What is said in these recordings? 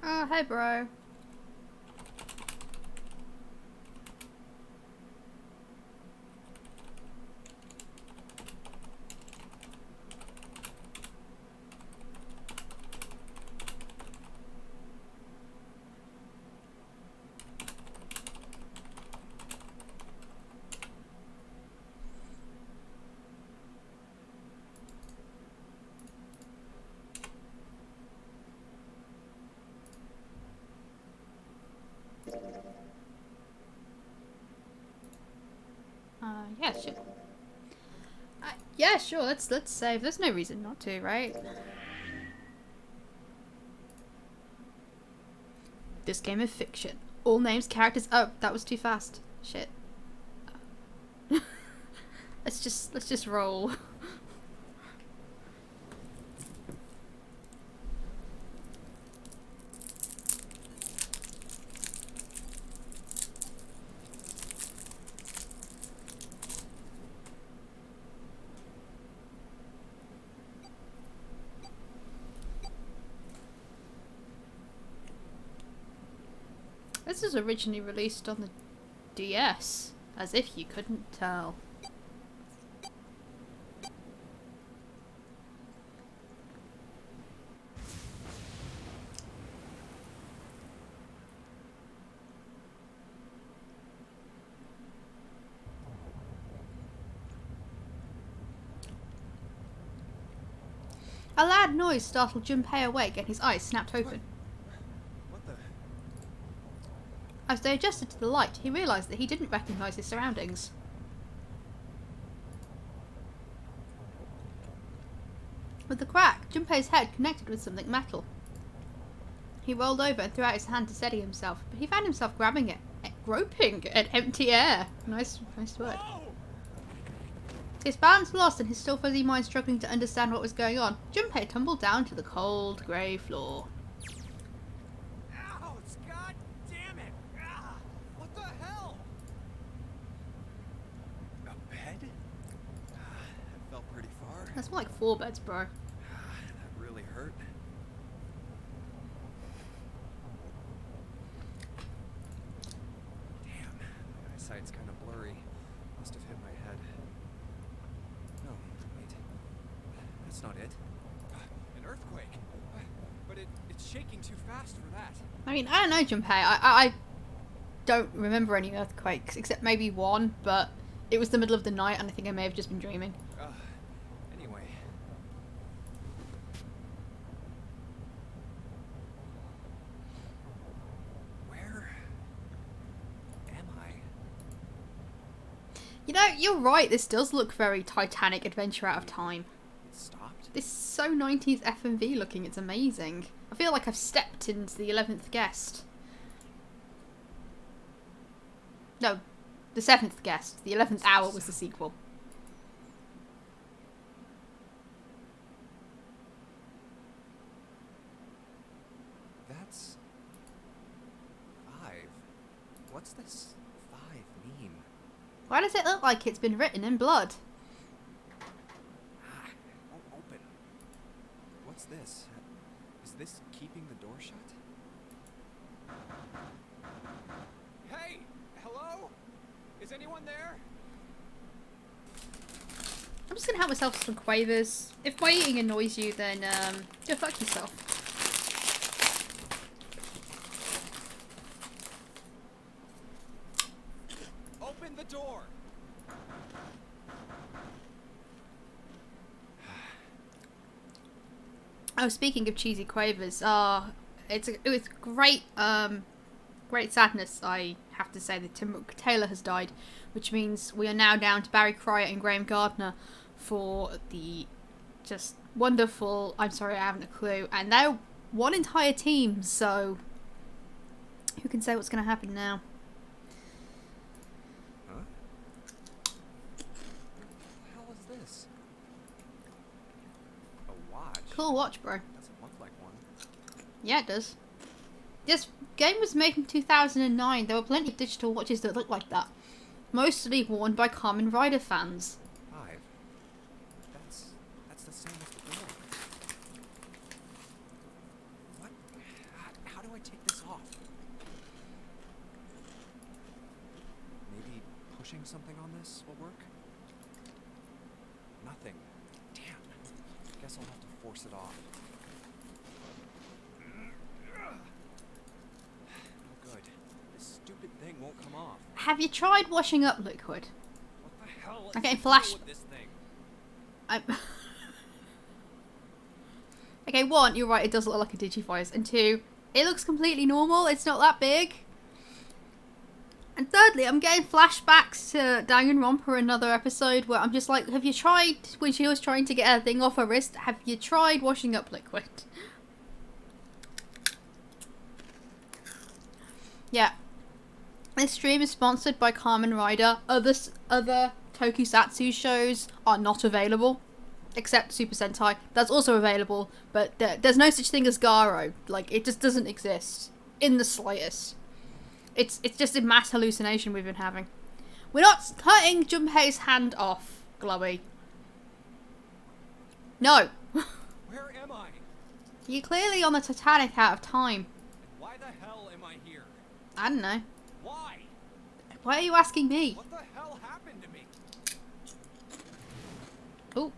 Oh, hey, bro. Yeah, sure. Yeah, sure. Let's save. There's no reason not to, right? This game of fiction. All names, characters. Oh, that was too fast. Shit. let's just roll. This was originally released on the DS, as if you couldn't tell. A loud noise startled Junpei awake and his eyes snapped open. What the? As they adjusted to the light, he realised that he didn't recognise his surroundings. With the crack, Junpei's head connected with something metal. He rolled over and threw out his hand to steady himself, but he found himself groping at empty air. Nice word. His balance lost and his still fuzzy mind struggling to understand what was going on, Junpei tumbled down to the cold, grey floor. Ouch! God damn it! Ah, what the hell? A bed? That felt pretty far. That's more like 4 beds, bro. That really hurt. Damn, my eyesight's kind of blurry. Must have hit my head. No, wait. That's not it. An earthquake. But it's shaking too fast for that. I mean, I don't know, Junpei. I don't remember any earthquakes, except maybe one, but it was the middle of the night and I think I may have just been dreaming. Anyway. Where am I? You know, you're right, this does look very Titanic Adventure Out of Time. It stopped? This is so 90s FMV looking, it's amazing. I feel like I've stepped into the 11th Guest. No, the 7th Guest. The 11th Hour was the sequel. That's 5. What's this 5 mean? Why does it look like it's been written in blood? Won't open. What's this? Is this keeping the door shut? Hey! Hello? Is anyone there? I'm just gonna help myself with some quavers. If my eating annoys you, then go fuck yourself. Open the door! Oh, speaking of cheesy quavers, it was great, great sadness, I have to say, that Tim Taylor has died, which means we are now down to Barry Cryer and Graham Gardner for the just wonderful, I'm sorry, I haven't a clue, and they're one entire team, so who can say what's going to happen now? Huh? What the hell is this? A watch? Cool watch, bro. Doesn't look like one. Yeah, it does. This game was made in 2009. There were plenty of digital watches that looked like that. Mostly worn by Kamen Rider fans. 5. That's the same as the door. What? How do I take this off? Maybe pushing something on this will work? Nothing. Damn. Guess I'll have to force it off. No good. This stupid thing won't come off. Have you tried washing up liquid? What the hell? I'm getting is flash. with this thing? Okay, one, you're right, it does look like a Digivice. And two, it looks completely normal. It's not that big. And thirdly, I'm getting flashbacks to Danganronpa, another episode, where I'm just like, have you tried, when she was trying to get her thing off her wrist, have you tried washing up liquid? Yeah. This stream is sponsored by Kamen Rider. Other tokusatsu shows are not available. Except Super Sentai. That's also available, but there's no such thing as Garo. Like, it just doesn't exist. In the slightest. It's just a mass hallucination we've been having. We're not cutting Junpei's hand off, Glowy. No. Where am I? You're clearly on the Titanic out of time. Why the hell am I here? I don't know. Why? Why are you asking me? What the hell happened to me? Oh.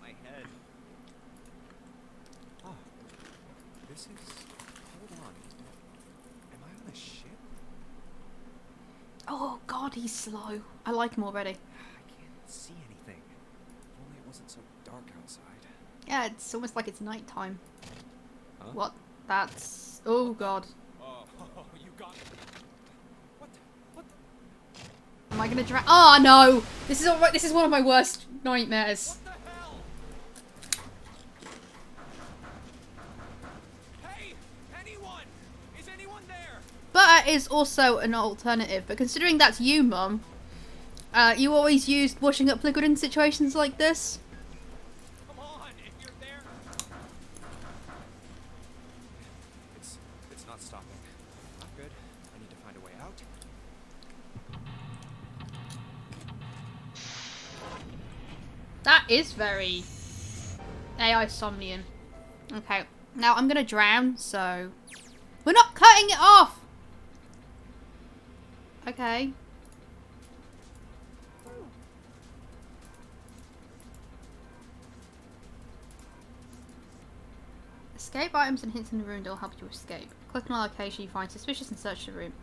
My head. Oh. This is... Hold on. Am I on a ship? Oh god, he's slow. I like him already. I can't see anything. If only it wasn't so dark outside. Yeah, it's almost like it's nighttime. Huh? What? That's... Oh god. Oh, you got me. What? Am I gonna drown? Oh no! This is one of my worst nightmares. What the hell? Hey! Anyone! Is anyone there? Butter is also an alternative, but considering that's you, Mum, you always used washing up liquid in situations like this. Come on, if you're there. It's not stopping. Not good. I need to find a way out. That is very AI Somnian. Okay, now I'm gonna drown, so... We're not cutting it off! Okay. Escape items and hints in the room that will help you escape. Click on a location you find suspicious and search the room.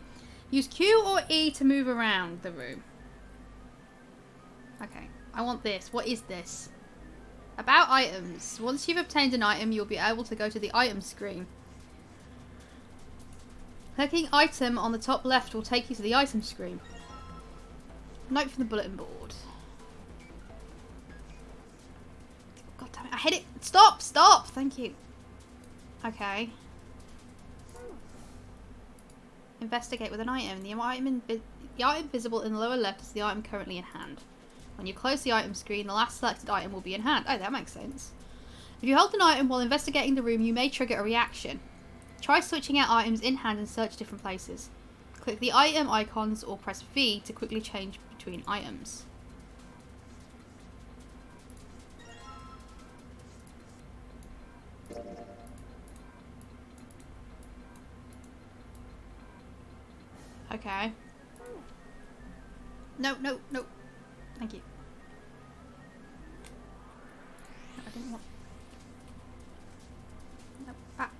Use Q or E to move around the room. Okay, I want this. What is this? About items. Once you've obtained an item, you'll be able to go to the item screen. Clicking item on the top left will take you to the item screen. Note from the bulletin board. God damn it, I hit it. Stop, stop. Thank you. Okay. Investigate with an item. The item visible in the lower left is the item currently in hand. When you close the item screen, the last selected item will be in hand. Oh, that makes sense. If you hold an item while investigating the room, you may trigger a reaction. Try switching out items in hand and search different places. Click the item icons or press V to quickly change between items. Okay. No, no, no. Thank you. No, I didn't want... No, ah.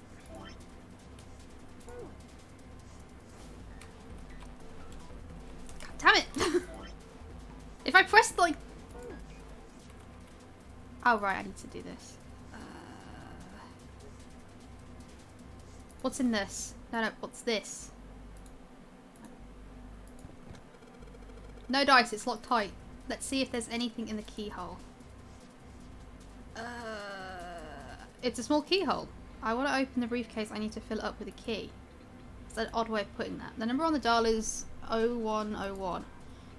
God damn it! If I press like... Oh right, I need to do this. What's in this? No, no, what's this? No dice, it's locked tight. Let's see if there's anything in the keyhole. It's a small keyhole. I want to open the briefcase, I need to fill it up with a key. It's an odd way of putting that. The number on the dial is 0101.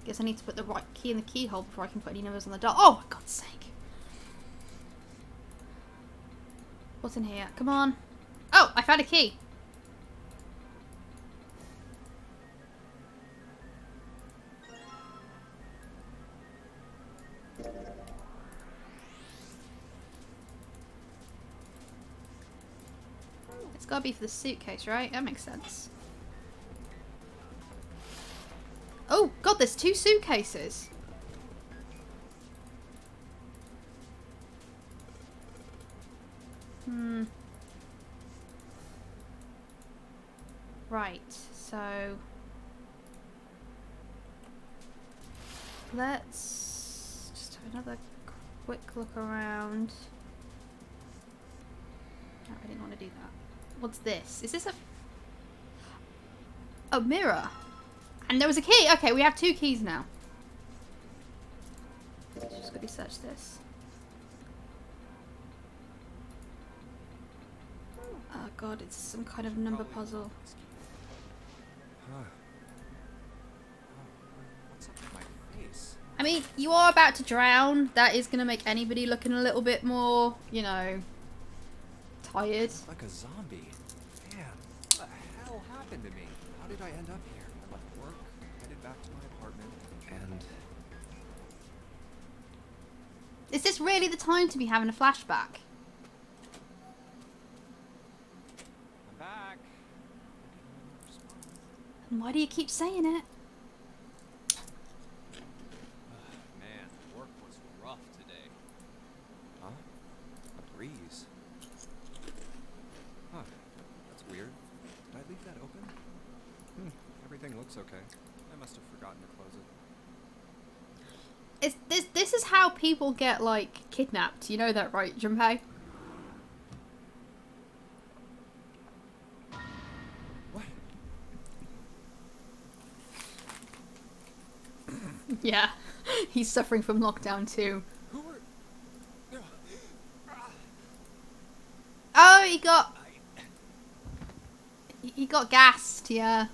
Guess I need to put the right key in the keyhole before I can put any numbers on the dial. Oh, for God's sake. What's in here? Come on. Oh, I found a key. It's gotta be for the suitcase, right? That makes sense. Oh, God, there's 2 suitcases. Right, so... let's just have another quick look around. No, I didn't want to do that. What's this? Is this a mirror? And there was a key. Okay, we have 2 keys now. Just quickly search this. Oh God, it's some kind of number puzzle. Huh. What's up with my face? I mean, you are about to drown. That is going to make anybody looking a little bit more, you know, tired. Like a zombie. Man, what the hell happened to me? How did I end up here? I left work, headed back to my apartment, and... Is this really the time to be having a flashback? I'm back. And why do you keep saying it? Man, work was rough today. Huh? A breeze. Huh. That's weird. Did I leave that open? Everything looks okay. I must have forgotten to close it. This is how people get, like, kidnapped. You know that, right, Junpei? What? Yeah. He's suffering from lockdown too. Who are... Oh, he got gassed, yeah.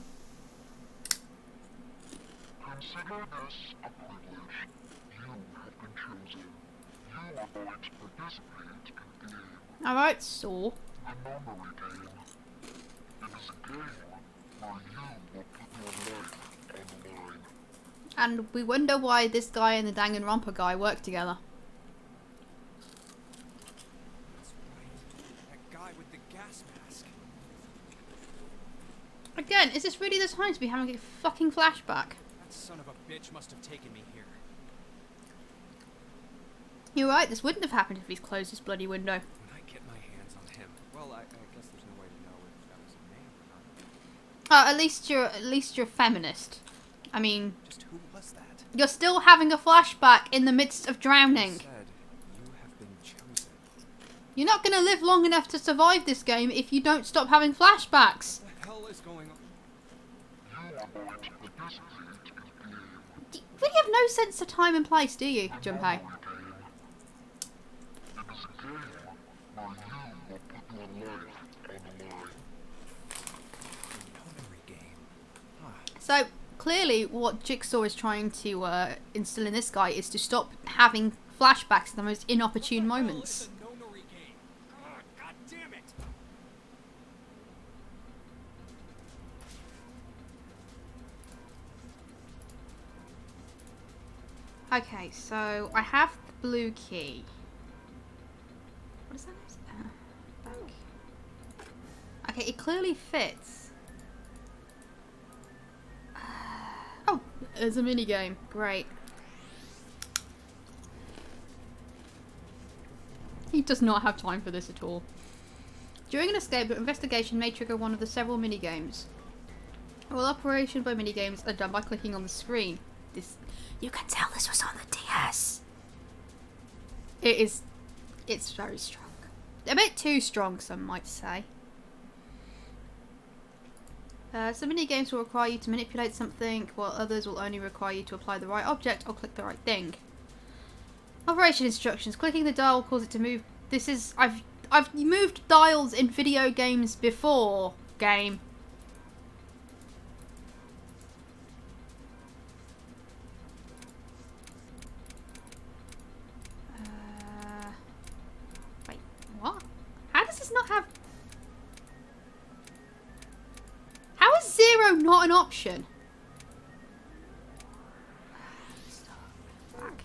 Consider this a privilege. You have been chosen. You are going to participate in the game. Alright, so. The memory game. It is a game where you will put your life on the line. And we wonder why this guy and the Danganronpa guy work together. That's right. That guy with the gas mask. Again, is this really the time to be having a fucking flashback? That son of a bitch must have taken me here. You're right, this wouldn't have happened if he's closed his bloody window. When I get my hands on him, well, I guess there's no way to know if that was a man or not. At least you're a feminist. I mean, Just who was that? you're still having a flashback in the midst of You drowning. said you have been chosen. You're not gonna live long enough to survive this game if you don't stop having flashbacks. What the hell is going on? You are going to participate in the game. You really have no sense of time and place, do you, Junpei? Memory game. It is a game where you will put your life on the line. Memory game. Huh. So, clearly what Jigsaw is trying to instill in this guy is to stop having flashbacks at the most inopportune moments. Well, it's a no-nori game. God damn it! Okay, so I have the blue key. What is that? Back. Okay, it clearly fits. Oh, there's a mini game. Great. He does not have time for this at all. During an escape, an investigation may trigger one of the several mini games. All operation by mini games are done by clicking on the screen. You can tell this was on the DS. It's very strong. A bit too strong, some might say. Some mini games will require you to manipulate something, while others will only require you to apply the right object or click the right thing. Operation instructions. Clicking the dial will cause it to move. This is... I've moved dials in video games before, game. Wait, what? How does this not have... How is 0 not an option? Back.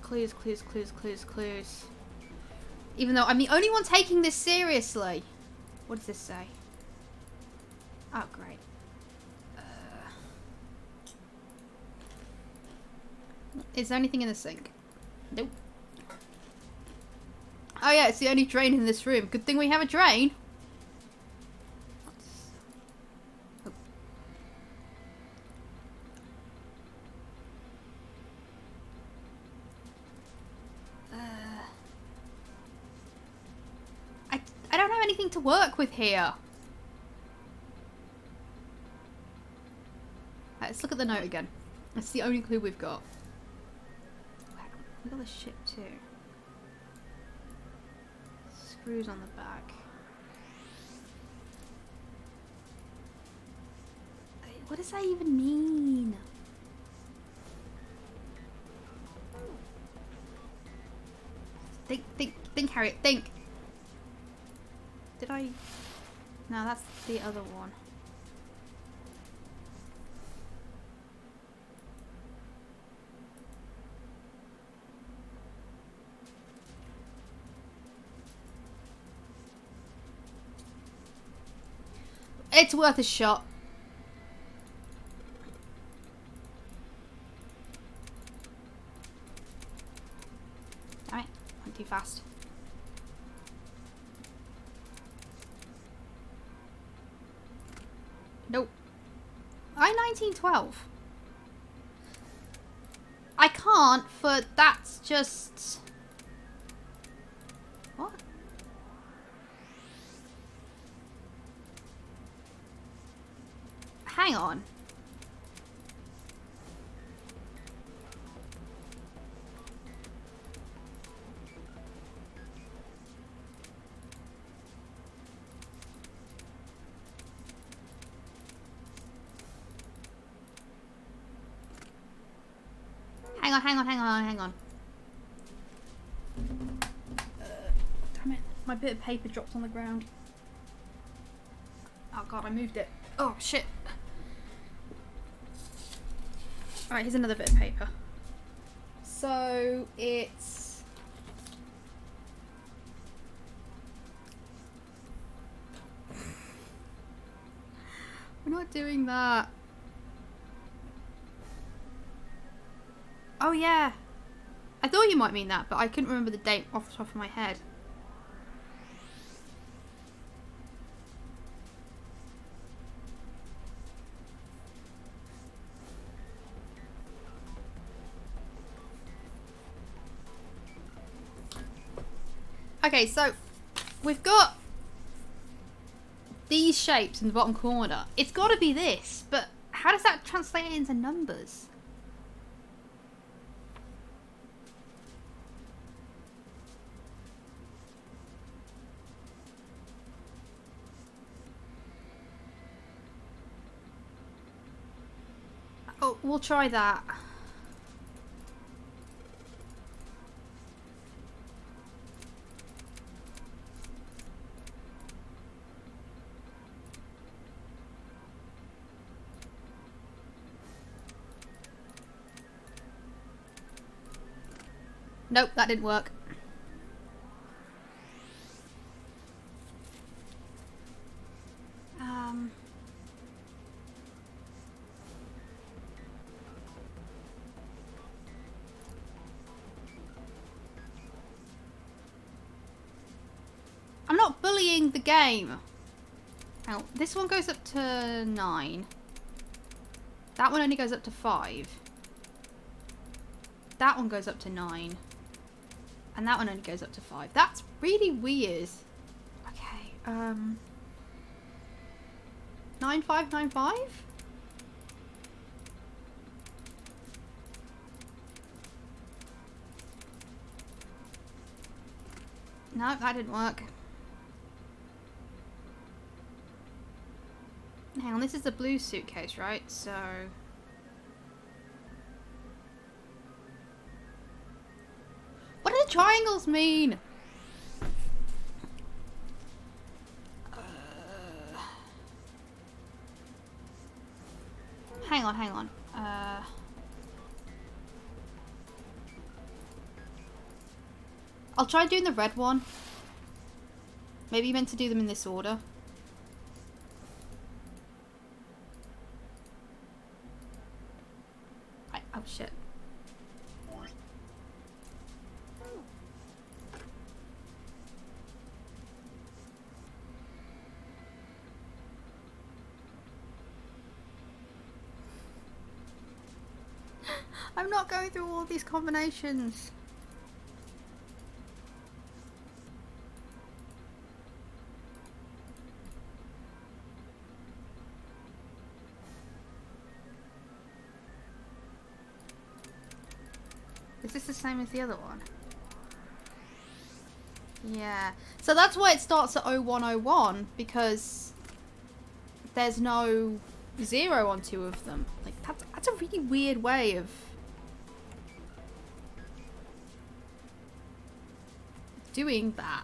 Clues, clues, clues, clues, clues. Even though I'm the only one taking this seriously. What does this say? Oh, great. Is there anything in the sink? Nope. Oh yeah, it's the only drain in this room. Good thing we have a drain. Oh. I don't have anything to work with here. Right, let's look at the note again. That's the only clue we've got. We got the ship too. Screws on the back. What does that even mean? Think, Harriet, think. Did I? No, that's the other one. It's worth a shot. Damn it, went too fast. Nope. 1912. I can't, for that's just... What? Hang on. Hang on. Damn it. My bit of paper dropped on the ground. Oh god, I moved it. Oh shit. Alright, here's another bit of paper. So, it's... We're not doing that. Oh yeah. I thought you might mean that, but I couldn't remember the date off the top of my head. Okay, so we've got these shapes in the bottom corner. It's got to be this, but how does that translate into numbers? Oh, we'll try that. Nope, that didn't work. I'm not bullying the game. Now, this one goes up to 9. That one only goes up to 5. That one goes up to 9. And that one only goes up to 5. That's really weird. Okay, 9595? No, that didn't work. Hang on, this is the blue suitcase, right? So... What do the triangles mean? Hang on. I'll try doing the red one. Maybe you meant to do them in this order. Oh shit. I'm not going through all these combinations. Is this the same as the other one? Yeah. So that's why it starts at 0101, because there's no 0 on 2 of them. Like, that's a really weird way of doing that.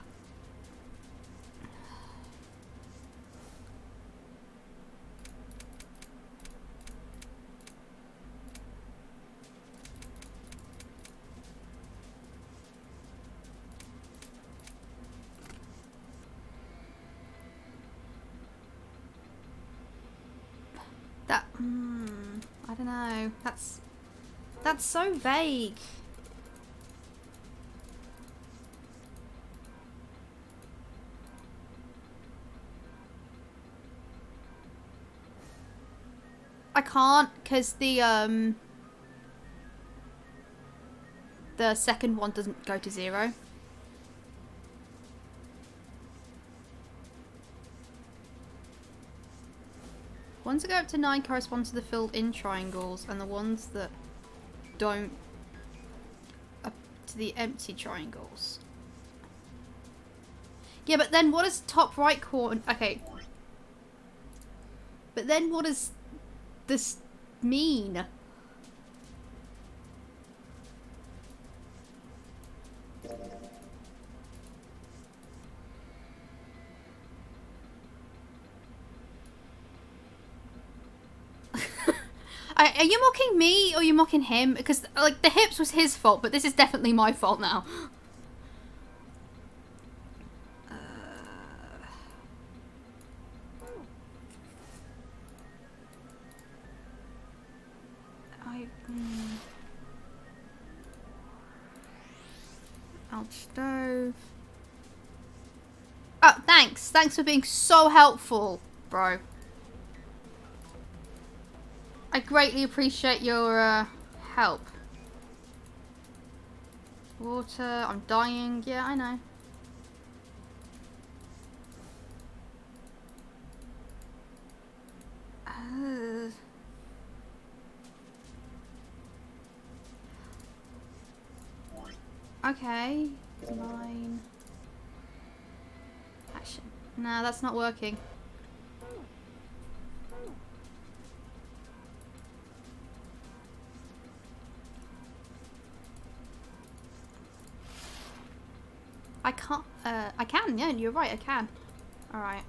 I don't know. That's so vague. I can't, because the second one doesn't go to 0. Ones that go up to 9 correspond to the filled in triangles, and the ones that don't up to the empty triangles. Yeah, but then what does top right corner... Okay. But then what does this mean? Are you mocking me or are you mocking him? Because, like, the hips was his fault, but this is definitely my fault now. Out stove. Oh, thanks. Thanks for being so helpful, bro. I greatly appreciate your help. Water. I'm dying. Yeah, I know. Okay. Line. Action. No, that's not working. I can't, I can, yeah, you're right, I can. Alright.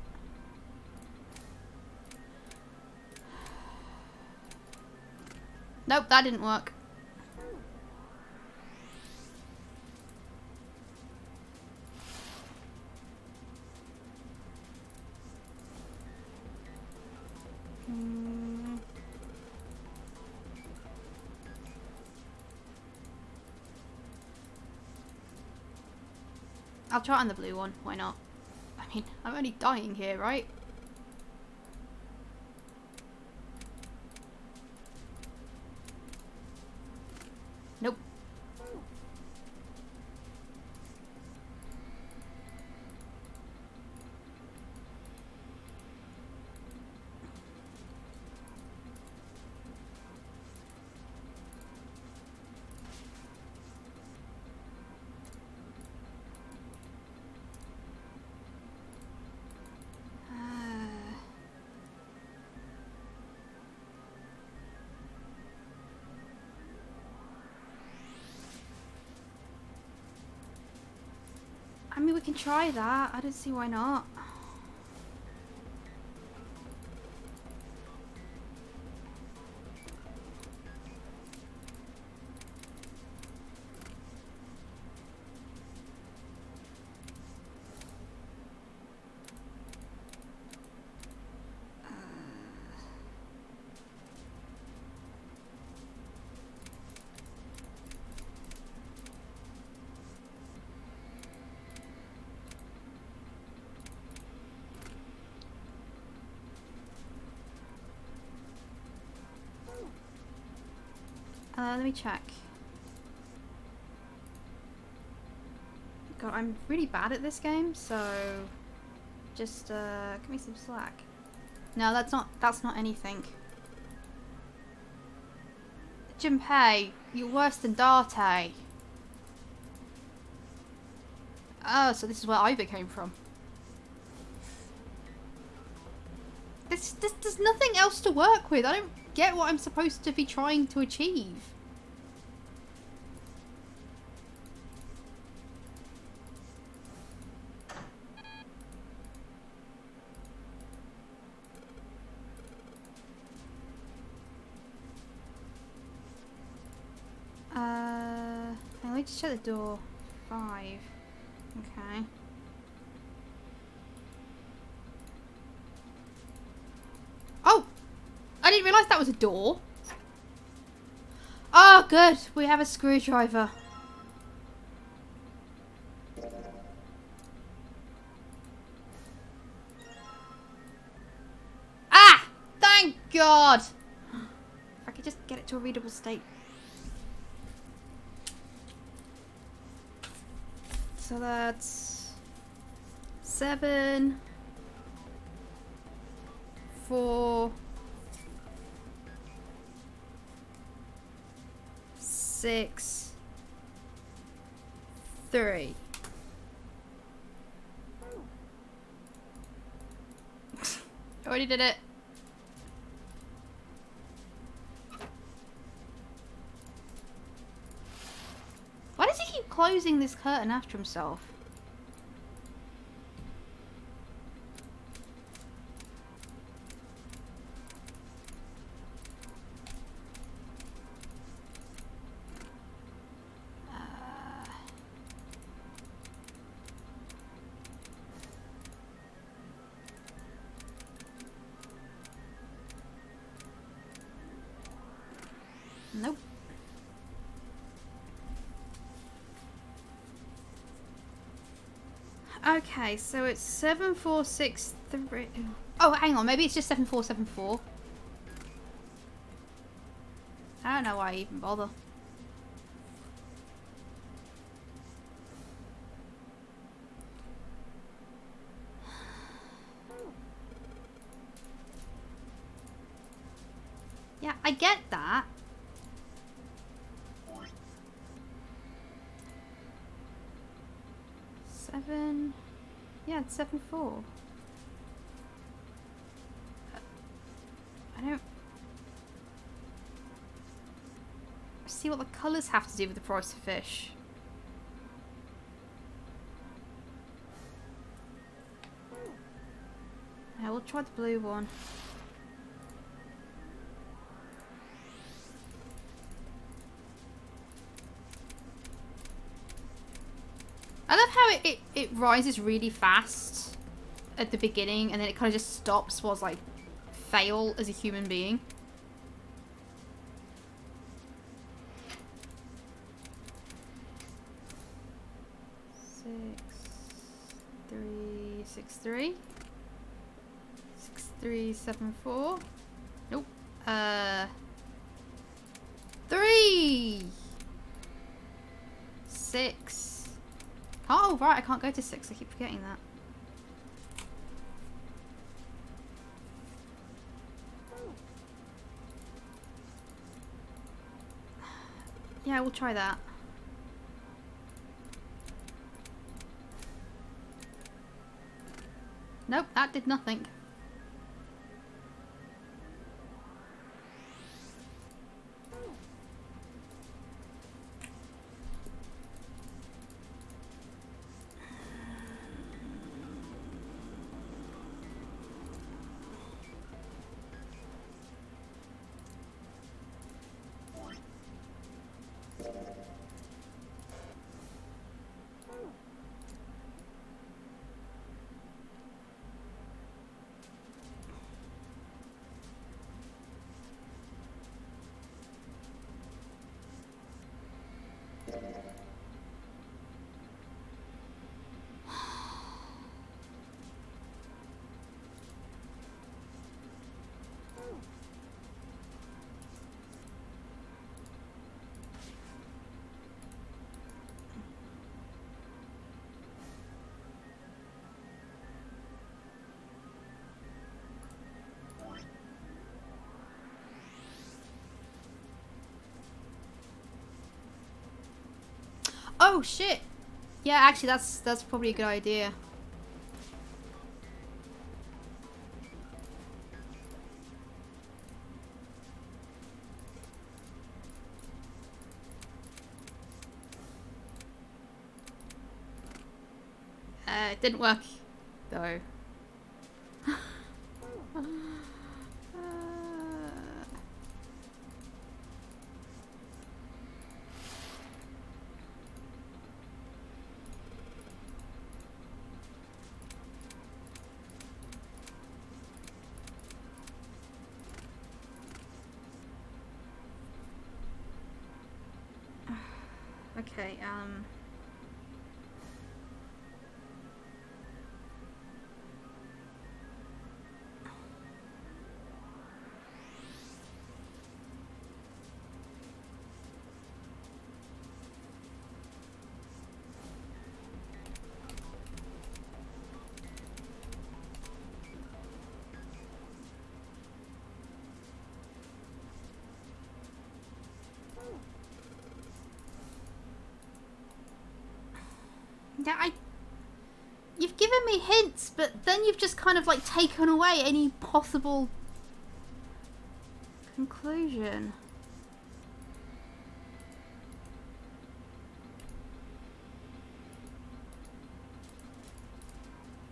Nope, that didn't work. I'll try on the blue one, why not? I mean, I'm only dying here, right? Nope. I mean, we can try that. I don't see why not. Let me check. God, I'm really bad at this game, so just give me some slack. No, that's not anything. Junpei, you're worse than Darte. Oh, so this is where Ivy came from. There's nothing else to work with. I don't get what I'm supposed to be trying to achieve. Let me just shut the door. 5. Okay. Oh! I didn't realise that was a door. Oh, good. We have a screwdriver. Ah! Thank God! If I could just get it to a readable state. So that's 7, 4, 6, 3. Already did it. Why does he keep closing this curtain after himself? Nope. Okay, so it's 7463. Oh, hang on, maybe it's just 7474. I don't know why I even bother. Yeah, I get that. Yeah, it's 7-4. I don't see what the colours have to do with the price of fish. Yeah, we'll try the blue one. I love how it rises really fast at the beginning and then it kind of just stops whilst like fail as a human being. Six, 3. 6, 3, 7, 4. Nope. 3. 6. Oh, right, I can't go to 6. I keep forgetting that. Yeah, we'll try that. Nope, that did nothing. Oh shit! Yeah, actually, that's probably a good idea. It didn't work, though. Okay, yeah, you've given me hints, but then you've just kind of like taken away any possible conclusion.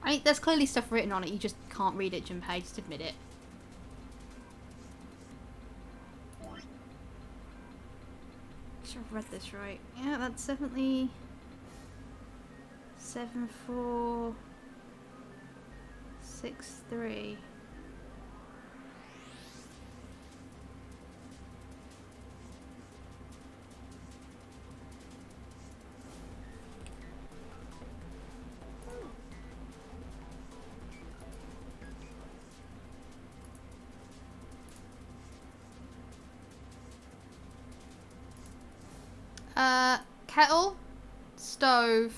I mean, there's clearly stuff written on it, you just can't read it, Junpei, just admit it. Should have read this right. Yeah, that's definitely 7463. Kettle, stove,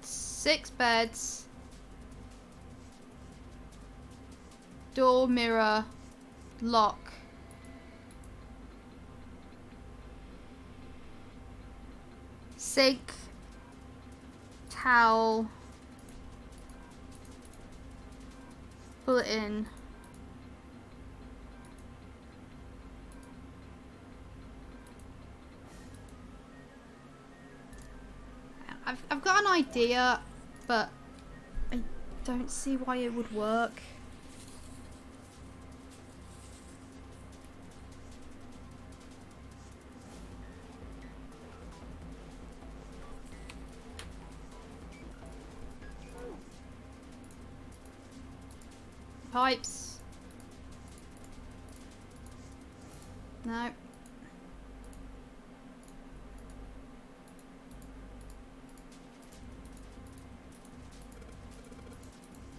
6 beds, door, mirror, lock, sink, towel, bulletin. I've got an idea, but I don't see why it would work. Pipes. No.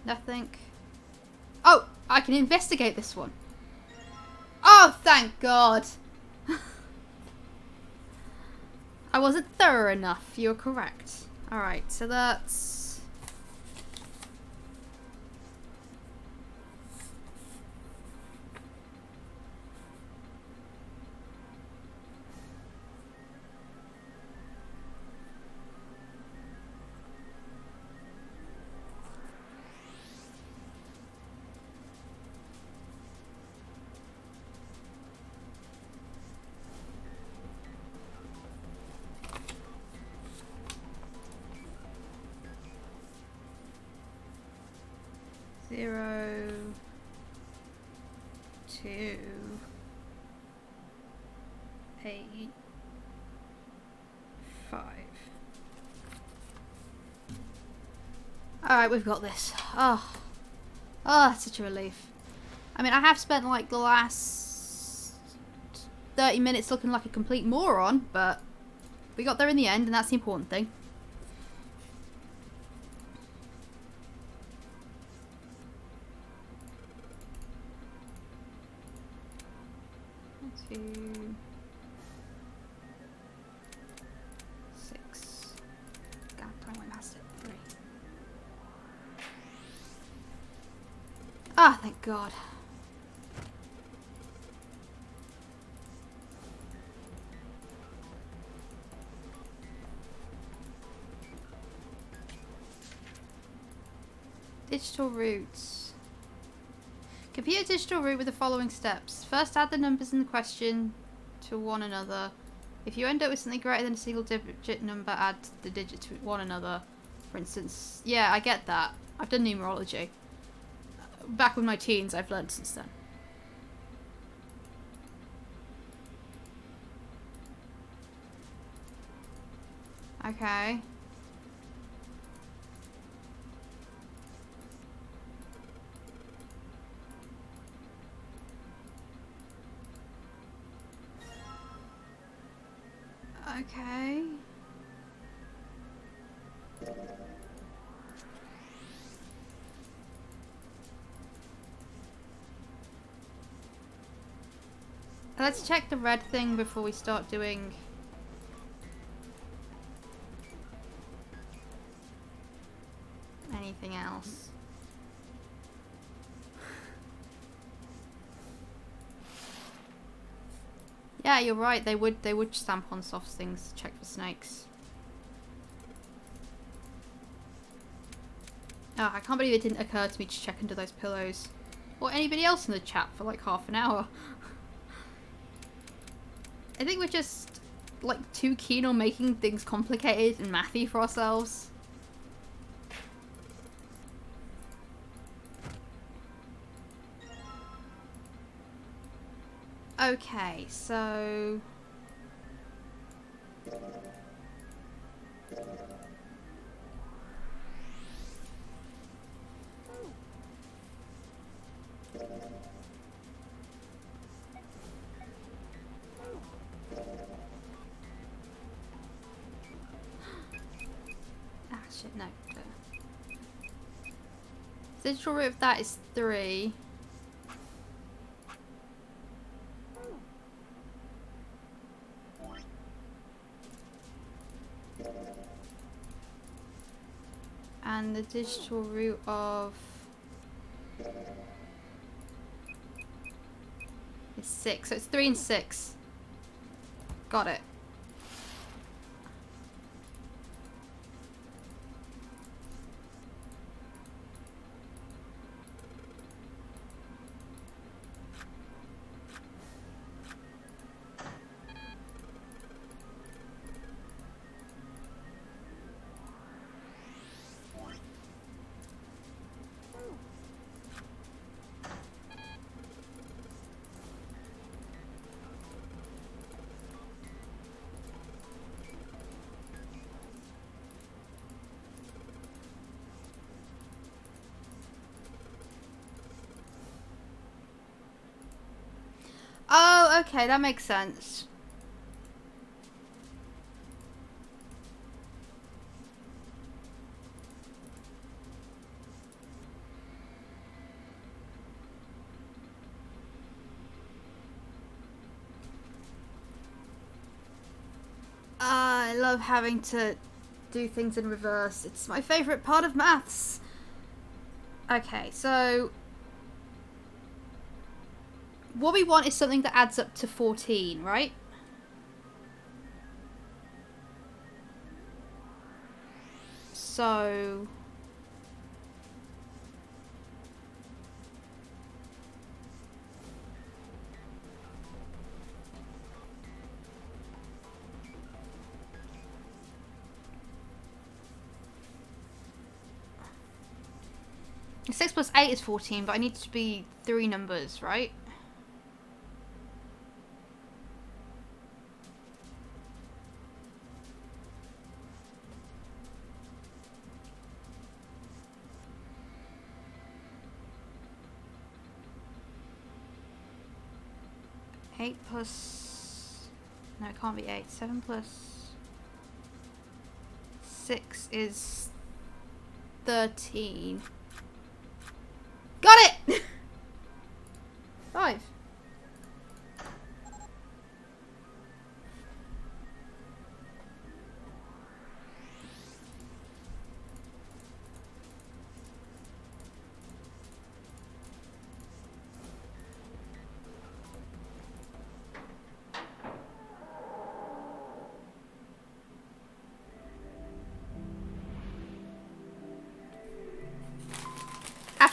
Nothing. Oh, I can investigate this one. Oh, thank God. I wasn't thorough enough. You're correct. Alright, so that's... Zero, 2, 8, 5. Alright, we've got this. Oh, it's such a relief. I mean, I have spent like the last 30 minutes looking like a complete moron, but we got there in the end, and that's the important thing. Two, 6. God, I went past it. 3. Ah, thank God. Digital roots. Compute a digital root with the following steps. First, add the numbers in the question to one another. If you end up with something greater than a single digit number, add the digit to one another. For instance, yeah, I get that. I've done numerology. Back with my teens, I've learned since then. Okay. Okay. Let's check the red thing before we start doing anything else. Yeah, you're right. They would stamp on soft things to check for snakes. Oh, I can't believe it didn't occur to me to check under those pillows. Or anybody else in the chat for like half an hour. I think we're just like too keen on making things complicated and mathy for ourselves. Okay, so... ah, shit, no. The digital root of that is 3. And the digital root of is 6, so it's 3 and 6. Got it. Oh, okay, that makes sense. I love having to do things in reverse. It's my favourite part of maths. Okay, so what we want is something that adds up to 14, right? So... Six plus 8 is 14, but I need it to be 3 numbers, right? Eight plus... No, it can't be 8. 7 plus 6 is 13. Got it! 5.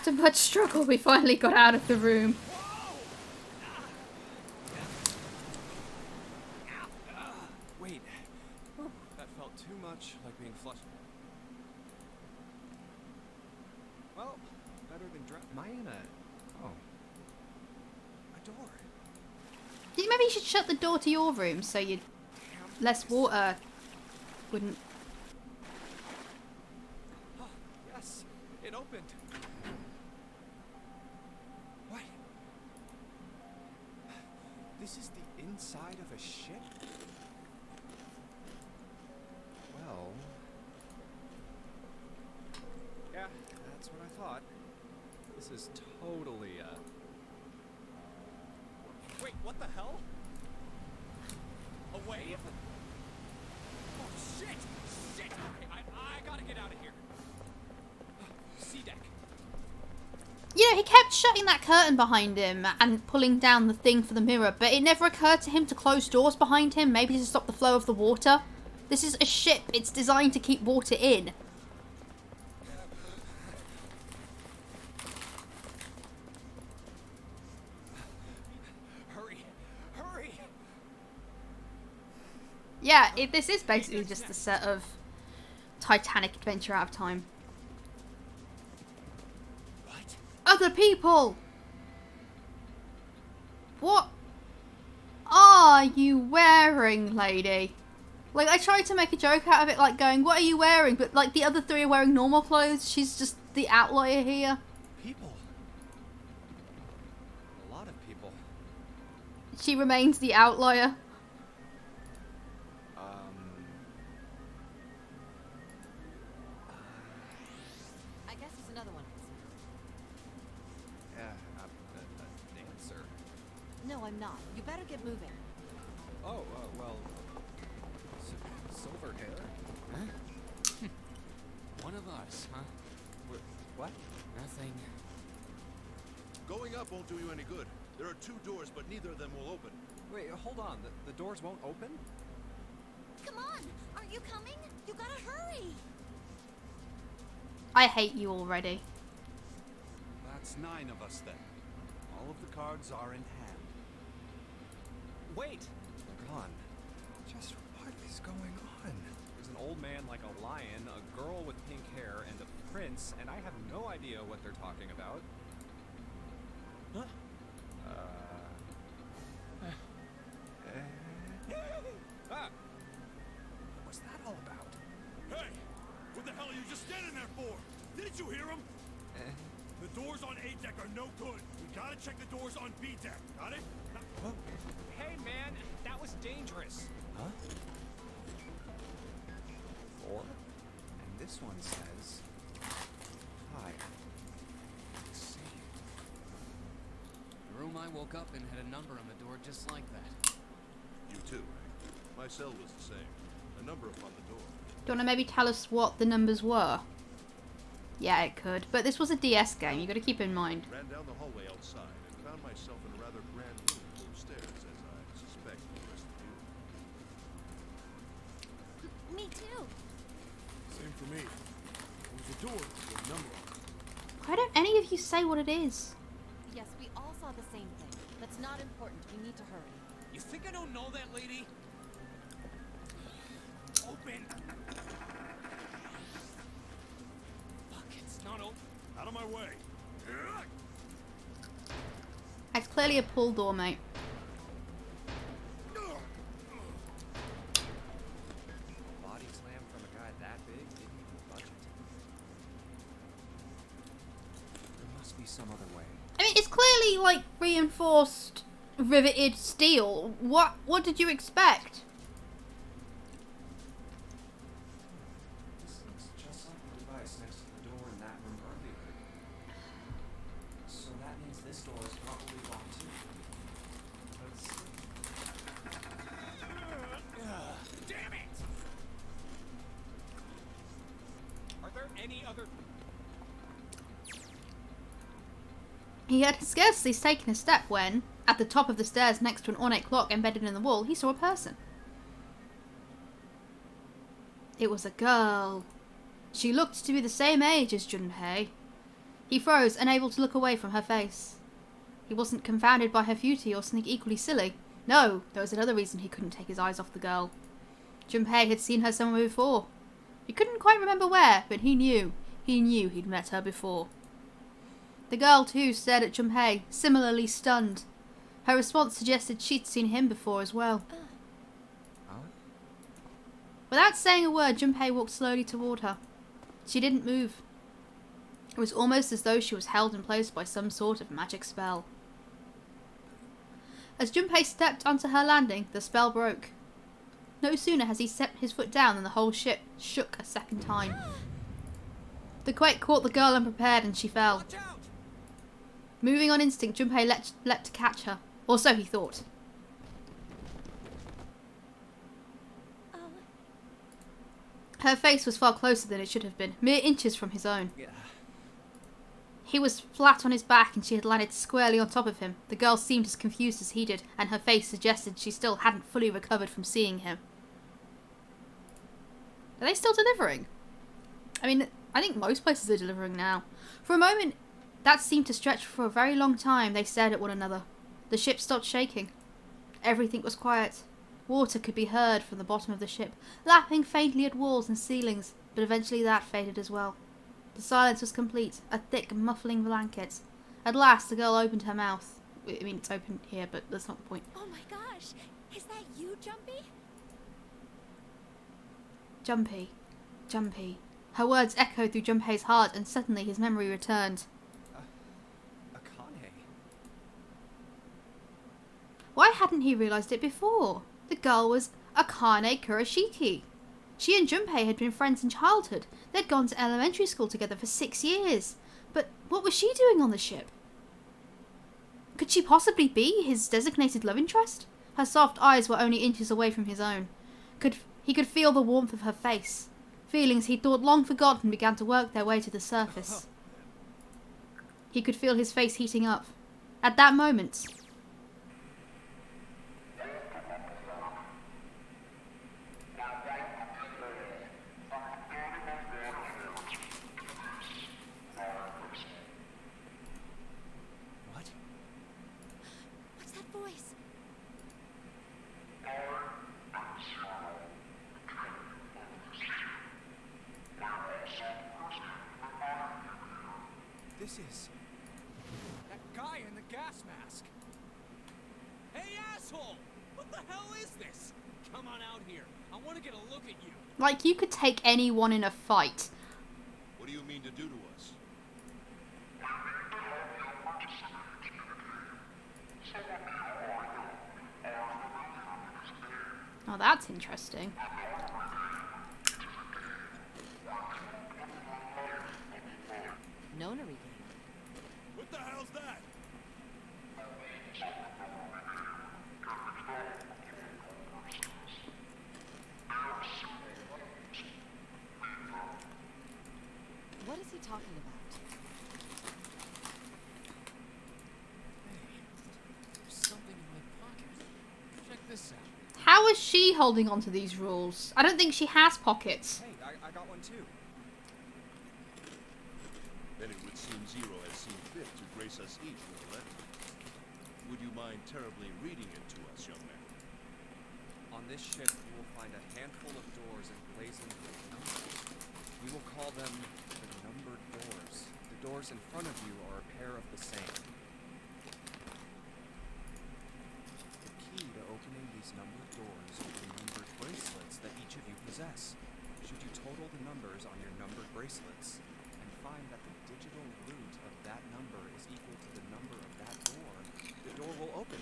After much struggle, we finally got out of the room. Wait. Whew, that felt too much like being flushed. Well, better than Am I in a... Oh. A door. Maybe you should shut the door to your room so you'd... less water wouldn't... Oh, yes. It opened. What? This is the inside of a ship? Well... Yeah, that's what I thought. This is totally, Wait, what the hell? A wave? Oh, shit! Shit! Okay, I gotta get out of here. Sea deck. You know, he kept shutting that curtain behind him and pulling down the thing for the mirror, but it never occurred to him to close doors behind him, maybe to stop the flow of the water. This is a ship. It's designed to keep water in. Yeah, this is basically just a set of Titanic Adventure Out of Time. What? Other people! What are you wearing, lady? Like, I tried to make a joke out of it, like going, what are you wearing? But, like, the other three are wearing normal clothes. She's just the outlier here. People. A lot of people. She remains the outlier. I guess it's another one. Yeah, a dancer. No, I'm not. You better get moving. Oh, well... silver hair? Huh? One of us, huh? What? Nothing. Going up won't do you any good. There are 2 doors, but neither of them will open. Wait, hold on. The doors won't open? Come on! Aren't you coming? You gotta hurry! I hate you already. That's 9 of us then. All of the cards are in hand. Wait! They're gone. Just what is going on? There's an old man like a lion, a girl with pink hair, and a prince, and I have no idea what they're talking about. Huh? Ah! What was that all about? Hey! What the hell are you just standing there for? Didn't you hear him? The doors on A deck are no good. We gotta check the doors on B deck. Got it? Whoa. Hey, man! That was dangerous! Huh? 4? And this one says... 5. Let's see. The room I woke up in had a number on the door just like that. You too, right? My cell was the same. A number upon the door. Do you want to maybe tell us what the numbers were? Yeah, it could. But this was a DS game, you got to keep in mind. Ran down the hallway outside and found myself in a rather grand room full of stairs, as I suspect the rest of you. Me too. Same for me. There was a door with a number on it. Why don't any of you say what it is? Yes, we all saw the same thing. That's not important. We need to hurry. You think I don't know that lady? Open! Fuck, it's not open. Out of my way. It's clearly a pull door, mate. Body slam from a guy that big didn't even budget. There must be some other way. I mean, it's clearly, like, reinforced, riveted steel. What did you expect? This looks just like the device next to the door in that room earlier. So that means this door is probably locked too. Let's see. Damn it! Are there any other... He had scarcely taken a step when, at the top of the stairs next to an ornate clock embedded in the wall, he saw a person. It was a girl. She looked to be the same age as Junpei. He froze, unable to look away from her face. He wasn't confounded by her beauty or something equally silly. No, there was another reason he couldn't take his eyes off the girl. Junpei had seen her somewhere before. He couldn't quite remember where, but he knew. He knew he'd met her before. The girl, too, stared at Junpei, similarly stunned. Her response suggested she'd seen him before as well. Huh? Without saying a word, Junpei walked slowly toward her. She didn't move. It was almost as though she was held in place by some sort of magic spell. As Junpei stepped onto her landing, the spell broke. No sooner has he set his foot down than the whole ship shook a second time. The quake caught the girl unprepared and she fell. Watch out! Moving on instinct, Junpei leapt to catch her. Or so he thought. Her face was far closer than it should have been, mere inches from his own. Yeah. He was flat on his back and she had landed squarely on top of him. The girl seemed as confused as he did, and her face suggested she still hadn't fully recovered from seeing him. Are they still delivering? I mean, I think most places are delivering now. For a moment, that seemed to stretch for a very long time. They stared at one another. The ship stopped shaking. Everything was quiet. Water could be heard from the bottom of the ship, lapping faintly at walls and ceilings, but eventually that faded as well. The silence was complete, a thick, muffling blanket. At last, the girl opened her mouth. I mean, it's open here, but that's not the point. Oh my gosh! Is that you, Jumpy? Jumpy. Jumpy. Her words echoed through Junpei's heart, and suddenly his memory returned. Akane. Why hadn't he realised it before? The girl was Akane Kurashiki. She and Junpei had been friends in childhood. They'd gone to elementary school together for 6 years. But what was she doing on the ship? Could she possibly be his designated love interest? Her soft eyes were only inches away from his own. He could feel the warmth of her face. Feelings he'd thought long forgotten began to work their way to the surface. He could feel his face heating up. At that moment, What? What's that voice? This is... that guy in the gas mask. Hey, asshole! What the hell is this? Come on out here. I want to get a look at you. like you could take anyone in a fight. What do you mean to do to us? Oh, that's interesting. Nonary game. What the hell's that? What is he talking about? There's something in my pocket. Check this out. How is she holding on to these rules? I don't think she has pockets. Hey, I got one too. Then it would seem Zero has seen fit to grace us each with a letter. Would you mind terribly reading it to us, young man? On this ship, you will find a handful of doors emblazoned with numbers. We will call them the numbered doors. The doors in front of you are a pair of the same. The key to opening these numbered doors are the numbered bracelets that each of you possess. Should you total the numbers on your numbered bracelets and find that the digital root of that number is equal to the number of that door, the door will open.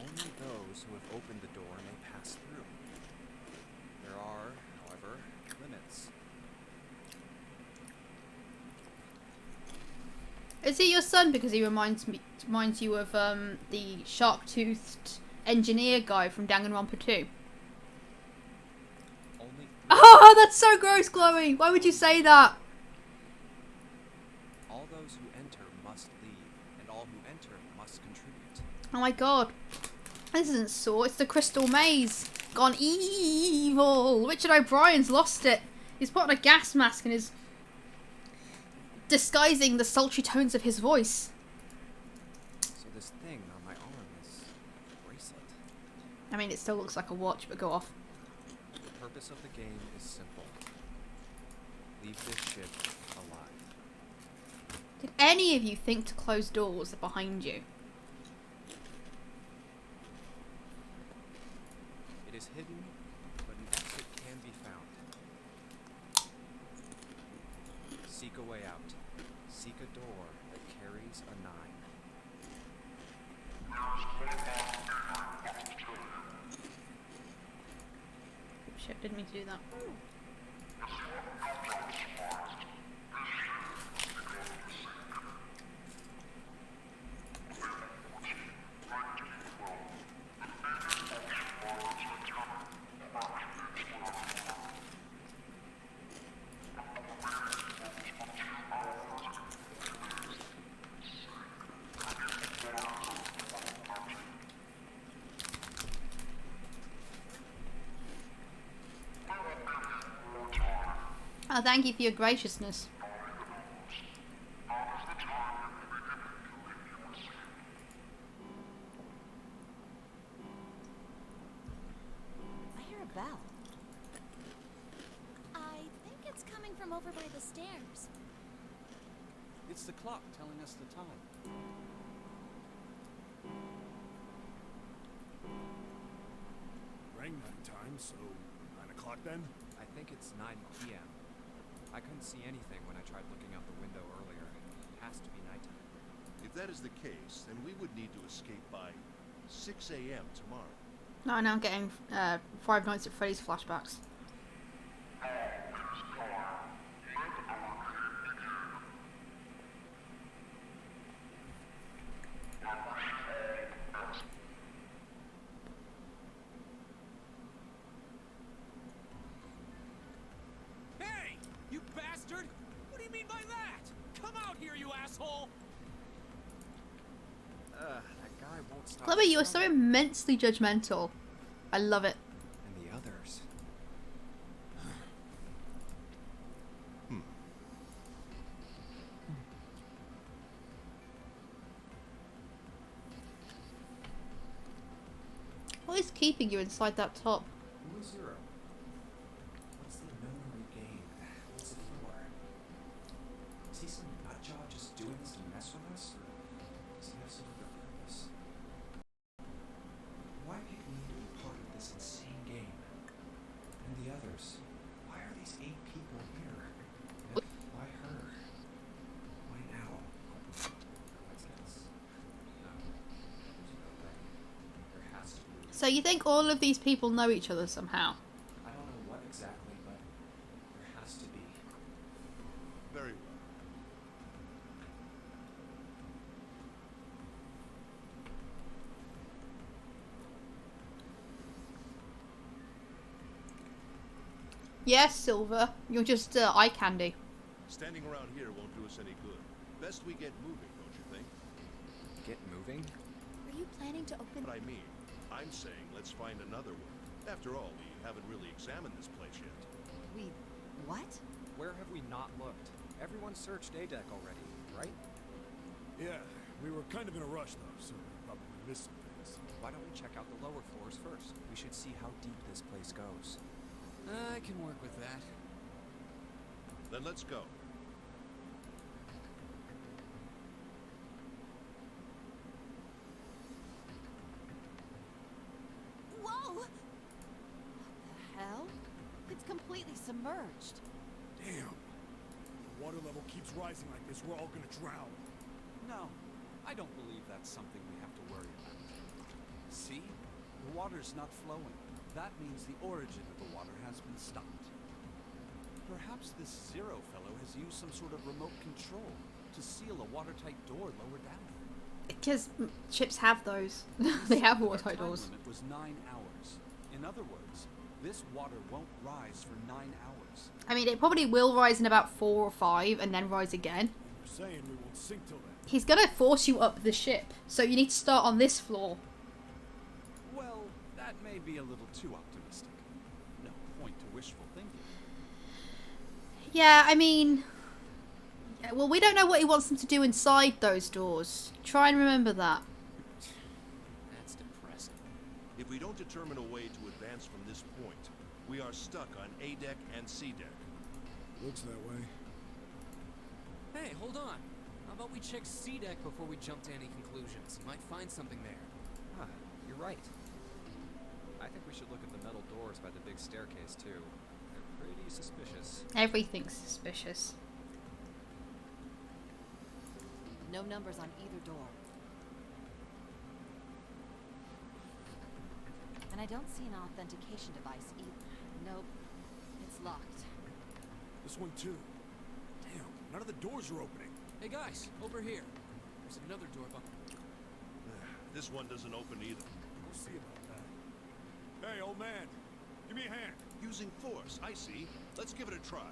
Only those who have opened the door may pass through. There are, however, limits. Is he your son because he reminds you of the shark-toothed engineer guy from Danganronpa 2? Only Oh, that's so gross, Chloe. Why would you say that? all those who enter must leave, and all who enter must contribute. Oh my god. This isn't Saw, it's the Crystal Maze. Gone evil. Richard O'Brien's lost it. He's put on a gas mask and is disguising the sultry tones of his voice. So this thing on my arm is a bracelet. I mean, it still looks like a watch, but go off. The purpose of the game is simple. Leave this ship alive. Did any of you think to close doors behind you? It is hidden, but an exit can be found. Seek a way out. Seek a door that carries a 9. Shit, didn't mean to do that. Oh, thank you for your graciousness. I hear a bell. I think it's coming from over by the stairs. It's the clock telling us the time. Rang 9 times, so 9 o'clock then? I think it's 9 p.m. I couldn't see anything when I tried looking out the window earlier. It has to be nighttime. If that is the case, then we would need to escape by 6 a.m. tomorrow. No, now I'm getting Five Nights at Freddy's flashbacks. Hey! You bastard! What do you mean by that? Come out here, you asshole! That guy won't stop. Chloe, you are so yelling. immensely judgmental. I love it. And the others. What is keeping you inside that top? Who is Zero? What's the memory gain? What's it for? Is he some nutjob just doing this to mess with us? Or does he have some other purpose? Why pick me to be part of this insane game? And the others? Why are these 8 people here? And why her? Why now? Coincidence? No. There's no way. There has to be. So you think all of these people know each other somehow? I don't know what exactly, but there has to be. Very well. Yes, Silver. You're just eye candy. Standing around here won't do us any good. Best we get moving, don't you think? Get moving? Are you planning to open? What I mean, I'm saying let's find another one. After all, we haven't really examined this place yet. We what? Where have we not looked? Everyone searched A-Deck already, right? Yeah, we were kind of in a rush though, so we probably missed some things. Why don't we check out the lower floors first? We should see how deep this place goes. I can work with that. Then let's go. Whoa! What the hell? It's completely submerged. Damn. The water level keeps rising like this, we're all gonna drown. No, I don't believe that's something we have to worry about. See? The water's not flowing. That means the origin of the water has been stopped. Perhaps this Zero fellow has used some sort of remote control to seal a watertight door lower down. Because ships have those. They have Our watertight time doors. limit was 9 hours. In other words, this water won't rise for 9 hours. I mean, it probably will rise in about 4 or 5 and then rise again. And you're saying we won't sink till then. He's gonna force you up the ship, so you need to start on this floor. Well, that may be a little too optimistic. No point to wishful thinking. Yeah, I mean, Well, we don't know what he wants them to do inside those doors. Try and remember that. That's depressing. If we don't determine a way to advance from this point, we are stuck on A deck and C deck. Looks that way. Hey, hold on. How about we check C deck before we jump to any conclusions? Might find something there. Ah, you're right. I think we should look at the metal doors by the big staircase, too. They're pretty suspicious. Everything's suspicious. No numbers on either door. And I don't see an authentication device either. Nope. It's locked. This one too. Damn, none of the doors are opening. Hey guys, over here. There's another door This one doesn't open either. We'll see about that. Hey, old man. Give me a hand. Using force, I see. Let's give it a try.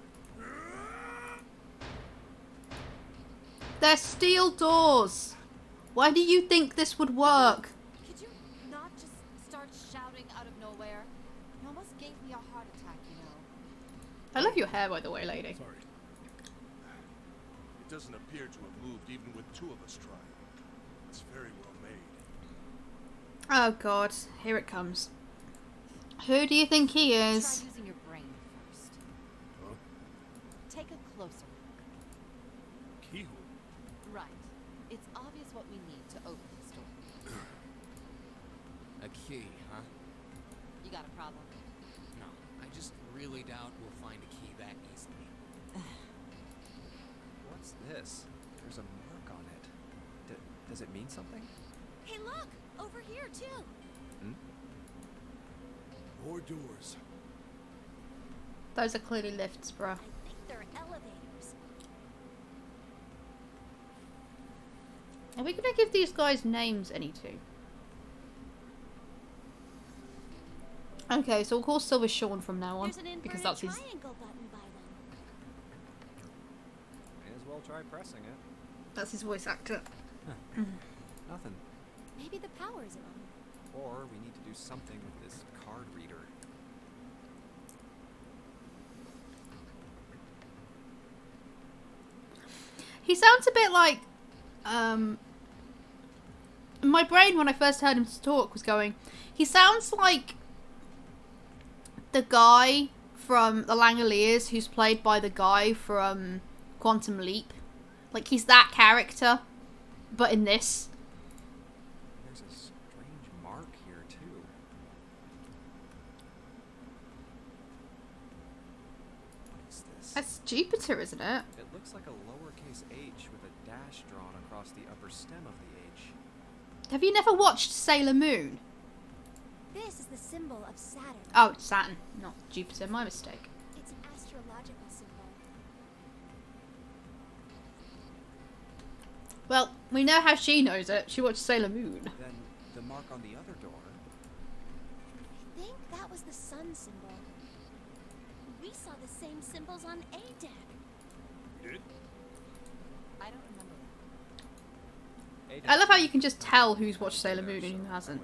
They're steel doors. Why do you think this would work? Could you not just start shouting out of nowhere? You almost gave me a heart attack, you know. I love your hair, by the way, lady. Sorry. It doesn't appear to have moved even with two of us trying. It's very well made. Oh god, here it comes. Who do you think he Try is? using your brain first. Huh? Take a closer look. Keyhole. Right. It's obvious what we need to open this door. A key, huh? You got a problem? No, I just really doubt we'll find a key that easily. What's this? There's a mark on it. Does it mean something? Hey, look! Over here, too! More doors. Those are clearly lifts, bruh. I think they're elevators. Are we gonna give these guys names any two? Okay, so we'll call Silver Sean from now on There's an because inverted that's his. triangle button by them. May as well try pressing it. That's his voice actor. Nothing. Maybe the power isn't on. Or we need to do something with this card reader. He sounds a bit like, my brain when I first heard him talk was going, he sounds like the guy from The Langoliers who's played by the guy from Quantum Leap. Like, he's that character, but in this. There's a strange mark here, too. What is this? That's Jupiter, isn't it? It looks like a lowercase h with a dash drawn across the upper stem of the h. Have you never watched Sailor Moon? This is the symbol of Saturn. Oh, it's Saturn, not Jupiter. My mistake. It's an astrological symbol. Well, we know how she knows it. She watched Sailor Moon. Then the mark on the other door. I think that was the sun symbol. We saw the same symbols on A deck. Did? I don't remember that. I love how you can just tell who's watched Sailor Moon and who hasn't.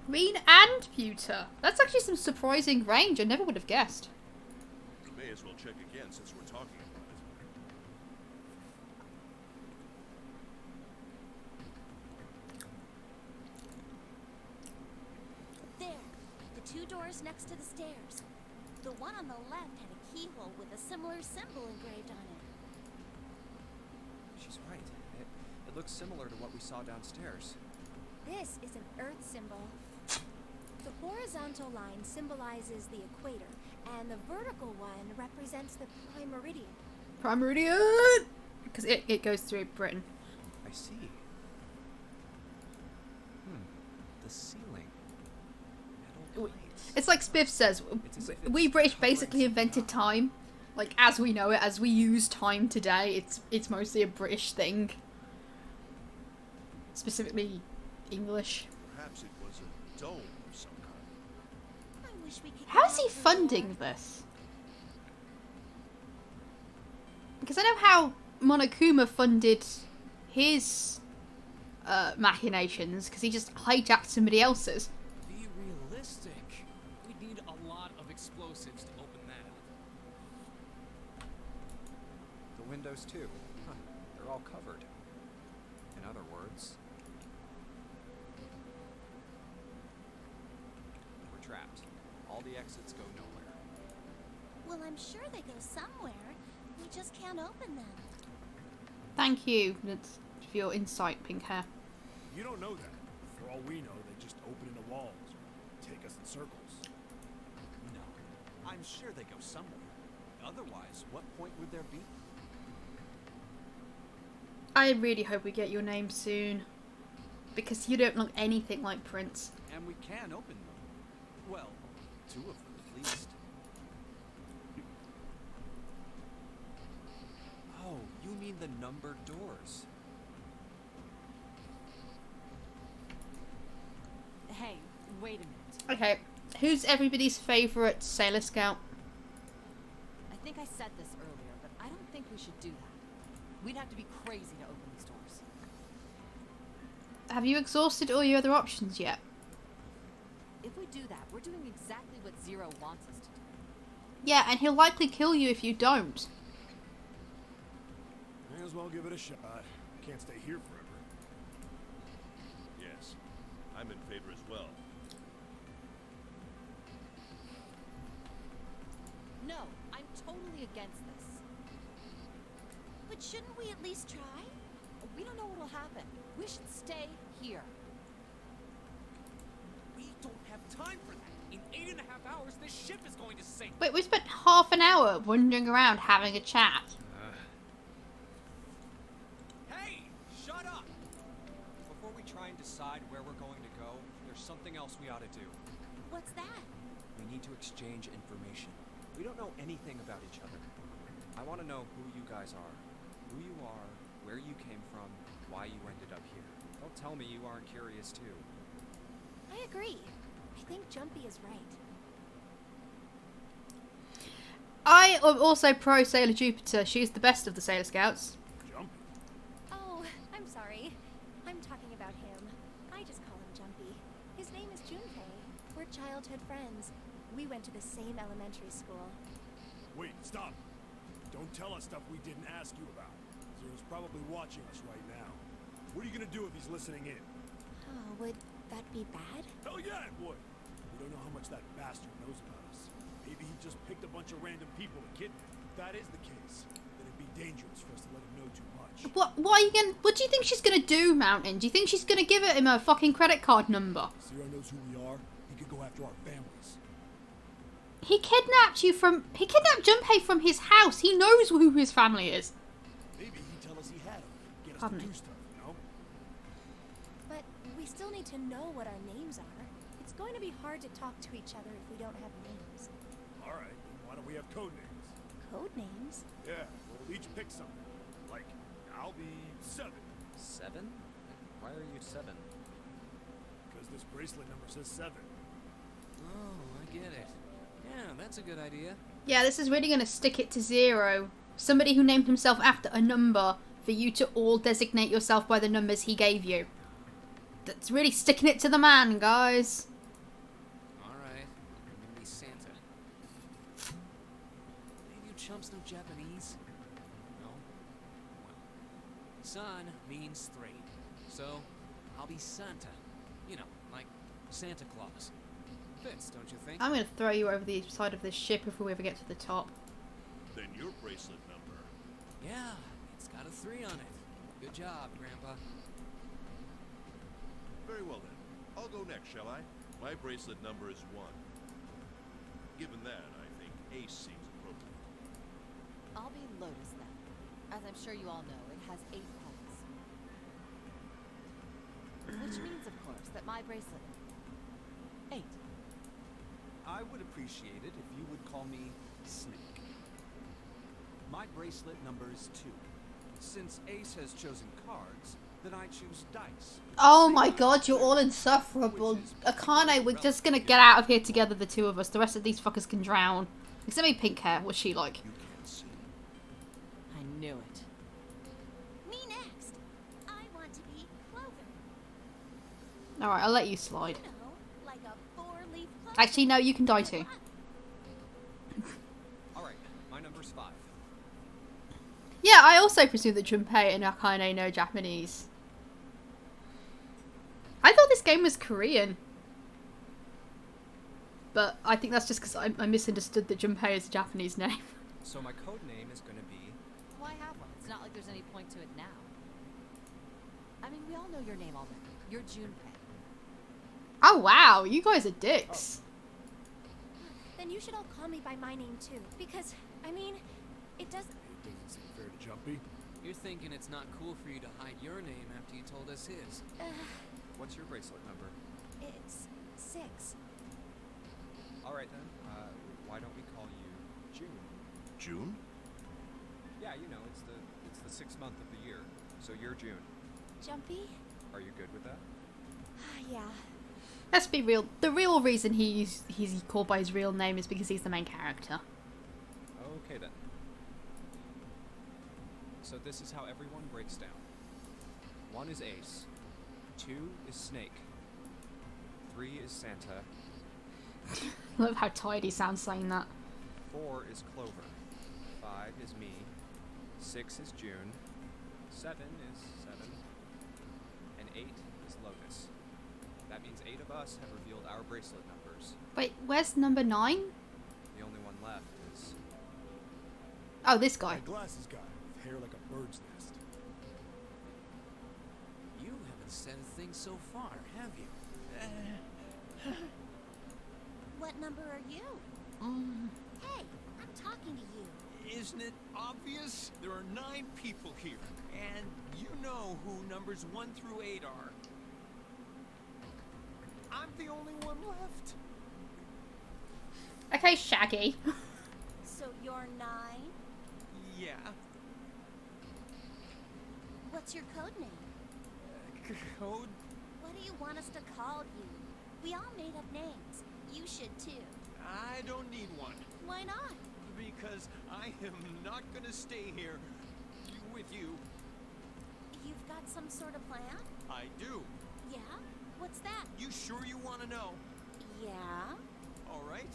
Green and pewter. That's actually some surprising range. I never would have guessed. We may as well check again since we're talking about it. There. The two doors next to the stairs. The one on the left had a keyhole with a similar symbol engraved on it. She's right. It looks similar to what we saw downstairs. This is an Earth symbol. The horizontal line symbolizes the equator, and the vertical one represents the prime meridian. Prime Meridian! Because it goes through Britain. I see. The ceiling. Metal plates. It's like Spiff says, we British basically invented time. Like, as we know it, as we use time today, it's mostly a British thing. Specifically English. Perhaps it was a dome of some kind. I wish we could. How get is he out the funding door. this? Because I know how Monokuma funded his machinations because he just hijacked somebody else's. Be realistic. We'd need a lot of explosives to open that up. The windows too. Huh. They're all covered. In other words, we're trapped. All the exits go nowhere. Well, I'm sure they go somewhere. We just can't open them. Thank you for your insight, pink hair. You don't know that. For all we know, they just open into walls, take us in circles. No. I'm sure they go somewhere. Otherwise, what point would there be? I really hope we get your name soon. Because you don't look anything like Prince. And we can open them. Well, 2 of them at least. Oh, you mean the numbered doors. Hey, wait a minute. Okay, who's everybody's favourite Sailor Scout? I think I said this earlier, but I don't think we should do that. We'd have to be crazy to open these doors. Have you exhausted all your other options yet? If we do that, we're doing exactly what Zero wants us to do. Yeah, and he'll likely kill you if you don't. May as well give it a shot. Can't stay here forever. Yes, I'm in favor as well. No, I'm totally against this. But shouldn't we at least try? We don't know what will happen. We should stay here. We don't have time for that. In 8.5 hours, this ship is going to sink. Wait, we spent half an hour wandering around having a chat. Hey! Shut up! Before we try and decide where we're going to go, there's something else we ought to do. What's that? We need to exchange information. We don't know anything about each other. I want to know who you guys are. Who you are, where you came from, why you ended up here. Don't tell me you aren't curious too. I agree. I think Jumpy is right. I am also pro Sailor Jupiter. She's the best of the Sailor Scouts. Jumpy. Oh, I'm sorry. I'm talking about him. I just call him Jumpy. His name is Junpei. We're childhood friends. We went to the same elementary school. Wait, stop. Don't tell us stuff we didn't ask you about. Zero's probably watching us right now. What are you gonna do if he's listening in? Oh, would that be bad? Hell yeah, it would. We don't know how much that bastard knows about us. Maybe he just picked a bunch of random people to kidnap. If that is the case, then it'd be dangerous for us to let him know too much. What do you think she's gonna do, Mountain? Do you think she's gonna give him a fucking credit card number? Zero knows who we are. He could go after our families. He kidnapped Junpei from his house. He knows who his family is. Maybe he'd tell us he had him. Get us Pardon to me. do stuff, you know? But we still need to know what our names are. It's going to be hard to talk to each other if we don't have names. Alright, then why don't we have code names? Code names? Yeah, we'll each pick something. Like, I'll be 7. 7? Why are you 7? Because this bracelet number says 7. Oh, I get it. Yeah, that's a good idea. Yeah, this is really gonna stick it to Zero. Somebody who named himself after a number for you to all designate yourself by the numbers he gave you. That's really sticking it to the man, guys. Alright, I'm gonna be Santa. Any of you chumps know Japanese? No? Well, San means 3. So, I'll be Santa. You know, like Santa Claus. Fits, don't you think? I'm gonna throw you over the side of this ship if we ever get to the top. Then your bracelet number. Yeah, it's got a 3 on it. Good job, Grandpa. Very well then. I'll go next, shall I? My bracelet number is 1. Given that, I think Ace seems appropriate. I'll be Lotus then. As I'm sure you all know, it has 8 petals. Which means, of course, that my bracelet... 8. I would appreciate it if you would call me Snake. My bracelet number is 2. Since Ace has chosen cards, then I choose dice. Oh my god, you're all insufferable. Akane, we're just gonna get out of here together, the two of us. The rest of these fuckers can drown. Except me, pink hair. What's she like? You can't see. I knew it. Me next. I want to be Clover. Alright, I'll let you slide. You know, like a four-leaf clover. Actually, no, you can die too. Alright, my number's 5. Yeah, I also presume that Junpei and Akane know Japanese. I thought this game was Korean. But I think that's just because I misunderstood that Junpei is a Japanese name. So my code name is gonna be... Why have one? It's not like there's any point to it now. I mean, we all know your name already. You're Junpei. Oh wow, you guys are dicks. Then you should all call me by my name too, because I mean, it does. It doesn't seem fair to Jumpy. You're thinking it's not cool for you to hide your name after you told us his. What's your bracelet number? It's 6. Alright then, why don't we call you June? June? Yeah, you know, it's the 6th month of the year. So you're June. Jumpy? Are you good with that? Yeah. Let's be real. The real reason he's called by his real name is because he's the main character. Okay then. So this is how everyone breaks down. 1 is Ace. 2 is Snake. 3 is Santa. I love how tired he sounds saying that. 4 is Clover. 5 is me. 6 is June. 7 is 7. And 8 is Lotus. That means 8 of us have revealed our bracelet numbers. Wait, where's number 9? The only one left is... Oh, this guy. That glasses guy with hair like a bird's nest. You haven't said a thing so far, have you? What number are you? Hey, I'm talking to you. Isn't it obvious? There are 9 people here, and you know who numbers 1 through 8 are. I'm the only one left. Okay, Shaggy. So you're 9? Yeah. What's your code name? Code? What do you want us to call you? We all made up names. You should too. I don't need one. Why not? Because I am not gonna stay here with you. You've got some sort of plan? I do. Yeah? What's that? You sure you want to know? Yeah? All right.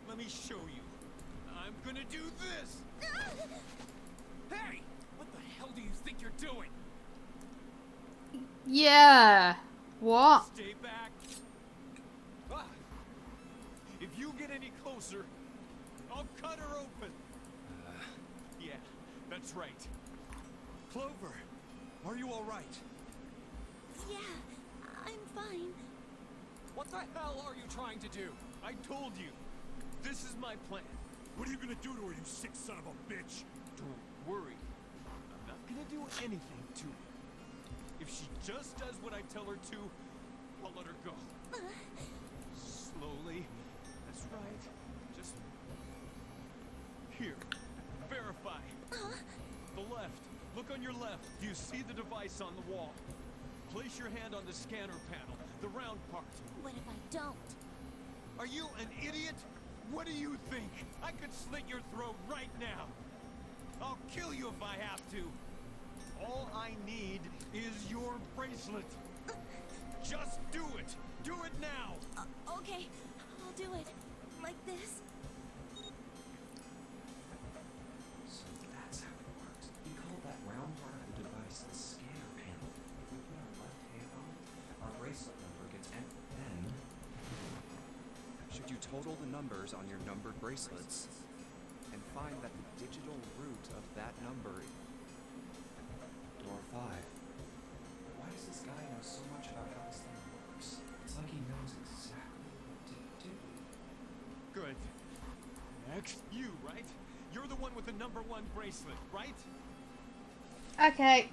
Let me show you. I'm gonna do this. Hey! What the hell do you think you're doing? Yeah. What? Stay back. Ah. If you get any closer, I'll cut her open. Yeah, that's right. Clover, are you all right? Yeah, I'm fine. What the hell are you trying to do? I told you. This is my plan. What are you gonna do to her, you sick son of a bitch? Don't worry. I'm not gonna do anything to her. If she just does what I tell her to, I'll let her go. Slowly. That's right. Just... Here. Verify. The left. Look on your left. Do you see the device on the wall? Place your hand on the scanner panel, the round part. What if I don't? Are you an idiot? What do you think? I could slit your throat right now. I'll kill you if I have to. All I need is your bracelet. Just do it. Do it now. Okay, I'll do it. Like this. So that's how it works. We call that round part of the device the scanner panel. If we put our left hand on it, our bracelet number gets entered. Then, Should you total the numbers on your numbered bracelets and find that the digital root of that number... Door 5. why does this guy know so much about how this thing works? It's like he knows exactly what to do. Good. Next, you, right? You're the one with the number 1 bracelet, right? Okay.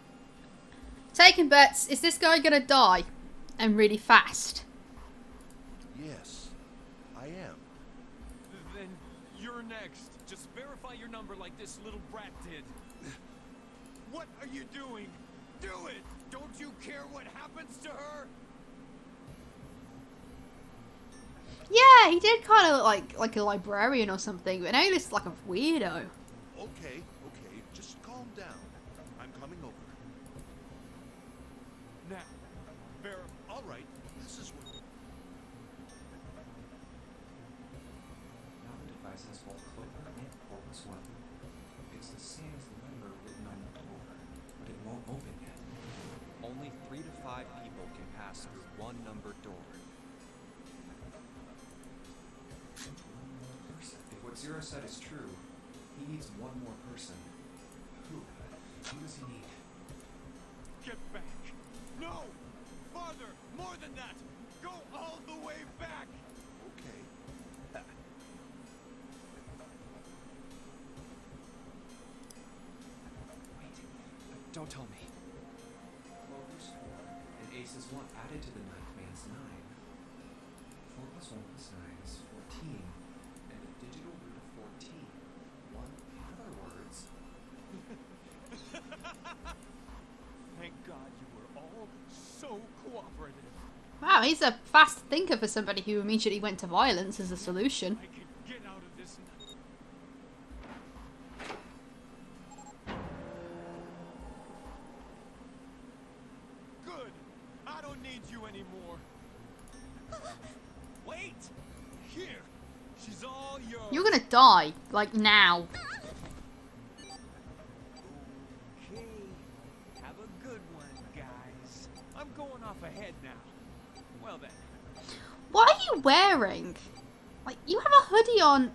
Taking bets. Is this guy gonna die? And really fast? Yes, I am. Then you're next. Just verify your number like this little brat did. What are you doing? Do it! Don't you care what happens to her? Yeah, he did kind of look like a librarian or something, but now he looks like a weirdo. Okay, just calm down. I'm coming over. Now, All right, This is what... Now the device has both Clover and Porpoise 1. It's the same as the number written on the door, but it won't open yet. Only 3 to 5 people can pass through one numbered door. One more person. If what Zero said is true, he needs one more person. Who? Who does he need? Get back! No! Farther! More than that! Go all the way back! Okay. Wait. Don't tell me. Clover's 4, and Ace's 1 added to the ninth man's 9. 4 plus 1 plus 9 is 14, and the digital root of 14. In other words, Thank God you were all so cooperative. Wow, he's a fast thinker for somebody who immediately went to violence as a solution. I can get out of this now. Good. I don't need you anymore. Wait. Here. She's all yours. You're gonna die, like now. Okay. Have a good one, guys. I'm going off ahead now. Well then. What are you wearing? Like, you have a hoodie on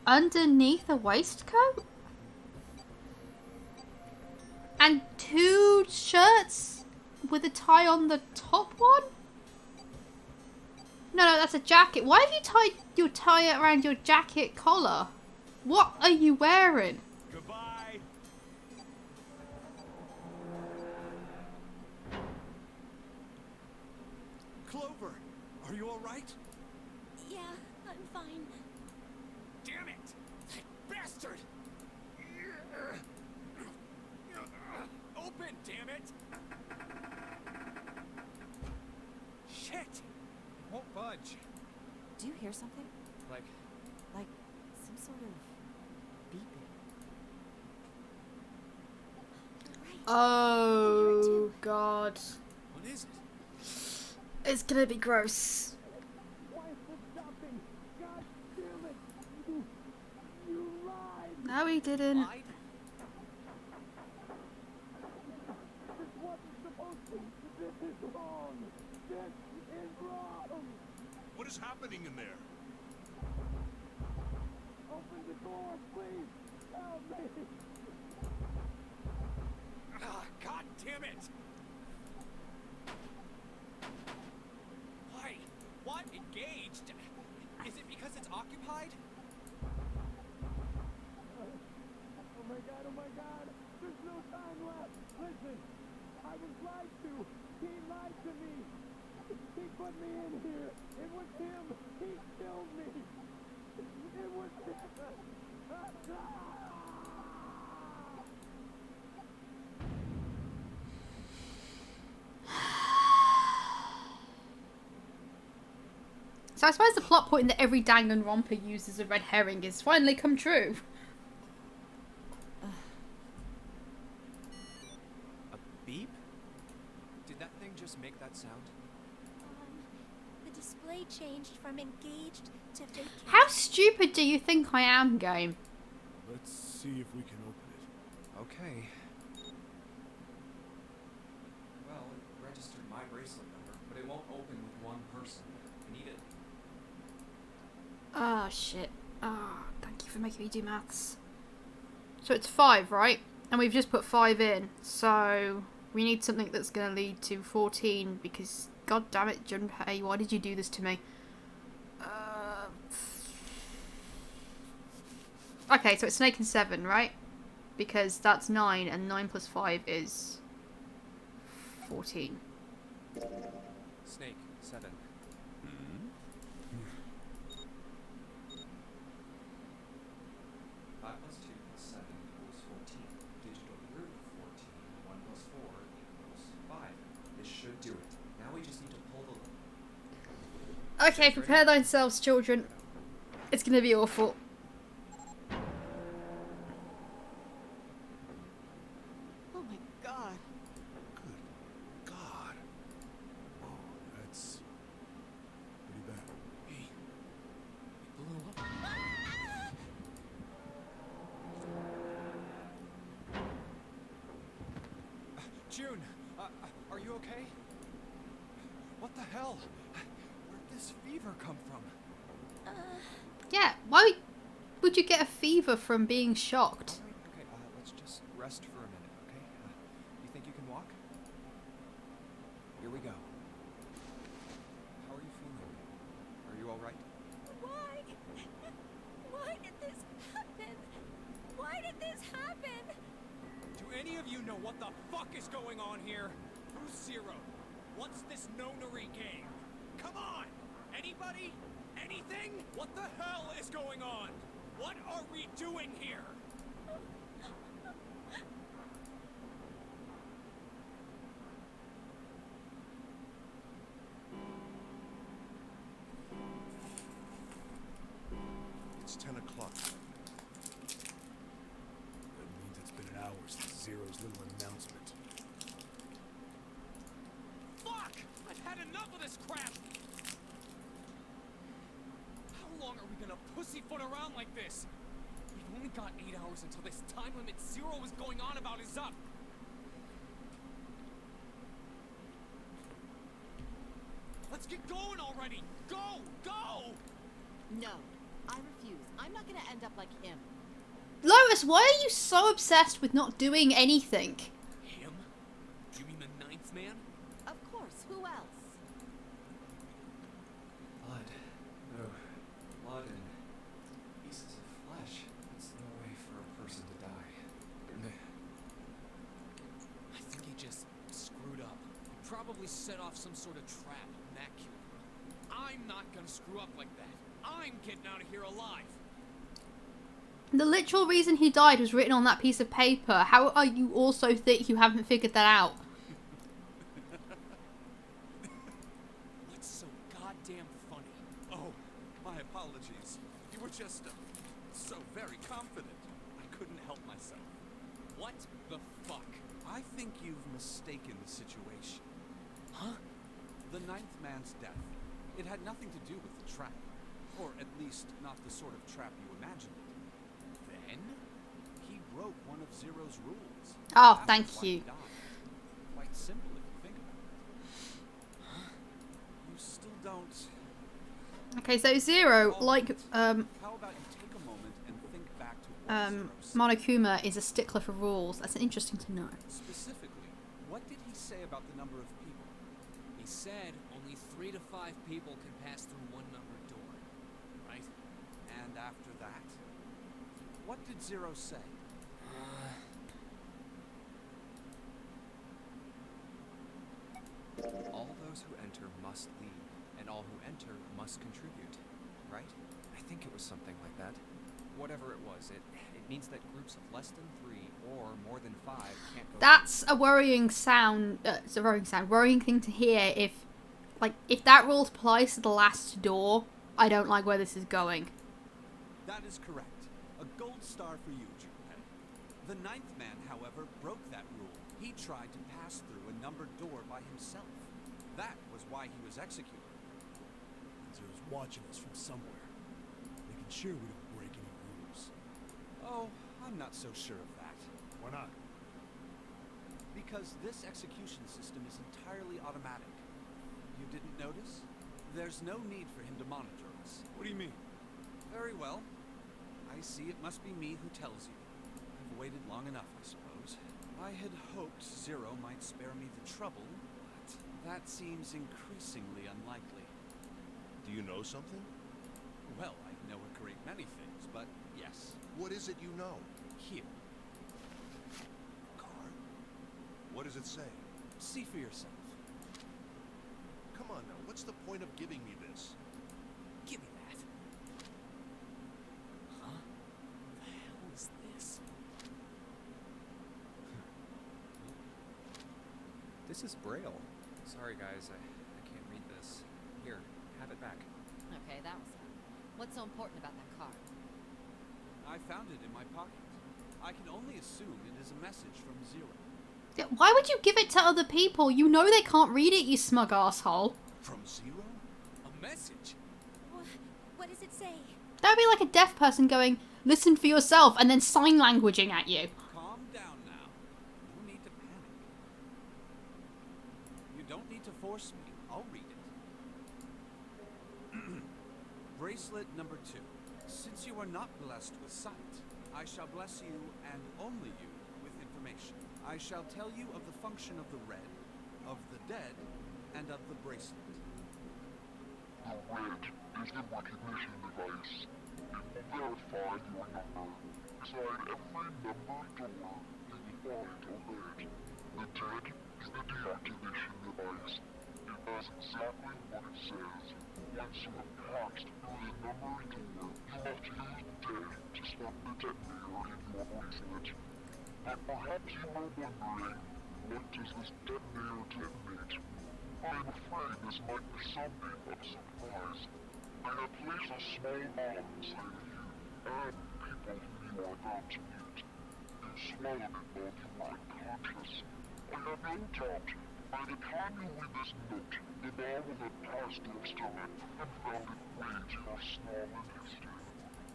underneath a waistcoat? And 2 shirts with a tie on the top one? No, that's a jacket. Why have you tied your tie around your jacket collar? What are you wearing? Goodbye. Clover, are you all right? Yeah, I'm fine. Damn it! That bastard! Open, damn it! Shit! Won't budge. Do you hear something? Like, Like some sort of beeping. Right. Oh, God. What is it? It's gonna be gross. Why is it stopping? God damn it! You lied! No, he didn't. lied? This wasn't supposed to. This is wrong. This is wrong. What is happening in there? Open the door, please. Help me. Ah, God damn it! Why? What? Engaged? Is it because it's occupied? Oh my God! Oh my God! There's no time left. Listen, I was lied to. He lied to me. He put me in here. It was him. He killed me. It was him. So I suppose the plot point that every Danganronpa uses a red herring is finally come true. A beep? Did that thing just make that sound? The display changed from engaged to vacant. How stupid do you think I am, game? Let's see if we can open it. Okay. well, it registered my bracelet number, but it won't open with one person. I need it. Ah, shit. Ah, thank you for making me do maths. So it's 5, right? And we've just put 5 in. So we need something that's going to lead to 14 because, god damn it, Junpei, why did you do this to me? Okay, so it's Snake and 7, right? Because that's 9, and 9 plus 5 is 14. Snake, 7. 5 plus 2 plus 7 equals 14. Digital root of 14. 1 plus 4 equals 5. This should do it. Now we just need to pull the... Okay, prepare thyselves, children. It's going to be awful. Oh my God. Good God. June, are you okay? What the hell? Where'd this fever come from? Yeah, why would you get a fever from being shocked? Okay, let's just rest for a minute, okay? You think you can walk? Here we go. How are you feeling? Are you alright? Why? Why did this happen? Why did this happen? Do any of you know what the fuck is going on here? Who's Zero? What's this nonary game? Come on! Anybody? Anything? What the hell is going on? What are we doing here? It's 10 o'clock. That means it's been an hour since Zero's little announcement. Fuck! I've had enough of this crap! How long are we gonna pussyfoot around like this? We've only got 8 hours until this time limit Zero was going on about is up. Let's get going already! Go! Go! No, I refuse. I'm not gonna end up like him. Lois, why are you so obsessed with not doing anything? Him? You mean the ninth man? Of course, who else? Blood. No. Blood and pieces of flesh. That's no way for a person to die. I think he just screwed up. He probably set off some sort of trap, and that killed him. I'm not gonna screw up like that. I'm getting out of here alive. The literal reason he died was written on that piece of paper. How are you also think you haven't figured that out? What's so goddamn funny? Oh, my apologies. You were just so very confident. I couldn't help myself. What the fuck? I think you've mistaken the situation. Huh? The ninth man's death. It had nothing to do with the trap. Or at least not the sort of trap you imagined it. Then, he broke one of Zero's rules. Oh, That's thank why he you. died. Quite simple if you think about it. You still don't... Okay, so Zero, Oh, like, How about you take a moment and think back to what Zero said? Monokuma is a stickler for rules. That's interesting to know. Specifically, what did he say about the number of people? He said only 3 to 5 people can pass through one numbered door. Right? And after that? What did Zero say? All those who enter must leave, and all who enter must contribute. Right? I think it was something like that. Whatever it was, it means that groups of less than 3 or more than 5 can't go. That's a worrying sound. It's a worrying thing to hear. If that rule applies to the last door, I don't like where this is going. That is correct. A gold star for you, Junpei. The ninth man, however, broke that rule. He tried to pass through a numbered door by himself. That was why he was executed. Zero's watching us from somewhere, making sure we don't break any rules. Oh, I'm not so sure of that. Why not? Because this execution system is entirely automatic. You didn't notice? There's no need for him to monitor us. What do you mean? Very well. I see it must be me who tells you. I've waited long enough, I suppose. I had hoped Zero might spare me the trouble, but that seems increasingly unlikely. Do you know something? Well, I know a great many things, but yes. What is it you know? Here. Card? What does it say? See for yourself. Come on now, what's the point of giving me this? Give me that. Huh? The hell is this? This is Braille. Sorry guys, I can't read this. Here, have it back. Okay, that was fun. What's so important about that card? I found it in my pocket. I can only assume it is a message from Zero. Yeah, why would you give it to other people? You know they can't read it, you smug asshole. From Zero? A message? What does it say? That would be like a deaf person going, listen for yourself, and then sign languaging at you. Calm down now. No need to panic. force me, I'll read it. Bracelet number 2. Since you are not blessed with sight, I shall bless you, and only you, with information. I shall tell you of the function of the red, of the dead, and of the bracelet. The red is the recognition device. It will verify your number. Beside every numbered door, you will find a red. The dead is the deactivation device. It does exactly what it says. Once you have passed through the numbered door, you must use dead to start the detonator in your bracelet. But perhaps you are wondering, what does this detonator detonate? I'm afraid this might be something of a surprise. I have placed a small bomb inside of you, and people whom you are about to meet. You swallowed it while you were unconscious. I have no doubt, by the time you read this note, the bomb will have passed your stomach and found its way to your small intestine.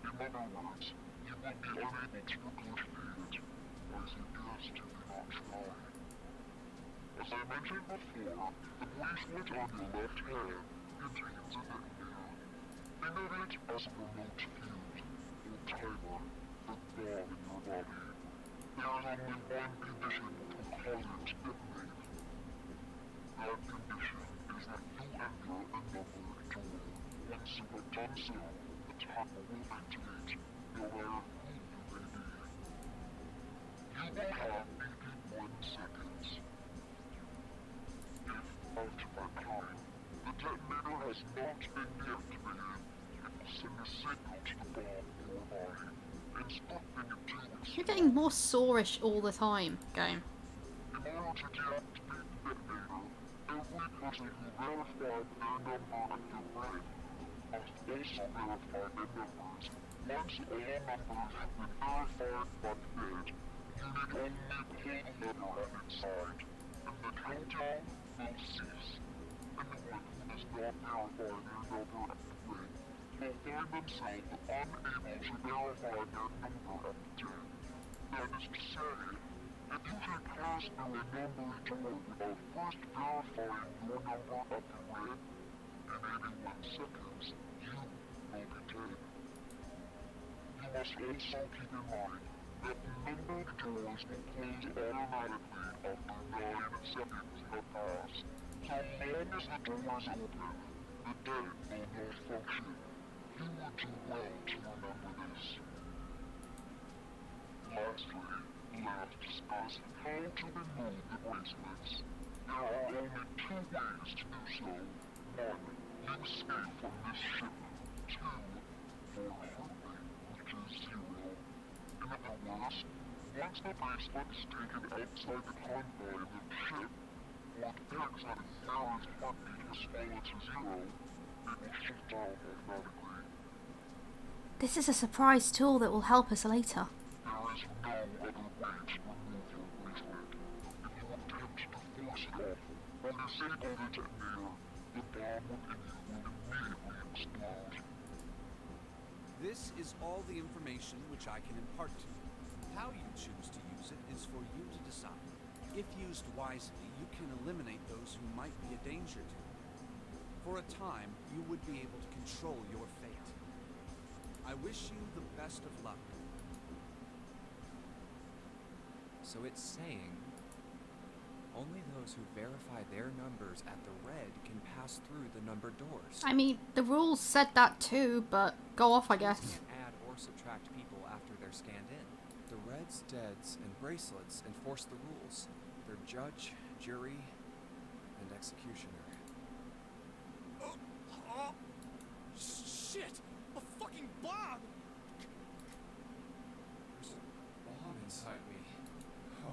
In other words, you will be unable to regurgitate it. I suggest you do not try. As I mentioned before, the bracelet on your left hand contains a detonator. Think of it as a remote fuse, or timer, for the bomb in your body. There is only one condition to cause it to detonate. That condition is that you enter a numbered door. Once you have done so, the timer will activate, no matter who you may be. You will have 81 seconds. If, after that time, the detonator has not been deactivated, it will send a signal to the bomb in your body, instructing it to explode. You're getting more soorish all the time, game. In order to deactivate the detonator, every person who verified their number at the red must also verify their numbers. Once all numbers have been verified by the red, you need only pull the lever at its side, and the countdown will cease. Anyone who does not verify their number at the red will find themselves unable to verify their number at the dead. That is to say, if you should pass through a numbered door without first verifying your number at the red, in 81 seconds, you will be dead. You must also keep in mind that the numbered doors will close automatically after 9 seconds have passed. So long as the door is open, the dead will not function. You would do well to remember this. Lastly, let us discuss how to remove the bracelets. There are only 2 ways to do so. 1. You escape from this ship. 2. Your heart rate reaches 0. In other words, once the bracelet is taken outside the convoy of the ship, or detects that its nearest heartbeat has fallen to 0, it will shut down automatically. This is a surprise tool that will help us later. There is no other way to remove your bracelet. If you attempt to force it off, or disable the detonator, the bomb within you will immediately explode. This is all the information which I can impart to you. How you choose to use it is for you to decide. If used wisely, you can eliminate those who might be a danger to you. For a time, you would be able to control your fate. I wish you the best of luck. So it's saying only those who verify their numbers at the red can pass through the numbered doors. I mean, the rules said that too, but go off, I Tools guess. can't add or subtract people after they're scanned in. The reds, deads, and bracelets enforce the rules. They're judge, jury, and executioner. Oh, shit! A fucking bomb! There's a bomb inside me. Oh.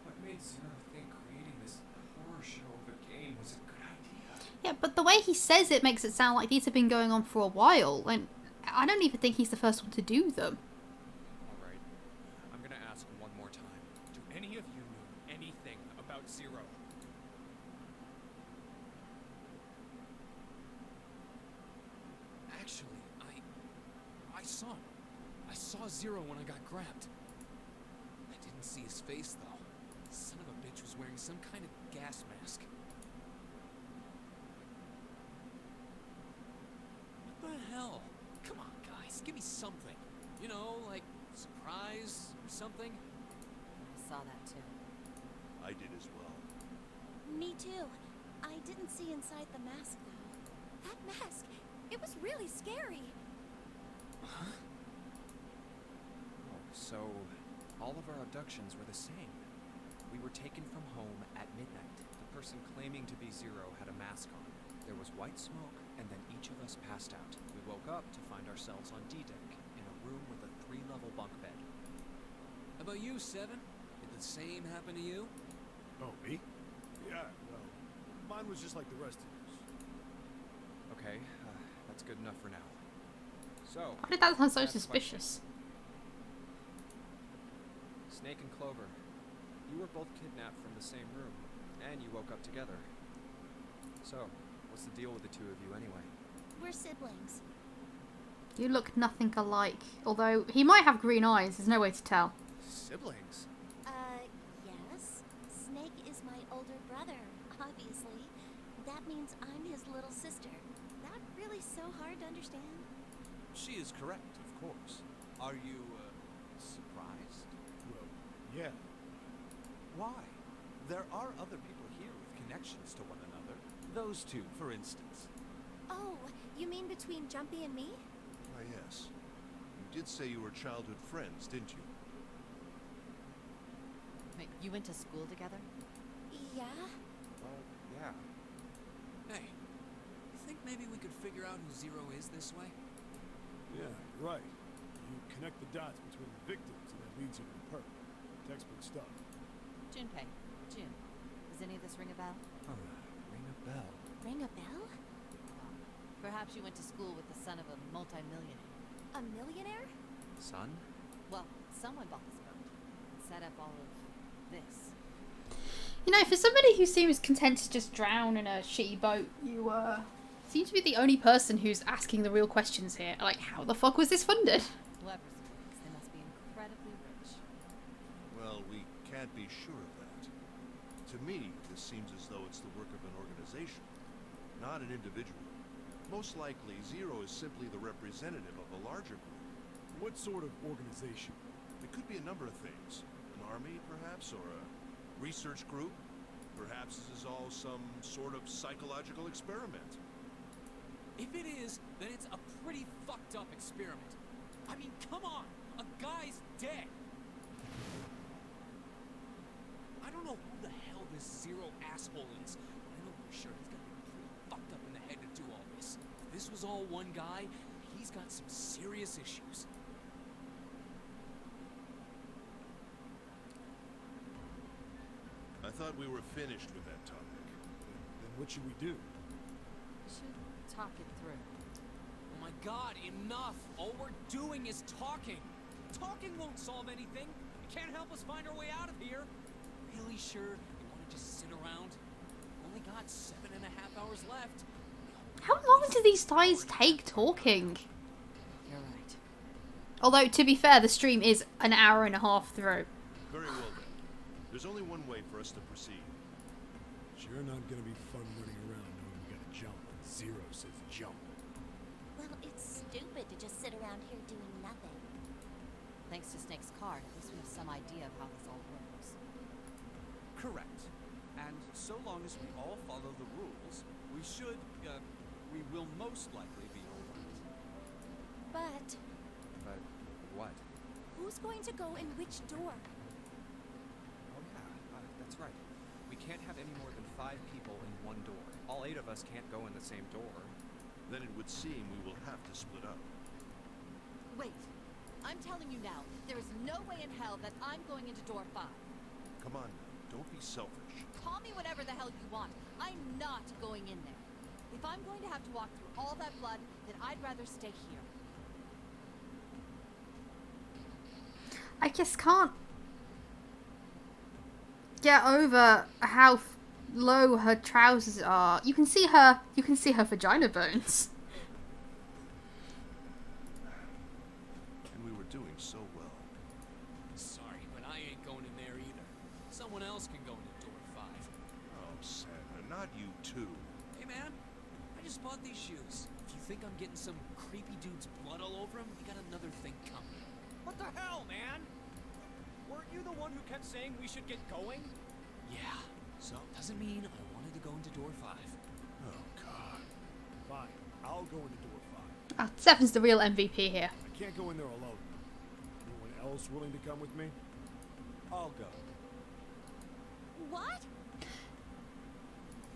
What made Zero think creating this horror show of a game was a good idea? Yeah, but the way he says it makes it sound like these have been going on for a while, and I don't even think he's the first one to do them. Alright, I'm gonna ask one more time. Do any of you know anything about Zero? Actually, I saw him. I saw Zero when I got grabbed. I didn't see his face, though. Son of a bitch was wearing some kind of gas mask. maybe something. You know, like surprise or something. I saw that too. I did as well. Me too. I didn't see inside the mask, though. That mask, it was really scary. Huh? Oh, so all of our abductions were the same. We were taken from home at midnight. The person claiming to be Zero had a mask on. There was white smoke, and then each of us passed out. We woke up to find ourselves on D-Deck, in a room with a 3-level bunk bed. How about you, Seven? Did the same happen to you? Oh, me? Yeah, well, mine was just like the rest of us. Okay, that's good enough for now. So, Why did that sound so I have a suspicious? question. Snake and Clover, you were both kidnapped from the same room, and you woke up together. So, what's the deal with the two of you anyway? We're siblings. You look nothing alike. Although, he might have green eyes, there's no way to tell. Siblings? Yes. Snake is my older brother, obviously. That means I'm his little sister. That really so hard to understand? She is correct, of course. Are you, surprised? Well, yeah. Why? There are other people here with connections to one another. Those two, for instance. Oh, you mean between Jumpy and me? Why, yes. You did say you were childhood friends, didn't you? Wait, you went to school together? Yeah. Well, yeah. Hey, you think maybe we could figure out who Zero is this way? Yeah, you're right. You connect the dots between the victims and that leads you to the perp. Textbook stuff. Junpei. Jun. Does any of this ring a bell? Ring a bell. Ring a bell? Well, perhaps you went to school with the son of a multimillionaire. A millionaire? Son? Well, someone bought this boat and set up all of this. You know, for somebody who seems content to just drown in a shitty boat, you seem to be the only person who's asking the real questions here. Like, how the fuck was this funded? Whoever's doing this, they must be incredibly rich. Well, we can't be sure of that. To me, this seems as though it's the work of an organization, not an individual. Most likely, Zero is simply the representative of a larger group. What sort of organization? It could be a number of things. An army, perhaps, or a research group. Perhaps this is all some sort of psychological experiment. If it is, then it's a pretty fucked up experiment. I mean, come on! A guy's dead! I don't know who the hell this Zero asshole is, but I know for sure he's gotta be pretty fucked up in the head to do all this. If this was all one guy, he's got some serious issues. I thought we were finished with that topic. Then what should we do? We should talk it through. Oh my god, enough! All we're doing is talking! Talking won't solve anything! It can't help us find our way out of here! Really sure you want to just sit around? Only got 7.5 hours left. How long do these guys take talking? You're right. Although, to be fair, the stream is an hour and a half through. Very well then. There's only one way for us to proceed. Sure not gonna be fun running around knowing we gotta jump when Zero says jump. Well, it's stupid to just sit around here doing nothing. Thanks to Snake's card, at least we have some idea of how this all works. Correct. And so long as we all follow the rules, we should, we will most likely be alright. But But what? who's going to go in which door? Oh yeah, that's right. We can't have any more than 5 people in one door. All 8 of us can't go in the same door. Then it would seem we will have to split up. Wait. I'm telling you now, there is no way in hell that I'm going into door 5. Come on now, don't be selfish. Call me whatever the hell you want. I'm not going in there. If I'm going to have to walk through all that blood, then I'd rather stay here. I just can't get over how low her trousers are. You can see her vagina bones. And we were doing so well. Sorry, but I ain't going in there either. Someone else can go into door 5. Oh, Santa, not you too. Hey man, I just bought these shoes. If you think I'm getting some creepy dude's blood all over them, you got another thing coming. What the hell, man? Weren't you the one who kept saying we should get going? Yeah, so doesn't mean I wanted to go into door 5. Oh, God. Fine, I'll go into door 5. Seven's the real MVP here. I can't go in there alone. Anyone else willing to come with me? I'll go. What?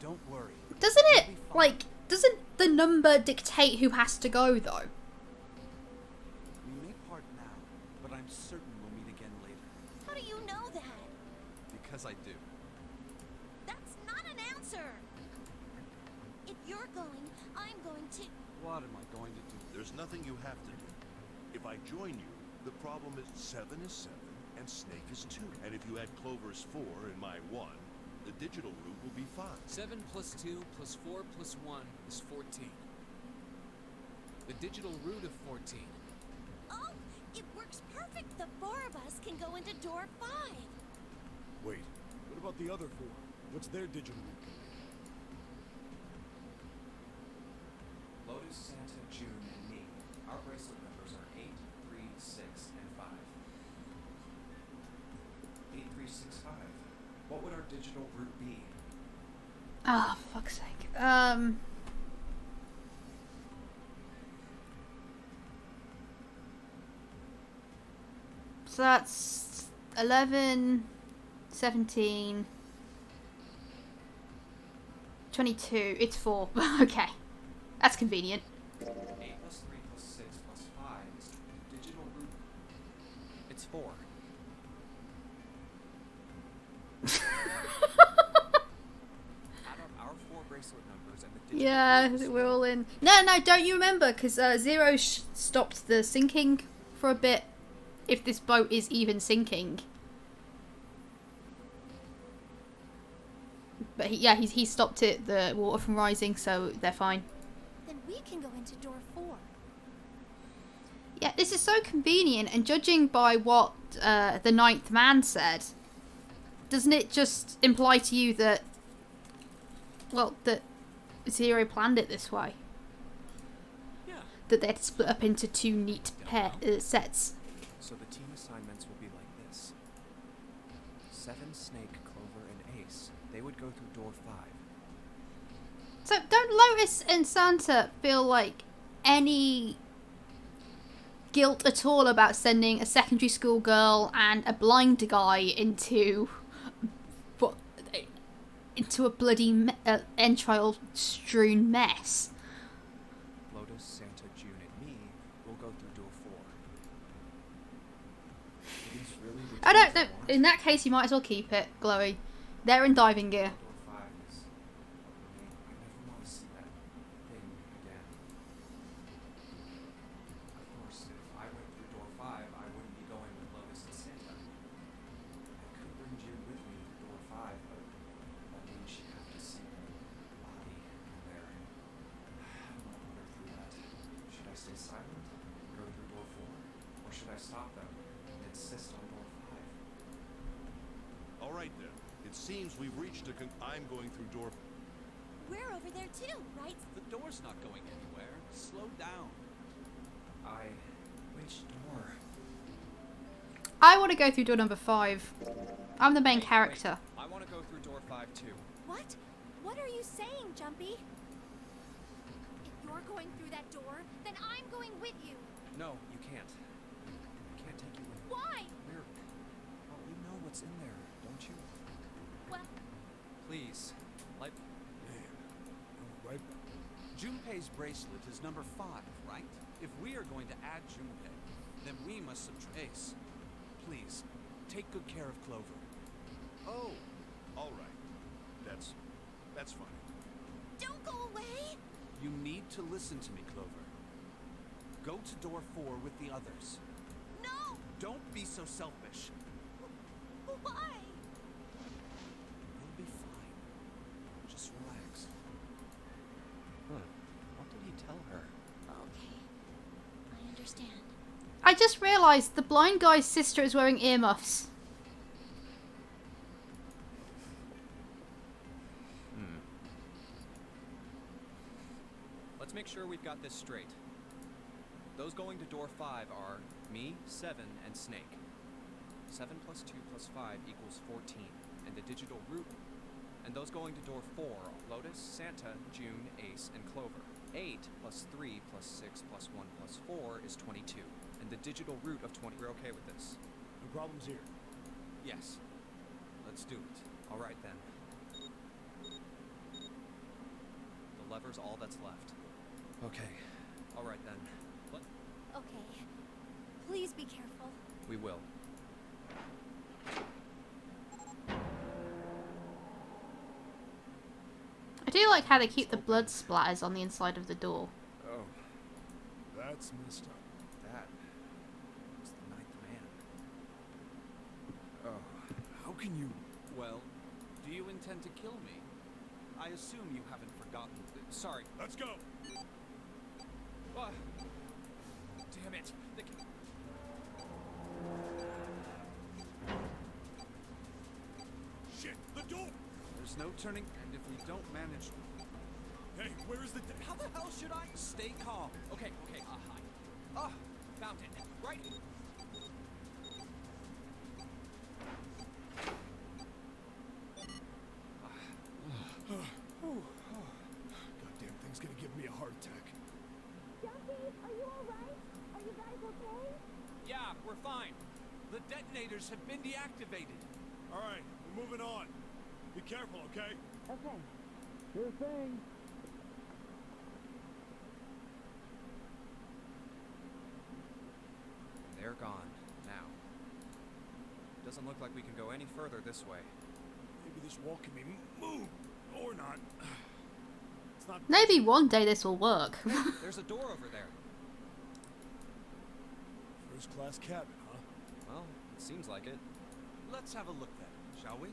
Don't worry. Doesn't You'll it, be fine. like, doesn't the number dictate who has to go, though? We may part now, but I'm certain we'll meet again later. How do you know that? Because I do. That's not an answer. If you're going, I'm going to. What am I going to do? There's nothing you have to do. If I join you, the problem is 7 is 7 and Snake is 2. And if you add Clover's 4 and my 1, the digital route will be 5. 7 plus 2 plus 4 plus 1 is 14. The digital root of 14. Oh, it works perfect. The 4 of us can go into door 5. Wait, what about the other 4? What's their digital route? Lotus, Santa, June, and me. Our bracelet numbers are 8, 3, 6, and 5. 8, 3, 6, 5. What would our digital route be? Oh, fuck's sake. So that's 11, 17, 22. It's 4. Okay. That's convenient. 8 plus 3 plus 6 plus 5 is the digital route. It's 4. Add up our 4 bracelet numbers and the digital Yeah, route is we're 4. all in. No, don't you remember? Because Zero stopped the sinking for a bit. If this boat is even sinking. But he stopped it, the water from rising, so they're fine. Then we can go into door 4. Yeah, this is so convenient, and judging by what the ninth man said, doesn't it just imply to you that, well, that Zero planned it this way? Yeah. That they had to split up into 2 neat sets. So the team assignments will be like this. 7, Snake, Clover, and Ace. They would go through door 5. So don't Lotus and Santa feel like any guilt at all about sending a secondary school girl and a blind guy into a bloody entrail-strewn mess? Lotus, Santa, June, and me will go through door 4. It is really the I don't teams know. I want. In that case, you might as well keep it, Glowy. They're in diving gear. Door 5 is. I never want to see that thing again. Of course, if I went through door 5, I wouldn't be going with Lotus and Santa. I could bring June with me to door 5, but that means she'd have to see the body in there. I don't want to put her through that. Should I stay silent and go through door 4? Or should I stop them and insist on door 5? All right, then. It seems we've reached I'm going through door... We're over there too, right? The door's not going anywhere. Slow down. Which door? I want to go through door number 5. I'm the main Wait, character. I want to go through door 5 too. What? What are you saying, Jumpy? If you're going through that door, then I'm going with you. No, you can't. I can't take you with me. Why? Well, you know what's in there, don't you? Well, Please, like, Man, right? Junpei's bracelet is number 5, right? If we are going to add Junpei, then we must subtract Ace. Please, take good care of Clover. Oh, all right. That's fine. Don't go away. You need to listen to me, Clover. Go to door 4 with the others. No. Don't be so selfish. Why? You'll be fine. Just relax. What did he tell her? okay. I understand. I just realised the blind guy's sister is wearing earmuffs. make sure we've got this straight. Those going to door 5 are me, 7, and Snake. 7 plus 2 plus 5 equals 14, and the digital root. And those going to door 4, Lotus, Santa, June, Ace, and Clover. 8 plus 3 plus 6 plus 1 plus 4 is 22, and the digital root of 20. We're okay with this? No problems here. Yes. Let's do it. All right then. The lever's all that's left. Okay. All right then. Okay. Please be careful. We will. I do like how they keep the blood splatters on the inside of the door. Oh, That's messed up. that was the 9th man. Oh. How can you... Well, do you intend to kill me? I assume you haven't forgotten. Sorry. Let's go! Ah. Damn it. Shit! The door! There's no turning, and if we don't manage... Hey, where is the... How the hell should I... Stay calm. Okay, hi. Ah, found it. Right. Goddamn thing's gonna give me a heart attack. Jumpy, are you alright? Are you guys okay? Yeah, we're fine. The detonators have been deactivated. Alright, we're moving on. Be careful, okay? Okay. Sure thing. They're gone. Now. Doesn't look like we can go any further this way. Maybe this wall can be moved. Or not. It's not... Maybe one day this will work. There's a door over there. First class cabin, huh? Well, it seems like it. Let's have a look then, shall we?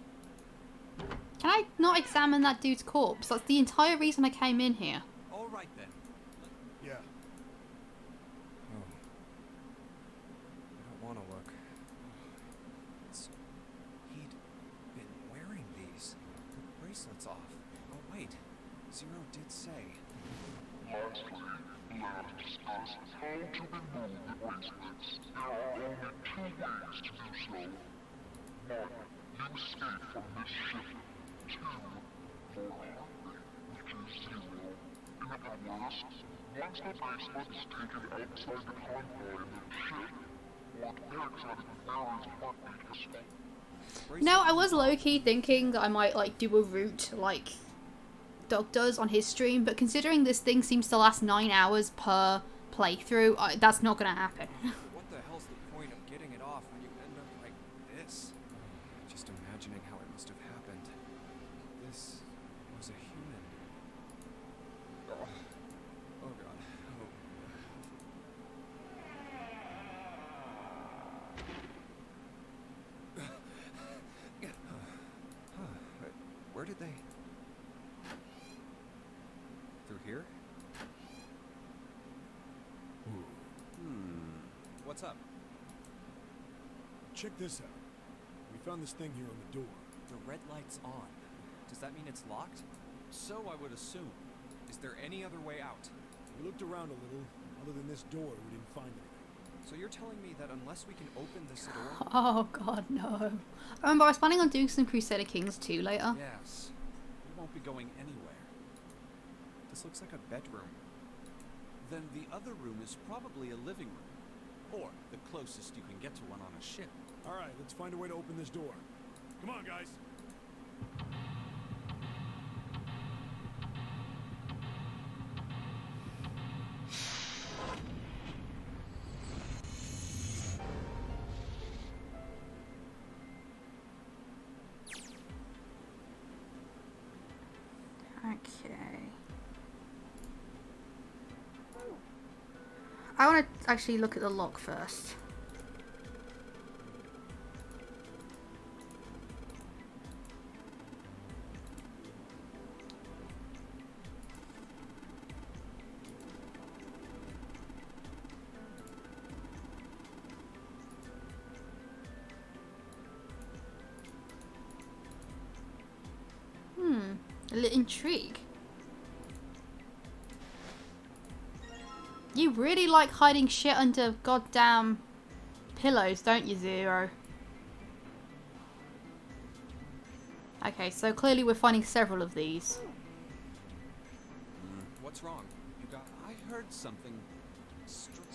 Can I not examine that dude's corpse? That's the entire reason I came in here. All right then. Yeah. Oh. I don't want to look. He'd been wearing these. The bracelet's off. Oh, wait. Zero did say. Lastly, let us discuss how to remove the bracelets. There are only 2 ways to do so. 1. You escape from this ship. 2. For Harvey, which is 0. In other words, once the bracelet is taken outside the convoy of the ship, what Eric's at where is Heartbeat escape. No, I was low-key thinking that I might like do a route like Doug does on his stream, but considering this thing seems to last 9 hours per playthrough, that's not gonna happen. What the hell's the point of getting it off when you end up like this? Just imagining how it must have happened. This was a human. Oh god. Huh. Where did they... Through here? What's up? Check this out. We found this thing here on the door. The red light's on. Does that mean it's locked? So I would assume. Is there any other way out? We looked around a little. Other than this door, we didn't find anything. So you're telling me that unless we can open this door... Oh god, no. Remember, I was planning on doing some Crusader Kings 2 later. Yes. We won't be going anywhere. This looks like a bedroom. Then the other room is probably a living room. Or the closest you can get to one on a ship. Alright, let's find a way to open this door. Come on, guys. Okay. I want to actually look at the lock first. A little intrigue. You really like hiding shit under goddamn pillows, don't you, Zero? Okay, so clearly we're finding several of these. What's wrong? You got I heard something.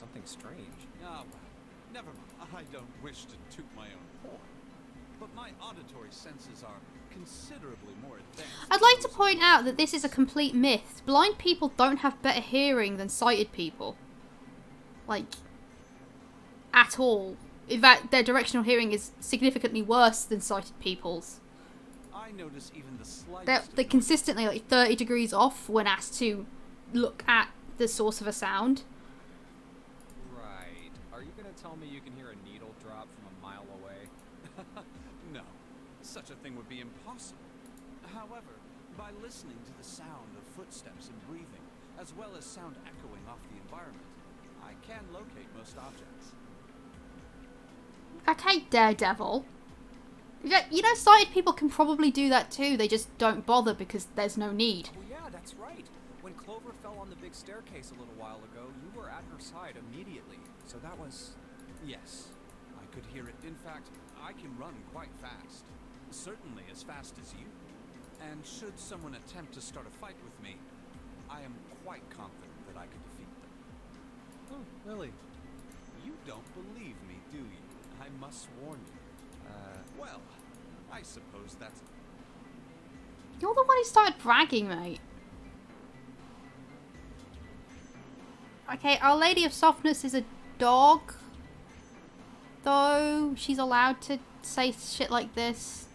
something strange. Ah, well, never mind. I don't wish to toot my own horn. But my auditory senses are considerably more advanced. I'd like to point out that this is a complete myth. Blind people don't have better hearing than sighted people. Like, at all. In fact, their directional hearing is significantly worse than sighted people's. I notice even the slightest. They're consistently like 30 degrees off when asked to look at the source of a sound. Right. Are you gonna tell me you can hear a needle drop from a mile away? No, such a thing would be impossible. However, by listening to the sound of footsteps and breathing, as well as sound echoing off the environment, I can locate most objects. Okay, Daredevil. You know, sighted people can probably do that too. They just don't bother because there's no need. Oh yeah, that's right. When Clover fell on the big staircase a little while ago, you were at her side immediately. So that was... Yes, I could hear it. In fact, I can run quite fast. Certainly as fast as you. And should someone attempt to start a fight with me, I am quite confident that I could defeat them. Oh, really? You don't believe me, do you? I must warn you. Well, I suppose that's... You're the one who started bragging, mate. Okay, Our Lady of Softness is a dog. Though she's allowed to say shit like this.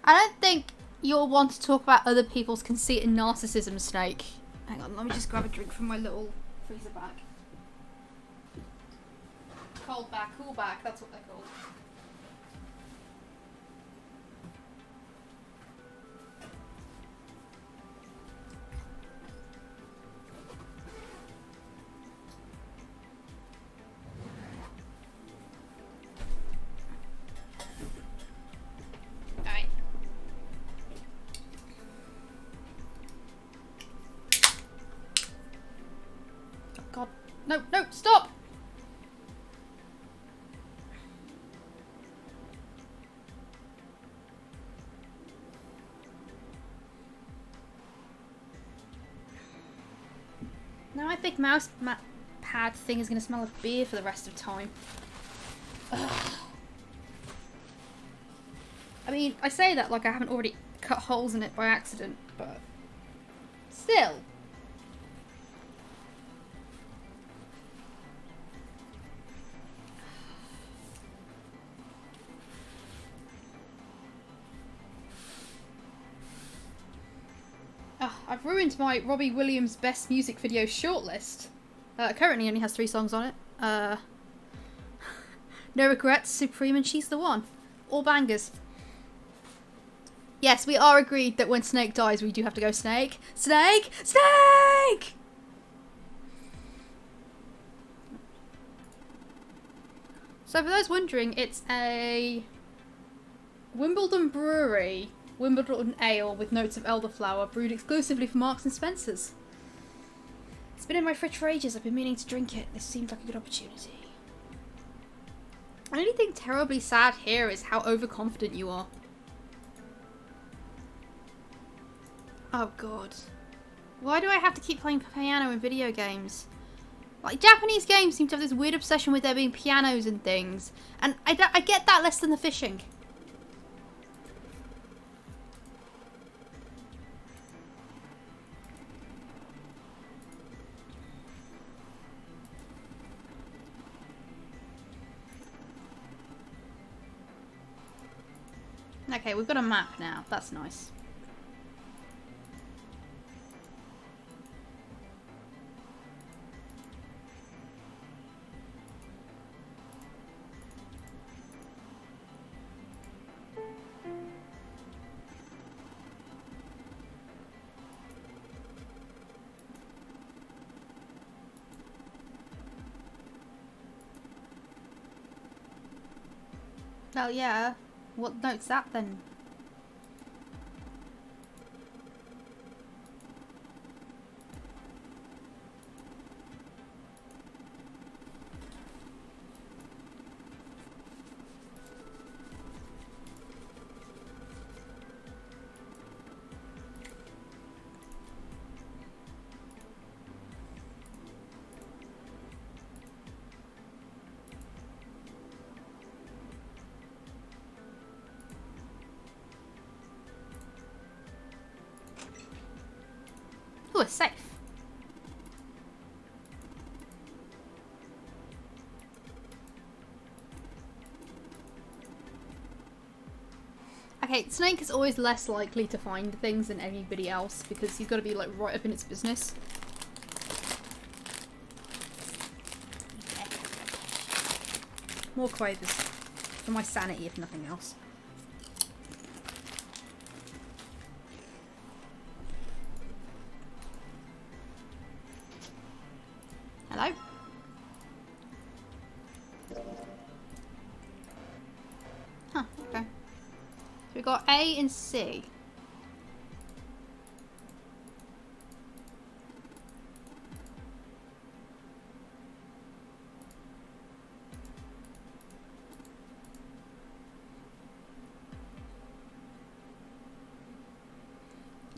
I don't think you'll want to talk about other people's conceit and narcissism, Snake. Hang on, let me just grab a drink from my little freezer bag. Cold bag, cool bag, that's what they're called. Alright. Oh god. No, no, stop! Now my big mouse pad thing is going to smell of beer for the rest of time. Ugh. I mean, I say that like I haven't already cut holes in it by accident, but still. I've ruined my Robbie Williams best music video shortlist. Currently only has 3 songs on it. No Regrets, Supreme, and She's the One. All bangers. Yes, we are agreed that when Snake dies, we do have to go Snake. Snake! Snake! So for those wondering, it's a Wimbledon brewery. Wimbledon ale with notes of elderflower, brewed exclusively for Marks and Spencer's. It's been in my fridge for ages. I've been meaning to drink it. This seemed like a good opportunity. The only thing terribly sad here is how overconfident you are. Oh god. Why do I have to keep playing piano in video games? Like, Japanese games seem to have this weird obsession with there being pianos and things. And I get that less than the fishing. Okay, we've got a map now. That's nice. Well, yeah. What note's that then? Ooh, a safe. Okay, Snake is always less likely to find things than anybody else because he's got to be like right up in its business. More quavers. For my sanity, if nothing else. Hello? Huh, okay. So we got A and C.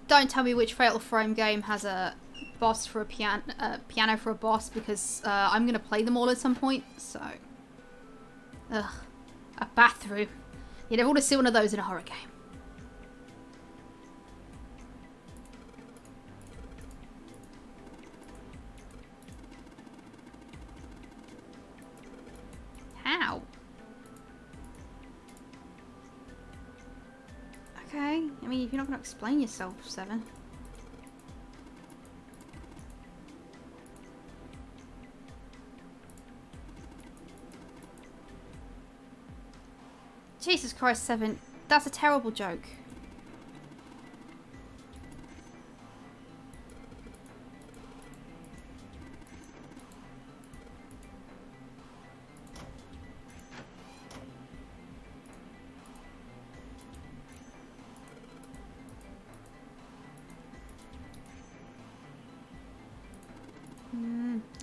Don't tell me which Fatal Frame game has a boss for a piano for a boss, because I'm gonna play them all at some point. So, ugh, a bathroom. You never want to see one of those in a horror game. How? Okay, I mean, if you're not gonna explain yourself, Seven. Jesus Christ, Seven. That's a terrible joke.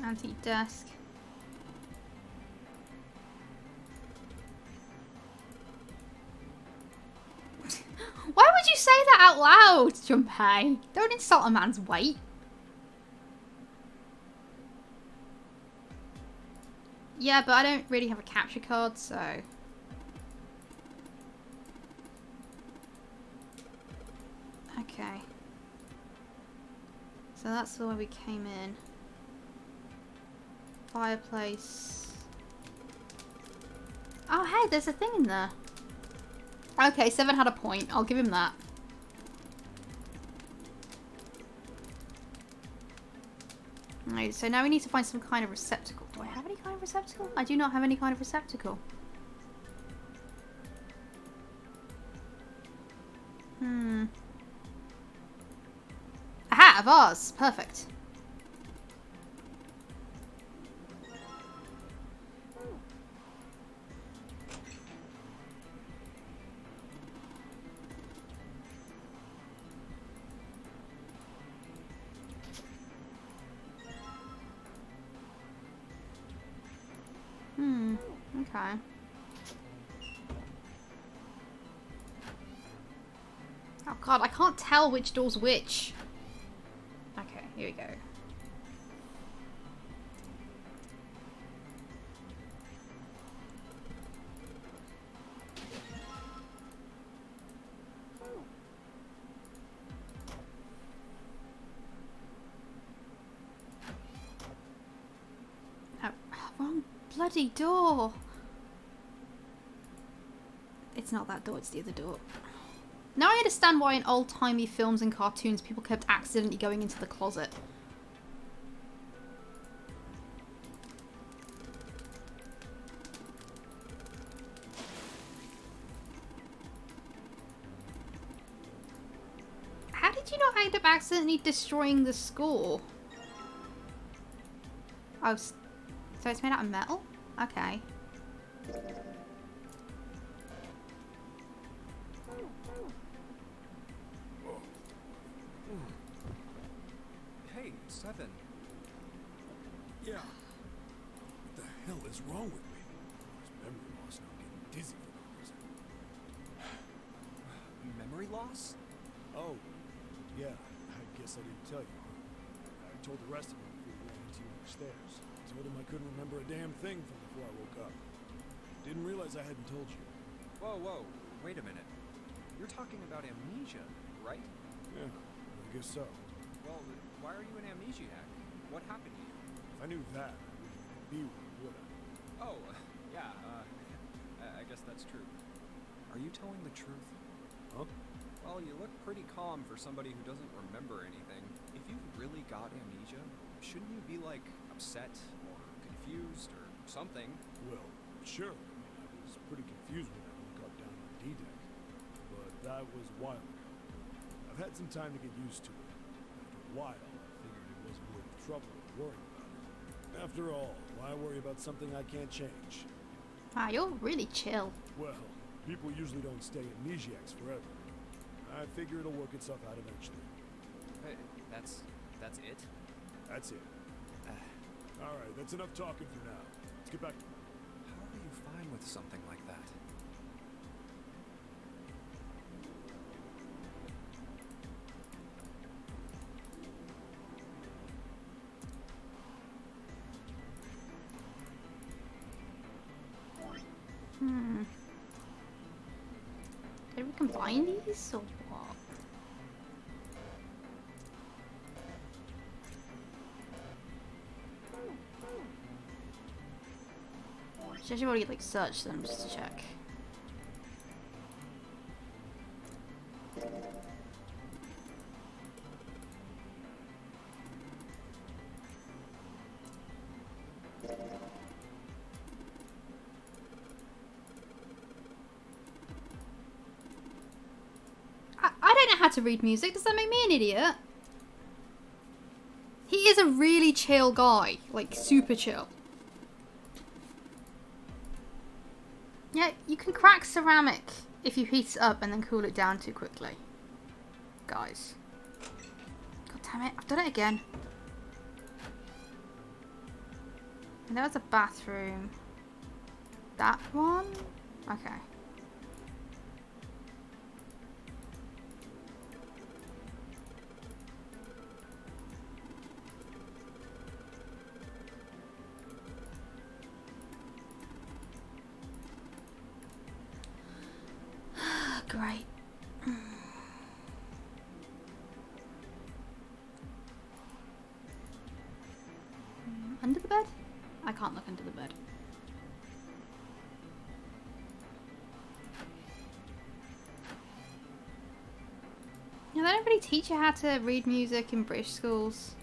Anti-desk. Why would you say that out loud, Junpei? Don't insult a man's weight. Yeah, but I don't really have a capture card, so... Okay. So that's the way we came in. Fireplace. Oh, hey, there's a thing in there. Okay, Seven had a point. I'll give him that. Right, so now we need to find some kind of receptacle. Do I have any kind of receptacle? I do not have any kind of receptacle. Aha, a vase. Perfect. Okay. Oh god, I can't tell which door's which. Okay, here we go. Oh, wrong bloody door. It's not that door, it's the other door. Now I understand why in old-timey films and cartoons people kept accidentally going into the closet. How did you not end up accidentally destroying the school? Oh, so it's made out of metal? Okay. 7. Yeah. What the hell is wrong with me? There's memory loss and I'm getting dizzy for no reason. Memory loss? Oh, yeah. I guess I didn't tell you. I told the rest of them before we ran into you upstairs. I told them I couldn't remember a damn thing from before I woke up. Didn't realize I hadn't told you. Whoa, whoa, wait a minute. You're talking about amnesia, right? Yeah, I guess so. Well, why are you an amnesiac? What happened to you? If I knew that, I wouldn't be one, would I? Oh, yeah, I guess that's true. Are you telling the truth? Huh? Well, you look pretty calm for somebody who doesn't remember anything. If you really got amnesia, shouldn't you be, like, upset or confused or something? Well, sure. I mean, I was pretty confused when I woke up down on D-Deck. But that was a while ago. I've had some time to get used to it. After a while, I figured it wasn't worth the trouble of worrying about it. After all, why worry about something I can't change? Wow, you're really chill. Well, people usually don't stay amnesiacs forever. I figure it'll work itself out eventually. Hey, that's it? That's it. Alright, that's enough talking for now. Let's get back to How are you fine with something like that? Did we combine these or what? Should actually already like search them just to check. I don't know how to read music. Does that make me an idiot? He is a really chill guy. Like, super chill. Yeah, you can crack ceramic if you heat it up and then cool it down too quickly. Guys. God damn it. I've done it again. And there was a bathroom. That one? Okay. Great. Under the bed? I can't look under the bed. Yeah, they don't really teach you how to read music in British schools.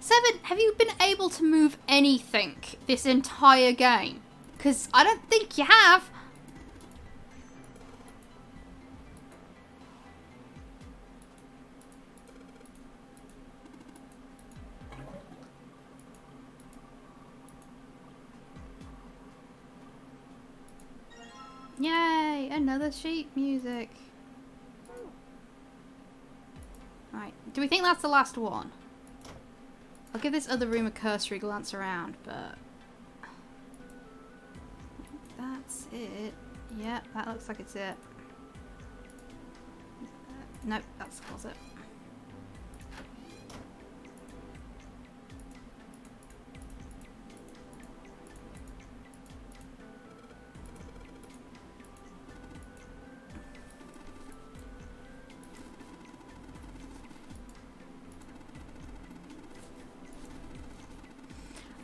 Seven, have you been able to move anything this entire game? Because I don't think you have. Yay, another sheet music. Right, do we think that's the last one? I'll give this other room a cursory glance around, but that's it. Yeah, that looks like it's it. Nope, that's the closet.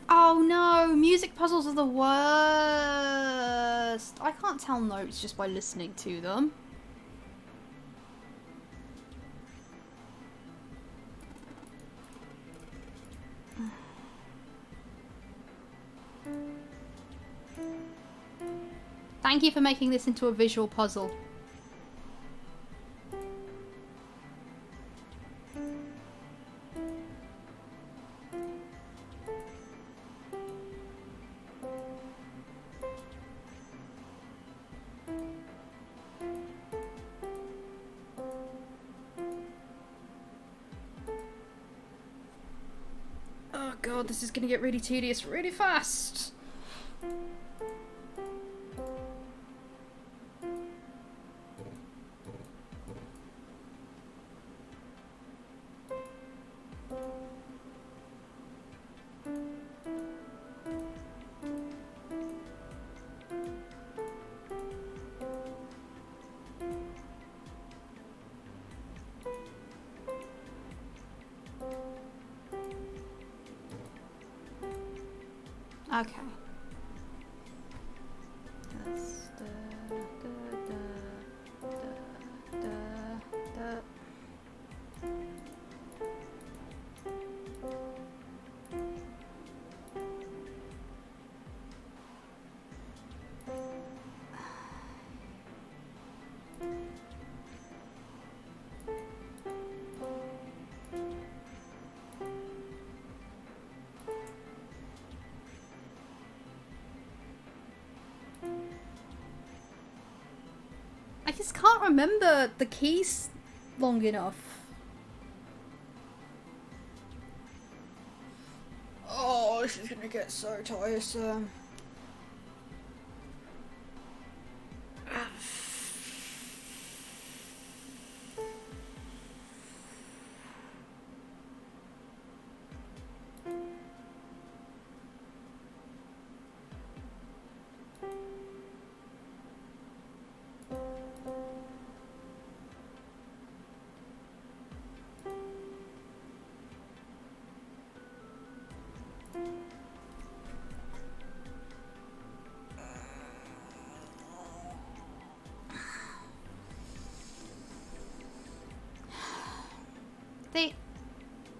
Oh no, music puzzles are the worst. I can't tell notes just by listening to them. Thank you for making this into a visual puzzle. God, this is gonna get really tedious really fast. Okay. That's I just can't remember the keys long enough. Oh, this is gonna get so tiresome.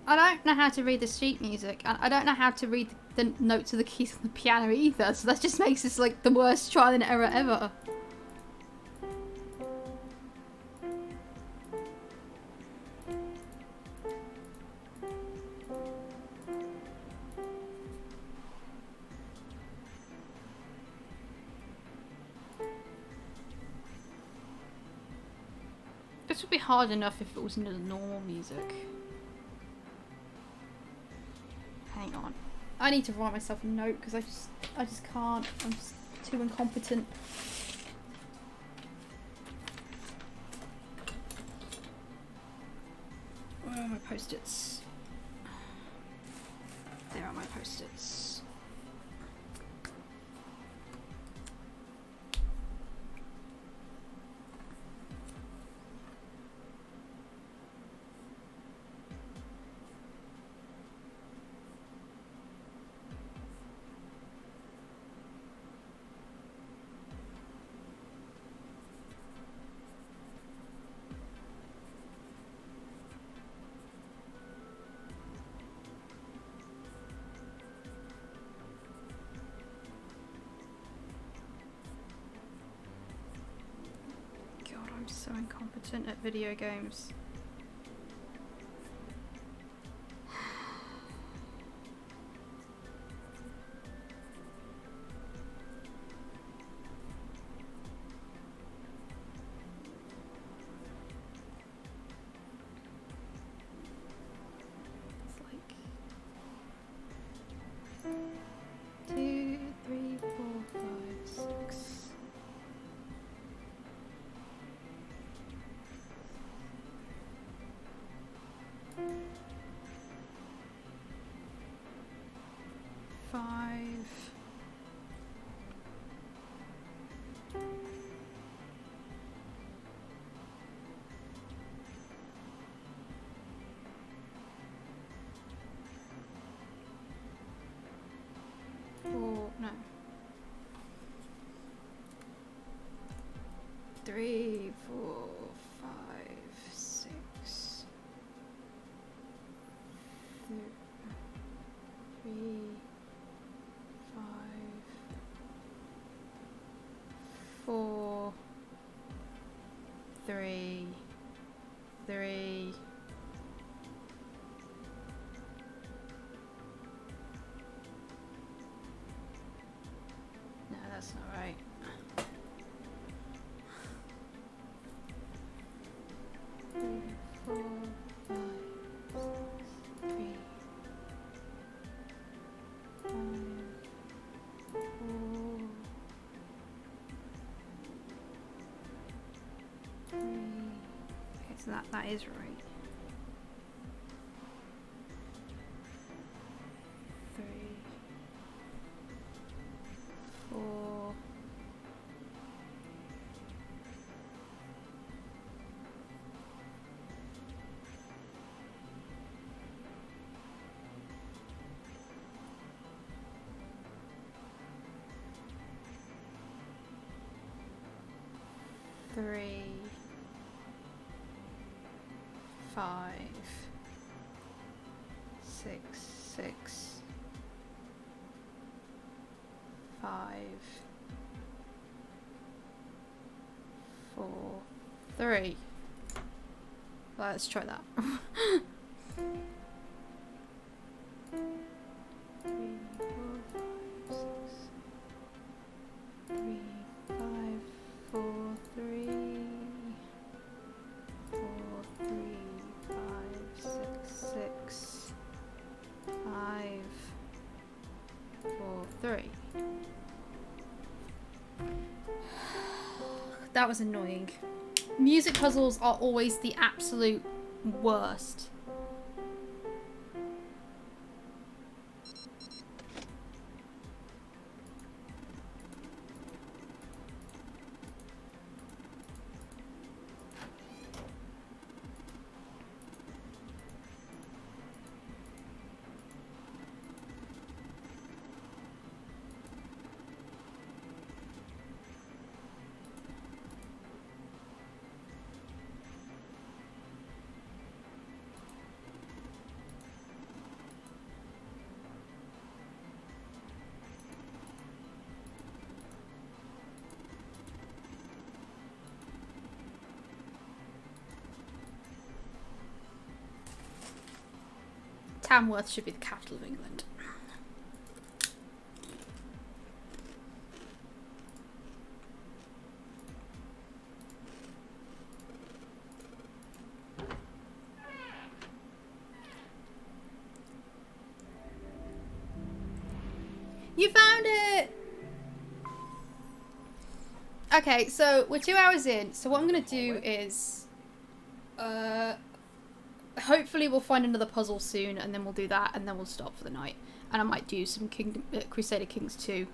I don't know how to read the sheet music. I don't know how to read the notes of the keys on the piano either, so that just makes this like the worst trial and error ever. This would be hard enough if it was into the normal music. Hang on. I need to write myself a note because I just can't. I'm just too incompetent. Where are my post-its? There are my post-its. I'm so incompetent at video games. It's like 2, 3, 4, 5, 6. No. 3, 4, 5, 6. 3, 5, 4, 3, 3. No, that's not right. 3, 4, 5, 6, 3. So that is right. 3, 4. Three, 5, 6, 6, 5, 4, 3. Let's try that. 3, 4, 5, 6, 3, 5, 4, 3, 4, 3, 5, 6, 6, 5, 4, 3. That was annoying. Music puzzles are always the absolute worst. Tamworth should be the capital of England. You found it! Okay, so we're 2 hours in, so what I'm going to do is... hopefully we'll find another puzzle soon, and then we'll do that, and then we'll stop for the night. And I might do some Crusader Kings 2,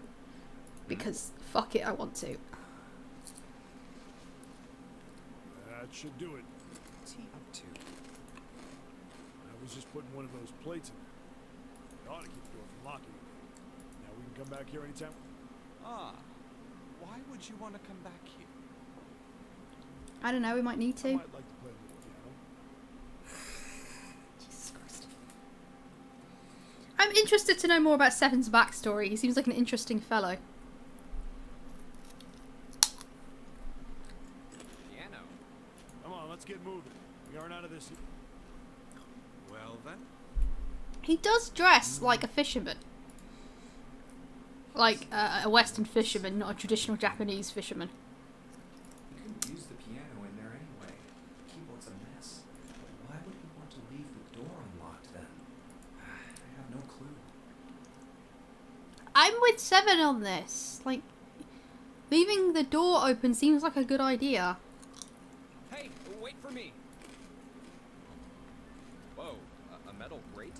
because fuck it, I want to. That should do it. What's he up to? I was just putting one of those plates in there. It ought to keep the door from locking. Now we can come back here anytime. Ah, why would you want to come back here? I don't know, we might need I to. might like to play a little piano. Jesus Christ. I'm interested to know more about Seven's backstory. He seems like an interesting fellow. Piano. Come on, let's get moving. We aren't out of this. Well then, He does dress like a fisherman. Like a Western fisherman, not a traditional Japanese fisherman. You couldn't use the piano in there anyway. The keyboard's a mess. Why would he want to leave the door unlocked then? I have no clue. I'm with Seven on this. Like, leaving the door open seems like a good idea. Hey, wait for me. Whoa, a metal grate?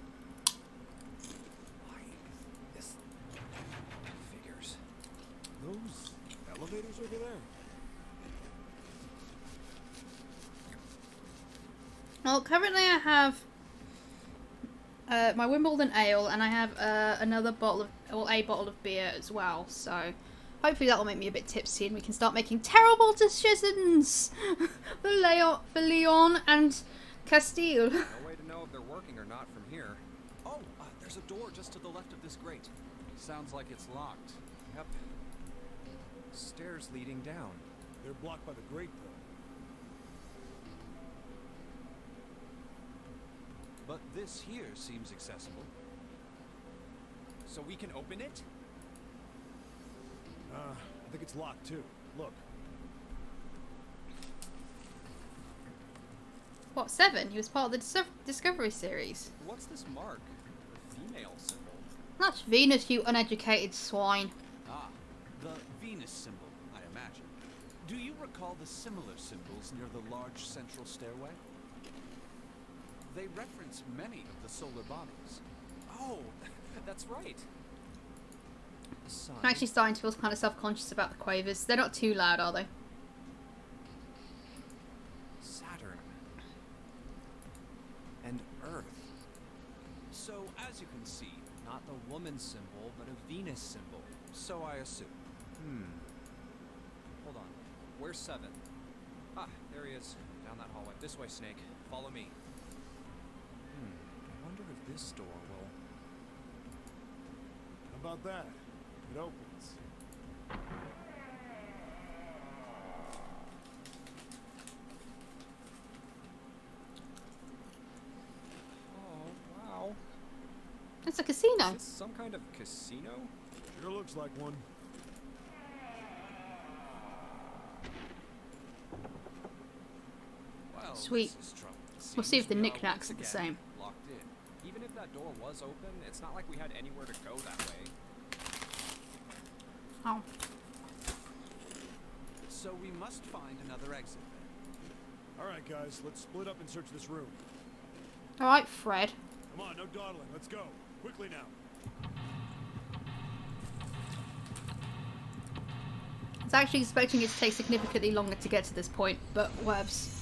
Why this figures? Those elevators over there. Well, currently I have my Wimbledon ale, and I have another bottle of, well, a bottle of beer as well. So hopefully that will make me a bit tipsy, and we can start making terrible decisions for Leon and Castile. No way to know if they're working or not from here. oh, there's a door just to the left of this grate. Sounds like it's locked. Yep. Stairs leading down. They're blocked by the grate, though. But this here seems accessible. So we can open it? I think it's locked, too. Look. What, Seven? He was part of the Discovery series. What's this mark? A female symbol. That's Venus, you uneducated swine. Ah, the Venus symbol, I imagine. Do you recall the similar symbols near the large central stairway? They reference many of the solar bodies. Oh, that's right. Sun, I'm actually starting to feel kind of self-conscious about the quavers. They're not too loud, are they? Saturn, and Earth. So, as you can see, not the woman symbol, but a Venus symbol. So I assume. Hold on. Where's 7? Ah, there he is. Down that hallway. This way, Snake. Follow me. I wonder if this door will... How about that? It opens. Oh, wow. It's a casino. Is this some kind of casino? Sure looks like one. Well, Sweet. this is trouble. We'll see if the Seems we are knickknacks are once the again same. Locked in. Even if that door was open, it's not like we had anywhere to go that way. Oh. So we must find another exit then. Alright guys, let's split up and search this room. Alright, Fred. Come on, no dawdling, let's go. Quickly now. I was actually expecting it to take significantly longer to get to this point, but whatevs.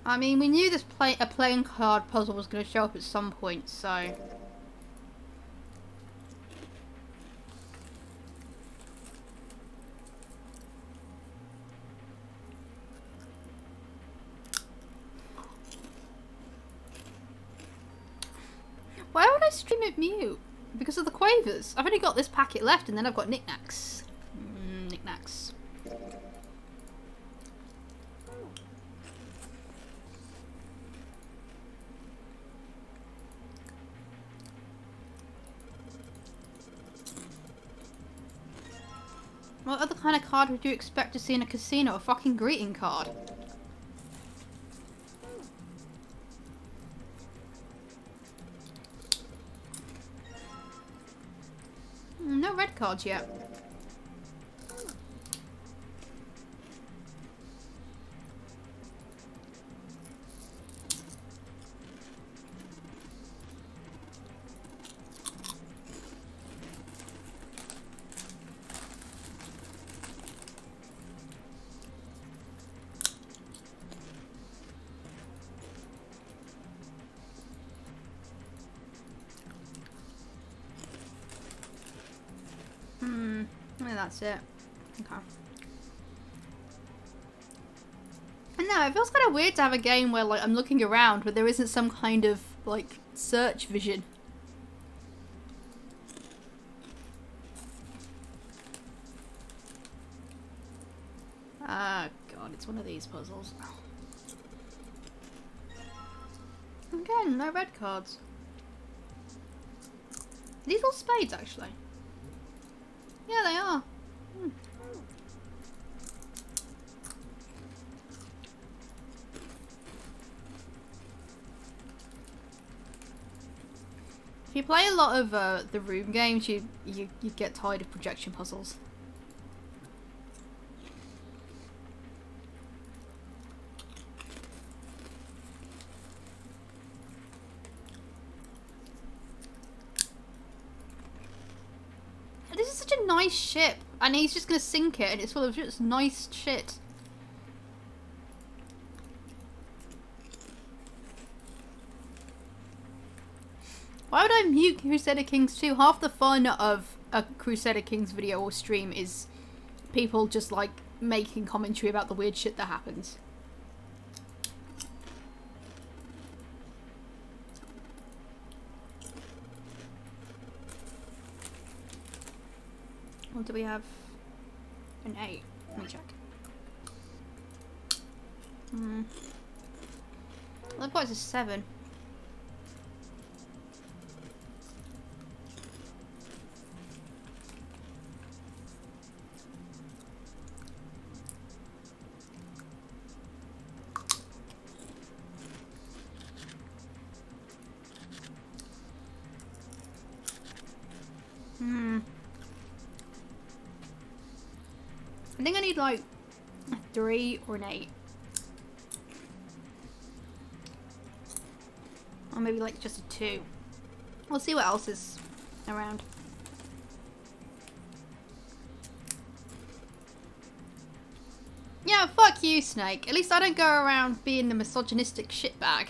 I mean, we knew this a playing card puzzle was going to show up at some point, so... Why would I stream it mute? Because of the quavers. I've only got this packet left and then I've got knickknacks. Knickknacks. What other kind of card would you expect to see in a casino? A fucking greeting card. No red cards yet. Yeah, that's it. Okay. And no, it feels kind of weird to have a game where like I'm looking around but there isn't some kind of like search vision. Ah, God, it's one of these puzzles. Again, no red cards. These all spades, actually. Yeah, they are. If you play a lot of the room games, you get tired of projection puzzles. This is such a nice ship, and he's just gonna sink it, and it's full of just nice shit. Why would I mute Crusader Kings 2? Half the fun of a Crusader Kings video or stream is people just like making commentary about the weird shit that happens. What do we have? An 8. Let me check. Look, what is a 7? I think I need like a 3 or an 8. Or maybe like just a 2. We'll see what else is around. Yeah, fuck you, Snake. At least I don't go around being the misogynistic shitbag.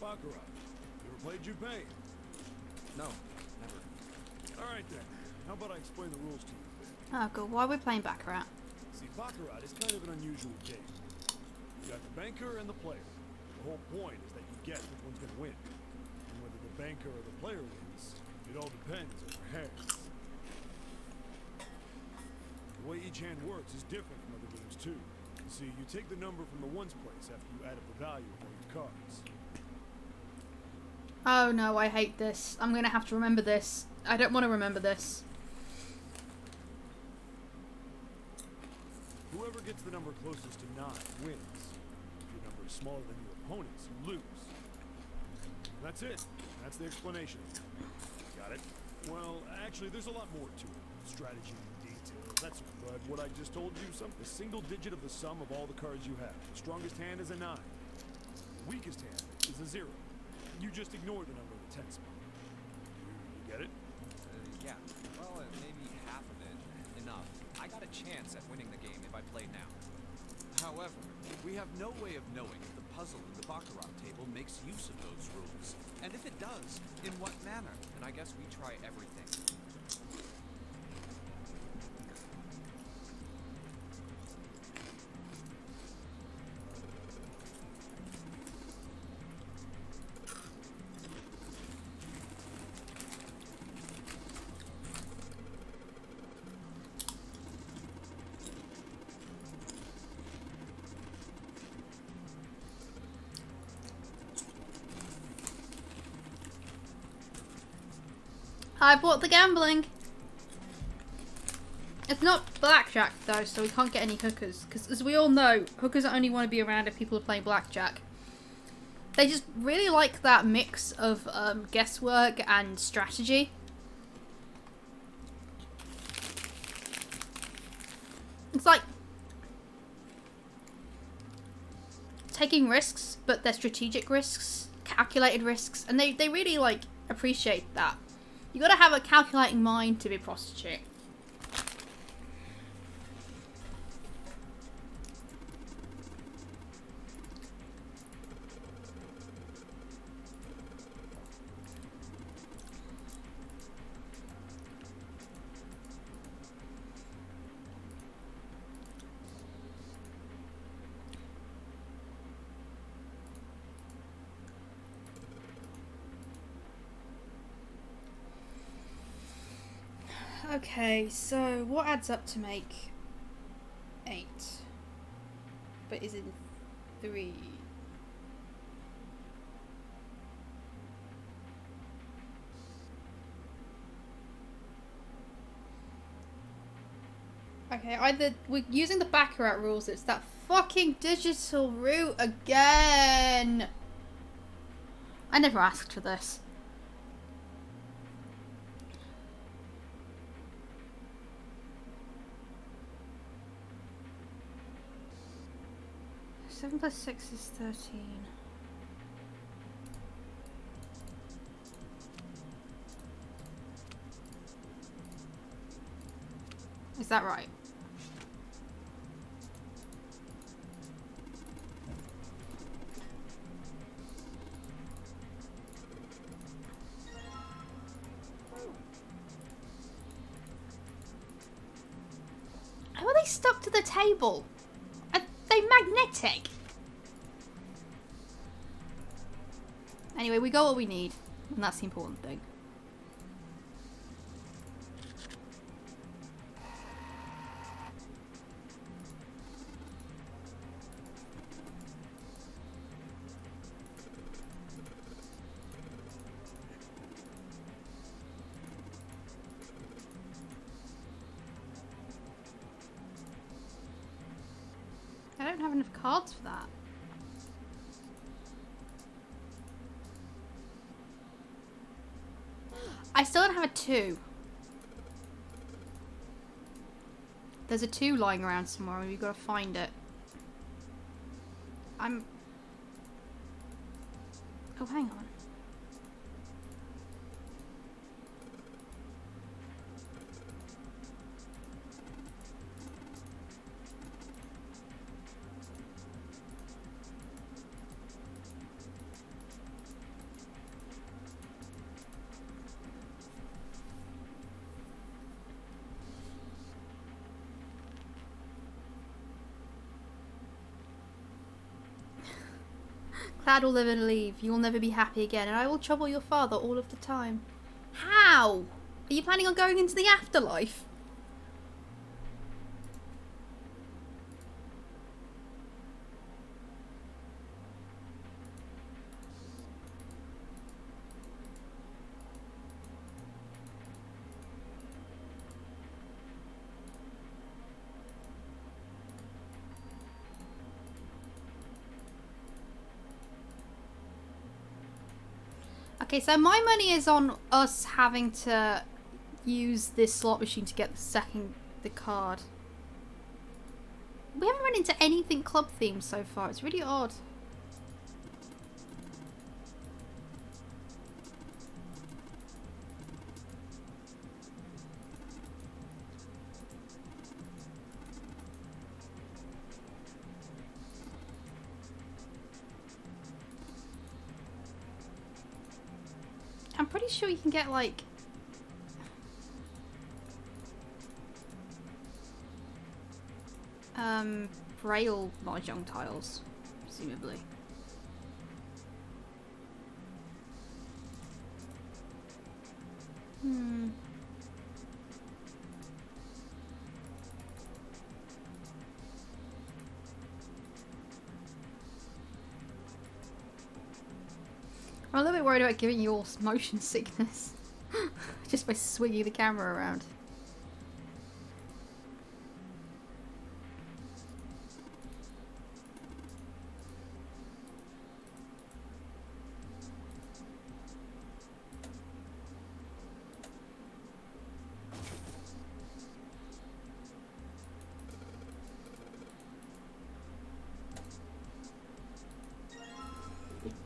Baccarat. You ever played Junpei? No, never. Alright then. How about I explain the rules to you a bit? Oh god, why are we playing Baccarat? See, Baccarat is kind of an unusual game. You got the banker and the player. The whole point is that you guess which one's gonna win. And whether the banker or the player wins, it all depends on your hands. The way each hand works is different from other games too. You see, you take the number from the ones place after you add up the value of all your cards. Oh no, I hate this. I'm gonna have to remember this. I don't want to remember this. Whoever gets the number closest to 9 wins. If your number is smaller than your opponent's, you lose. That's it. That's the explanation. Got it? Well, actually, there's a lot more to it. Strategy, details, that's all. But what I just told you, the single digit of the sum of all the cards you have. The strongest hand is a 9. The weakest hand is a 0. You just ignore the number in the 10 spot. You get it? Yeah. Well, maybe half of it. Enough. I got a chance at winning the game if I played now. However, we have no way of knowing if the puzzle in the Baccarat table makes use of those rules. And if it does, in what manner? And I guess we try everything. I bought the gambling. It's not blackjack though, so we can't get any hookers. Because as we all know, hookers only want to be around if people are playing blackjack. They just really like that mix of guesswork and strategy. It's like taking risks, but they're strategic risks, calculated risks, and they really like appreciate that. You gotta have a calculating mind to be a prostitute. Okay, so what adds up to make 8? But is in 3. Okay, either we're using the Baccarat rules, it's that fucking digital route again. I never asked for this. 7 plus 6 is 13. Is that right? How are they stuck to the table? They they magnetic? Anyway, we got what we need, and that's the important thing. I don't have enough cards for that. I still don't have a 2. There's a 2 lying around somewhere and we've got to find it. Oh, hang on. Cloud will live and leave. You will never be happy again, and I will trouble your father all of the time. How? Are you planning on going into the afterlife? Okay, so my money is on us having to use this slot machine to get the card. We haven't run into anything club themed so far. It's really odd. I'm pretty sure you can get like braille mahjong tiles, presumably. I'm a little bit worried about giving you all motion sickness just by swinging the camera around.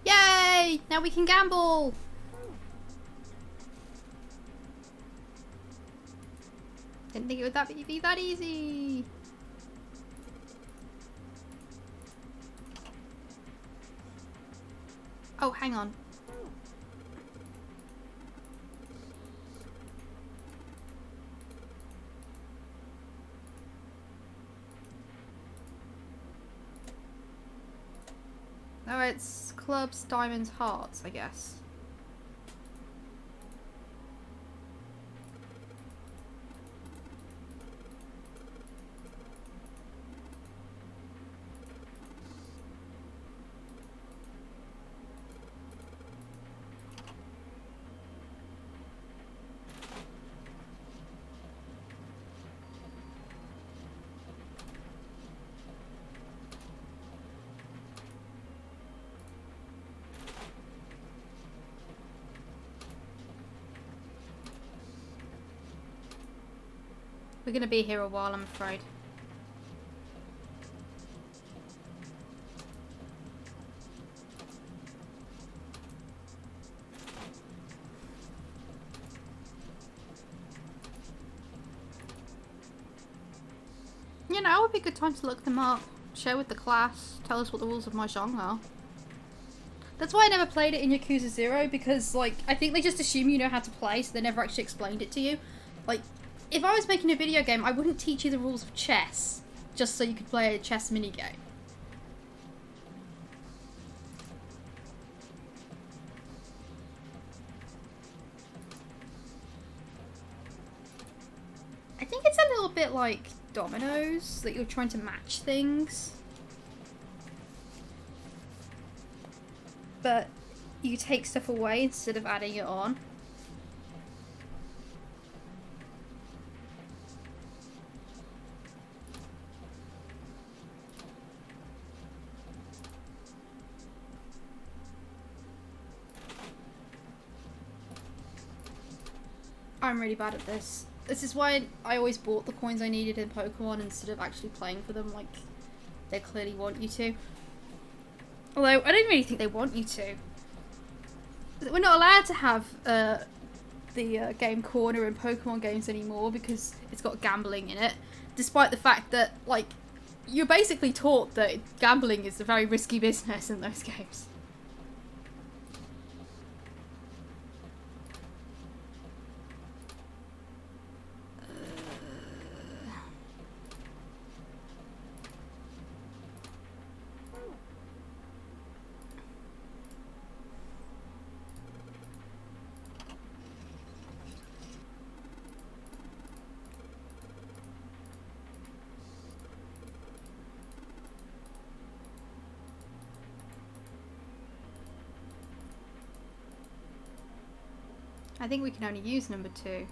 Yay! Now we can gamble! Didn't think it would be that easy. Oh, hang on. Oh, it's clubs, diamonds, hearts, I guess. We're gonna be here a while, I'm afraid. You know, it would be a good time to look them up, share with the class, tell us what the rules of Mahjong are. That's why I never played it in Yakuza 0, because, like, I think they just assume you know how to play, so they never actually explained it to you. Like, if I was making a video game, I wouldn't teach you the rules of chess, just so you could play a chess minigame. like dominoes that you're trying to match things. But you take stuff away instead of adding it on. I'm really bad at this. This is why I always bought the coins I needed in Pokemon instead of actually playing for them like they clearly want you to. Although, I don't really think they want you to. We're not allowed to have the game corner in Pokemon games anymore because it's got gambling in it. Despite the fact that, like, you're basically taught that gambling is a very risky business in those games. I think we can only use number 2.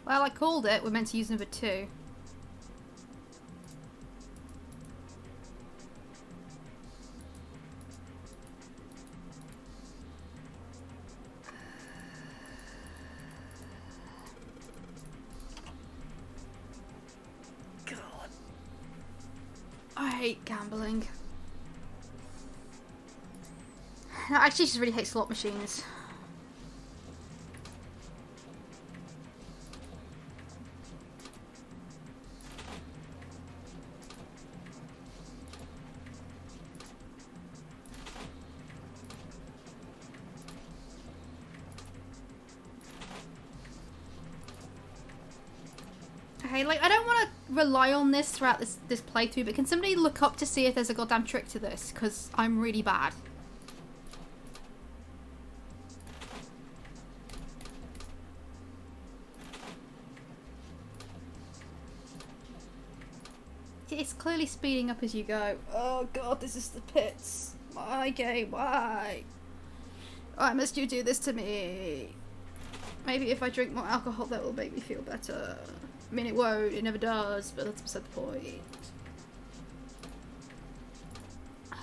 Well, I called it. We're meant to use number 2. I hate gambling. No, I actually just really hate slot machines. Okay, like, I don't want to rely on this throughout this playthrough, but can somebody look up to see if there's a goddamn trick to this? Because I'm really bad. It's clearly speeding up as you go. Oh god, this is the pits. My game, why? Why must you do this to me? Maybe if I drink more alcohol that will make me feel better. I mean, it won't, it never does, but that's beside the point. I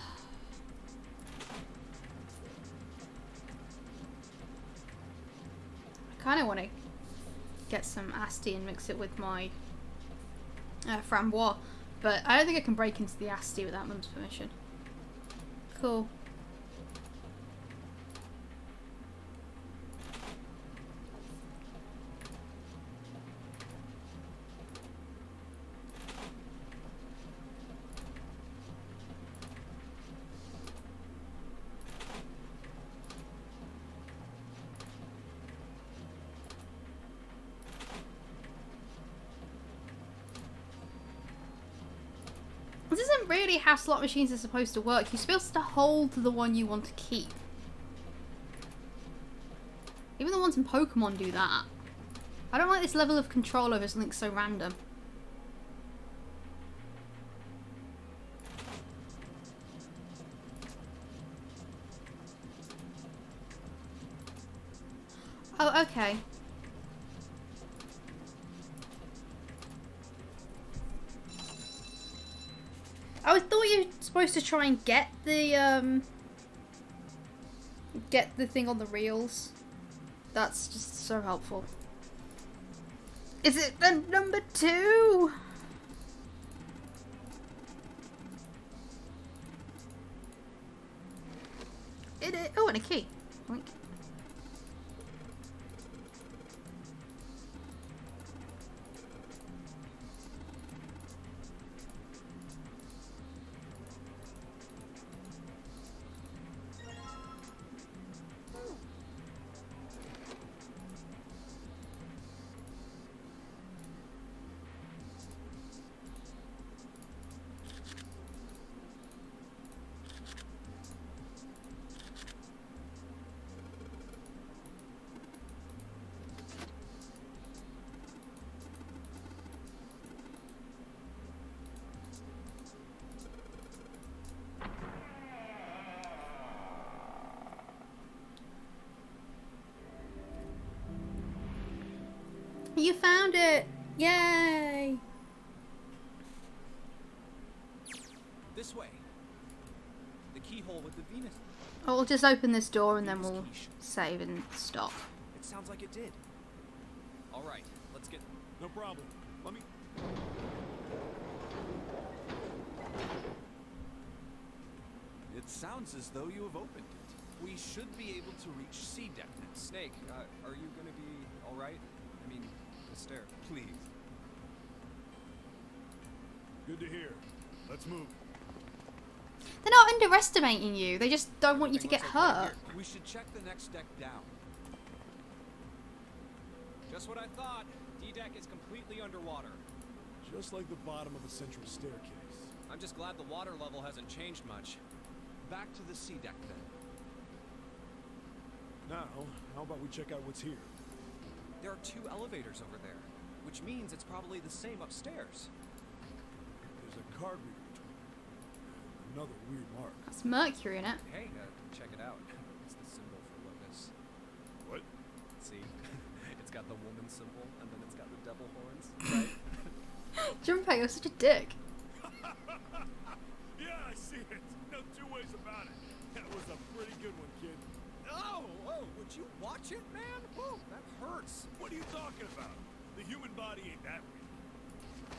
kind of want to get some Asti and mix it with my Framboise, but I don't think I can break into the Asti without Mum's permission. Cool. This isn't really how slot machines are supposed to work. You're supposed to hold the one you want to keep. Even the ones in Pokemon do that. I don't like this level of control over something so random. Oh, okay. I thought you were supposed to try and get the thing on the reels. That's just so helpful. Is it the number 2? It is. Oh, and a key. Oink. You found it! Yay! This way. The keyhole with the Venus. Oh, we'll just open this door and then Venus we'll quiche. save and stop. It sounds like it did. All right, let's get. No problem. Let me... It sounds as though you have opened it. We should be able to reach C deck now. Snake, are you gonna be all right? I mean, the stair. Please. Good to hear. Let's move. They're not underestimating you. They just don't want you to get Everything looks okay hurt. here. We should check the next deck down. Just what I thought. D-deck is completely underwater. Just like the bottom of a central staircase. I'm just glad the water level hasn't changed much. Back to the C deck then. Now, how about we check out what's here? There are 2 elevators over there, which means it's probably the same upstairs. There's a card reader between them. Another weird mark. That's mercury in it. Hey, check it out. It's the symbol for Lotus. What? See? It's got the woman symbol, and then it's got the devil horns, right? Junpei, you're such a dick. Yeah, I see it. No two ways about it. That was a pretty good one, kid. Oh, would you watch it, man? Whoa, that hurts. What are you talking about? The human body ain't that weak.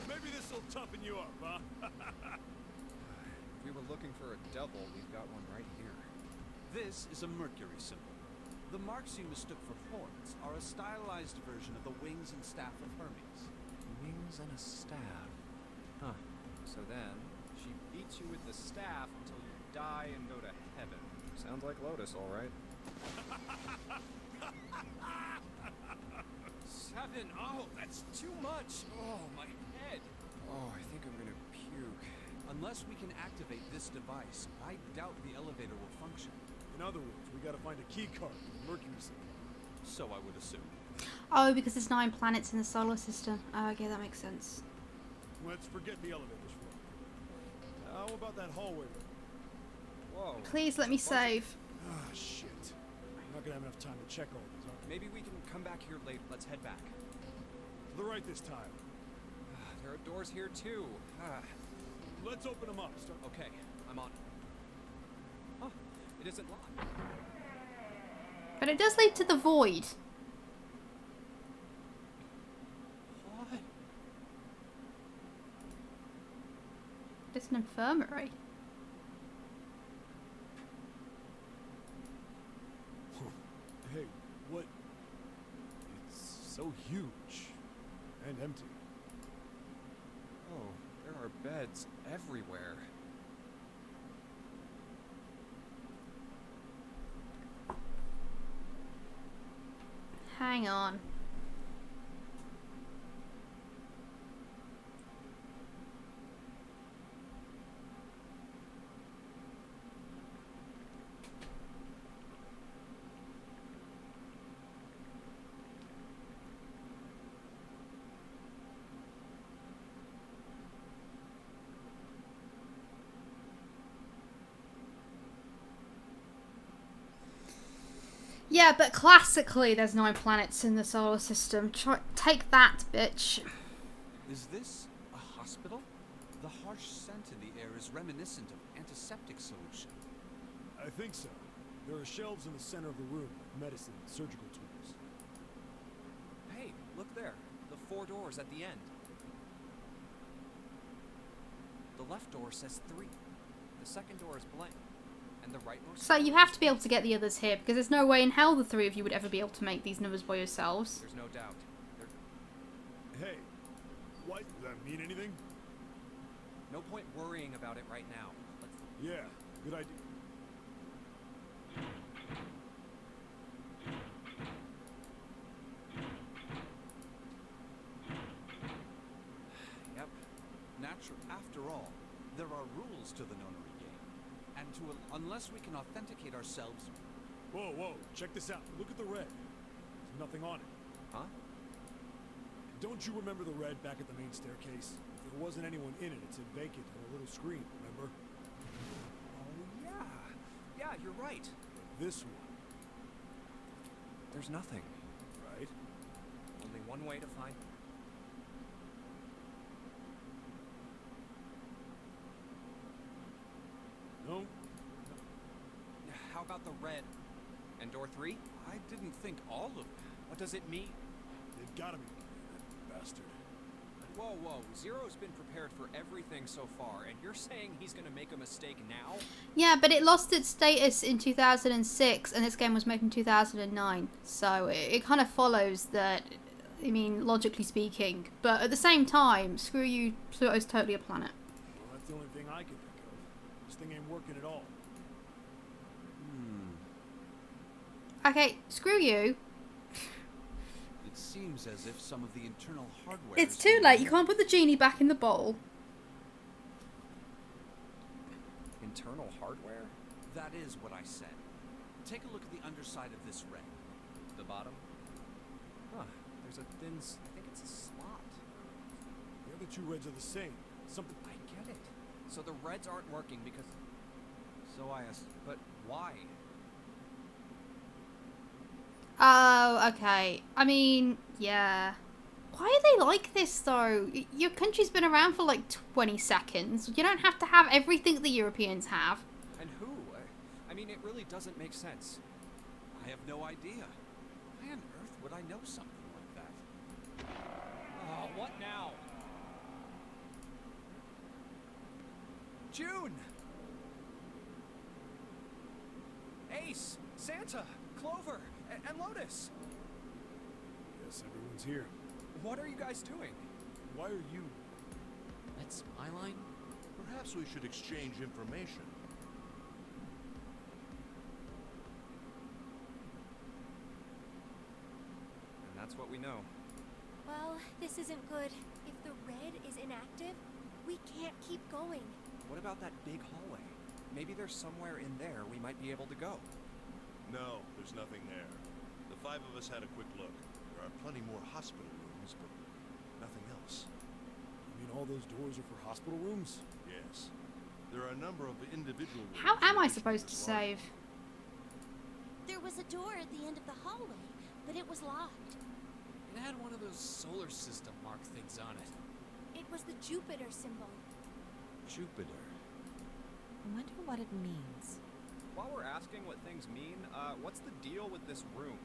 Maybe this'll toughen you up, huh? If we were looking for a devil, we've got one right here. This is a Mercury symbol. The marks you mistook for horns are a stylized version of the wings and staff of Hermes. Wings and a staff. Huh. So then, she beats you with the staff until you die and go to heaven. Sounds like Lotus, all right. 7. Oh, that's too much. Oh, my head. Oh, I think I'm gonna puke. Unless we can activate this device, I doubt the elevator will function. In other words, we gotta find a key card for the Mercury symbol. So I would assume. Oh, because there's 9 planets in the solar system. Oh, okay, that makes sense. Let's forget the elevators for a moment. How about that hallway? Whoa. Please let me save. Ah, shit. I'm not gonna have enough time to check all these, are we? Maybe we can come back here later. Let's head back. To the right this time. There are doors here, too. Let's open them up. Okay, I'm on. Huh, it isn't locked. But it does lead to the void. What? It's an infirmary. Hey, what? It's so huge. And empty. Oh, there are beds everywhere. Hang on. Yeah, but classically there's 9 planets in the solar system. Take that, bitch. Is this a hospital? The harsh scent in the air is reminiscent of antiseptic solution. I think so. There are shelves in the center of the room with medicine and surgical tools. Hey, look there. The 4 doors at the end. The left door says 3. The second door is blank. And the rightmost. So you have to be able to get the others here, because there's no way in hell the 3 of you would ever be able to make these numbers by yourselves. There's no doubt. Hey, what? Does that mean anything? No point worrying about it right now. Let's. Yeah, good idea. Yep. After all, there are rules to the nonary game. And unless we can authenticate ourselves... Whoa, whoa, check this out. Look at the red. There's nothing on it. Huh? Don't you remember the red back at the main staircase? If there wasn't anyone in it, it said vacant on a little screen, remember? Oh, yeah. Yeah, you're right. This one, There's nothing. right? Only one way to find... No? How about the red? And door 3? I didn't think all of them. What does it mean? They've gotta be. That bastard. Whoa, whoa. Zero's been prepared for everything so far, and you're saying he's gonna make a mistake now? Yeah, but it lost its status in 2006, and this game was made in 2009. So it kind of follows that, I mean, logically speaking. But at the same time, screw you, Pluto's totally a planet. Well, that's the only thing I can think of. This thing ain't working at all. Okay, screw you. It seems as if some of the internal hardware... It's too late. You can't put the genie back in the bowl. Internal hardware? That is what I said. Take a look at the underside of this ray. The bottom? Huh. There's a thin... I think it's a slot. The other two reds are the same. Something... I get it. So the reds aren't working because... So I asked... But why? Oh, okay. I mean, yeah. Why are they like this, though? Your country's been around for like 20 seconds. You don't have to have everything the Europeans have. And who? I mean, it really doesn't make sense. I have no idea. Why on earth would I know something like that? Oh, what now? June! Ace! Santa! Clover! And Lotus! Yes, everyone's here. What are you guys doing? Why are you... That's my line? Perhaps we should exchange information. And that's what we know. Well, this isn't good. If the red is inactive, we can't keep going. What about that big hallway? Maybe there's somewhere in there we might be able to go. No, there's nothing there. The 5 of us had a quick look. There are plenty more hospital rooms, but nothing else. You mean all those doors are for hospital rooms? Yes. There are a number of individual rooms. How am in I addition supposed to this large save? There was a door at the end of the hallway, but it was locked. It had one of those solar system mark things on it. It was the Jupiter symbol. Jupiter. I wonder what it means. While we're asking what things mean, what's the deal with this room?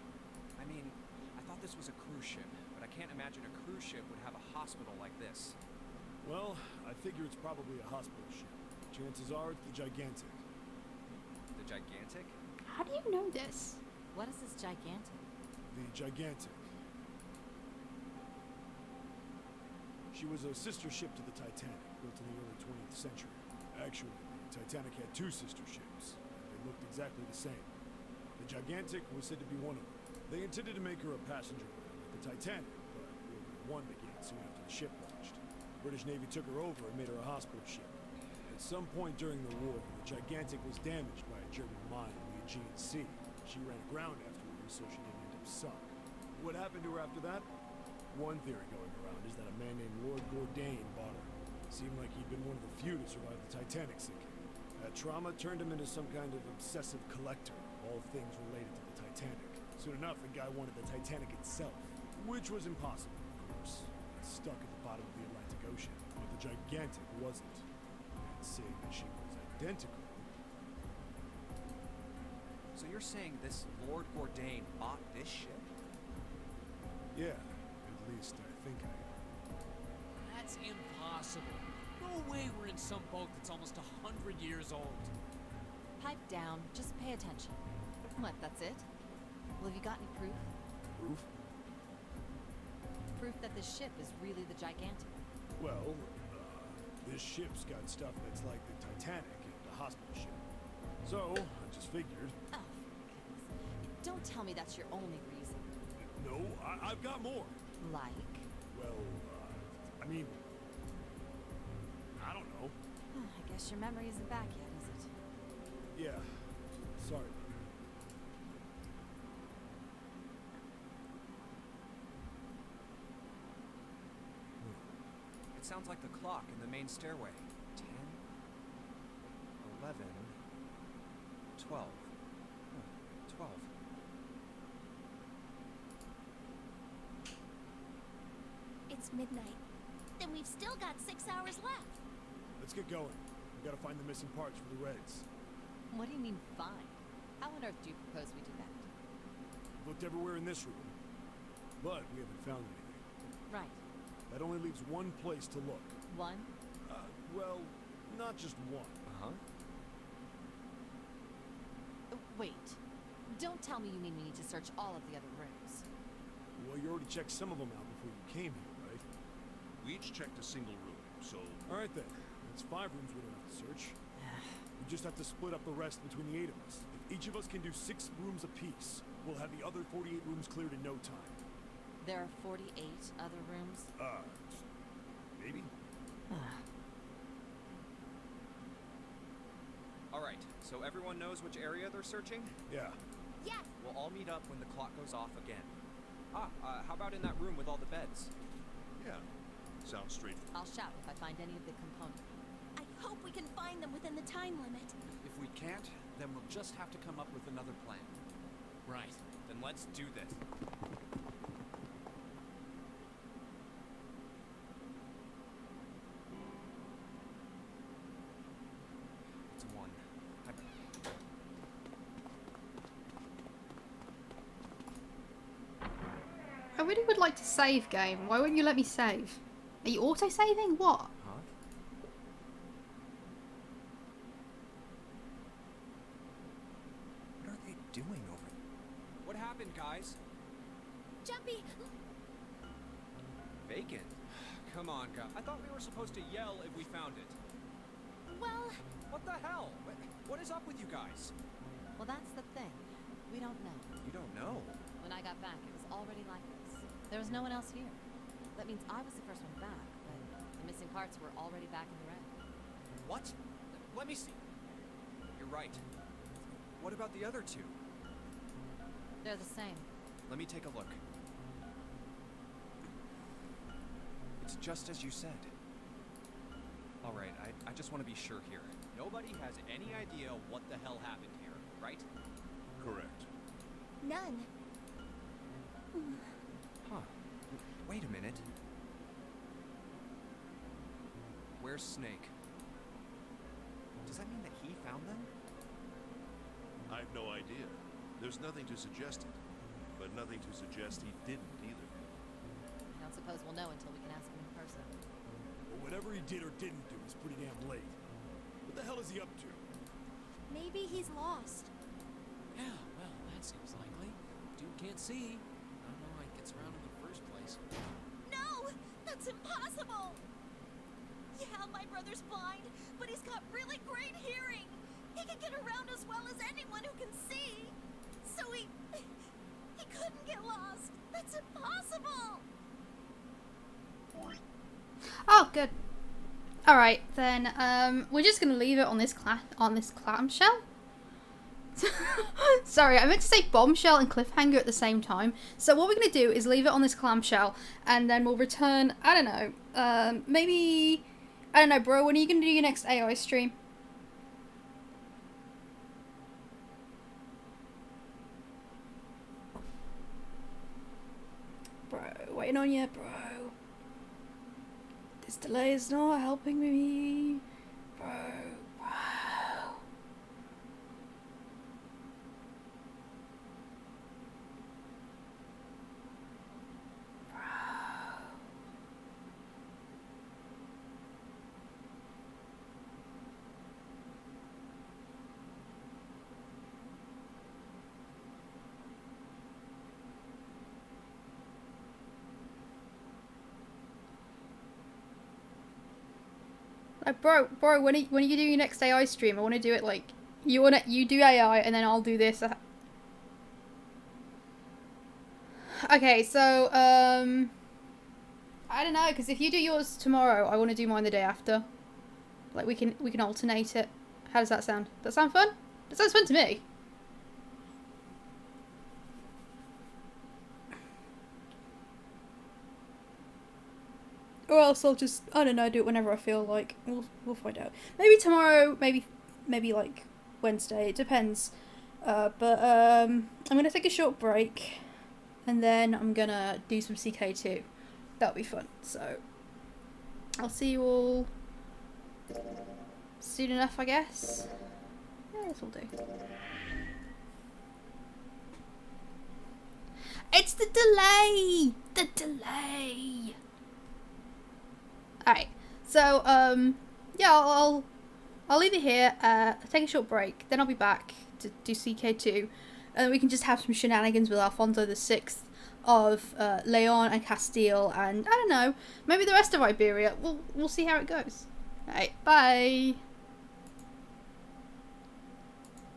I mean, I thought this was a cruise ship, but I can't imagine a cruise ship would have a hospital like this. Well, I figure it's probably a hospital ship. Chances are it's the Gigantic. The Gigantic? How do you know this? What is this gigantic? The Gigantic. She was a sister ship to the Titanic, built in the early 20th century. Actually, the Titanic had 2 sister ships, and they looked exactly the same. The Gigantic was said to be one of them. They intended to make her a passenger liner like the Titanic, but World War I began soon after the ship launched. The British Navy took her over and made her a hospital ship. At some point during the war, the Gigantic was damaged by a German mine in the Aegean Sea. She ran aground afterwards, so she didn't end up sunk. What happened to her after that? One theory going around is that a man named Lord Gourdane bought her. Seemed like he'd been one of the few to survive the Titanic sinking. That trauma turned him into some kind of obsessive collector, all things related to the Titanic. Soon enough, the guy wanted the Titanic itself, which was impossible, of course. It's stuck at the bottom of the Atlantic Ocean, but the Gigantic wasn't. And saying that she was identical. So you're saying this Lord Gourdane bought this ship? Yeah, at least I think I am. That's impossible. No way we're in some boat that's almost 100 years old. Pipe down. Just pay attention. What, that's it? Well, have you got any proof? Proof? Proof that this ship is really the Gigantic. Well, this ship's got stuff that's like the Titanic and the hospital ship. So, I just figured. Oh, for goodness. Don't tell me that's your only reason. No, I've got more. Like? Well, I mean, I don't know. I guess your memory isn't back yet, is it? Yeah, sorry. It sounds like the clock in the main stairway. 10, 11, 12. 12. midnight. Then we've still got 6 hours left. Let's get going. We gotta find the missing parts for the Reds. What do you mean, fine? How on earth do you propose we do that? Looked everywhere in this room, but we haven't found anything. Right. That only leaves one place to look. One? Well, not just one. Uh-huh. Wait. Don't tell me you mean we need to search all of the other rooms. Well, you already checked some of them out before you came here, right? We each checked a single room, so... Alright then. That's 5 rooms we don't have to search. We just have to split up the rest between the 8 of us. If each of us can do 6 rooms apiece, we'll have the other 48 rooms cleared in no time. There are 48 other rooms? Maybe? Alright, so everyone knows which area they're searching? Yeah. Yes. We'll all meet up when the clock goes off again. How about in that room with all the beds? Yeah, sounds straightforward. I'll shout if I find any of the components. I hope we can find them within the time limit. If we can't, then we'll just have to come up with another plan. Right, then let's do this. It's 1. I really would like to save game. Why wouldn't you let me save? Are you auto-saving? What? Huh? What are they doing over there? What happened, guys? Jumpy, Vacant? Come on, guys. I thought we were supposed to yell if we found it. well, What the hell? What is up with you guys? Well, that's the thing. We don't know. You don't know. When I got back, it was already like this. There was no one else here. That means I was the first one back, but the missing parts were already back in the red. What? Let me see. You're right. What about the other 2? They're the same. Let me take a look. It's just as you said. Alright, I just want to be sure here. Nobody has any idea what the hell happened here, right? Correct. none. Huh. Wait a minute. Where's Snake? Does that mean that he found them? I have no idea. There's nothing to suggest it, but nothing to suggest he didn't either. I don't suppose we'll know until we can ask him in person. But whatever he did or didn't do is pretty damn late. What the hell is he up to? Maybe he's lost. Yeah, well, that seems likely. Dude can't see. I don't know how he gets around in the first place. No! That's impossible! Yeah, my brother's blind, but he's got really great hearing. He can get around as well as anyone who can see. So he couldn't get lost. That's impossible! Oh, good. All right, then. We're just gonna leave it on this clamshell. Sorry, I meant to say bombshell and cliffhanger at the same time. So what we're gonna do is leave it on this clamshell, and then we'll return. I don't know. Maybe. I don't know, bro. When are you gonna do your next AI stream? Bro, waiting on you, bro. This delay is not helping me, bro. Like, bro, when are you doing your next AI stream? I want to do it like you do AI and then I'll do this. Okay, so I don't know, because if you do yours tomorrow, I want to do mine the day after. Like we can alternate it. How does that sound? Does that sound fun? That sounds fun to me. Or else I'll just, I don't know, do it whenever I feel like. We'll find out. Maybe tomorrow, maybe like Wednesday. It depends. But I'm gonna take a short break, and then I'm gonna do some CK2. that'll be fun. So I'll see you all soon enough, I guess. Yeah, this will do. It's the delay! The delay! Alright, so, yeah, I'll leave it here, take a short break, then I'll be back to do CK2, and we can just have some shenanigans with Alfonso VI of Leon and Castile, and, I don't know, maybe the rest of Iberia. We'll see how it goes. Alright, bye!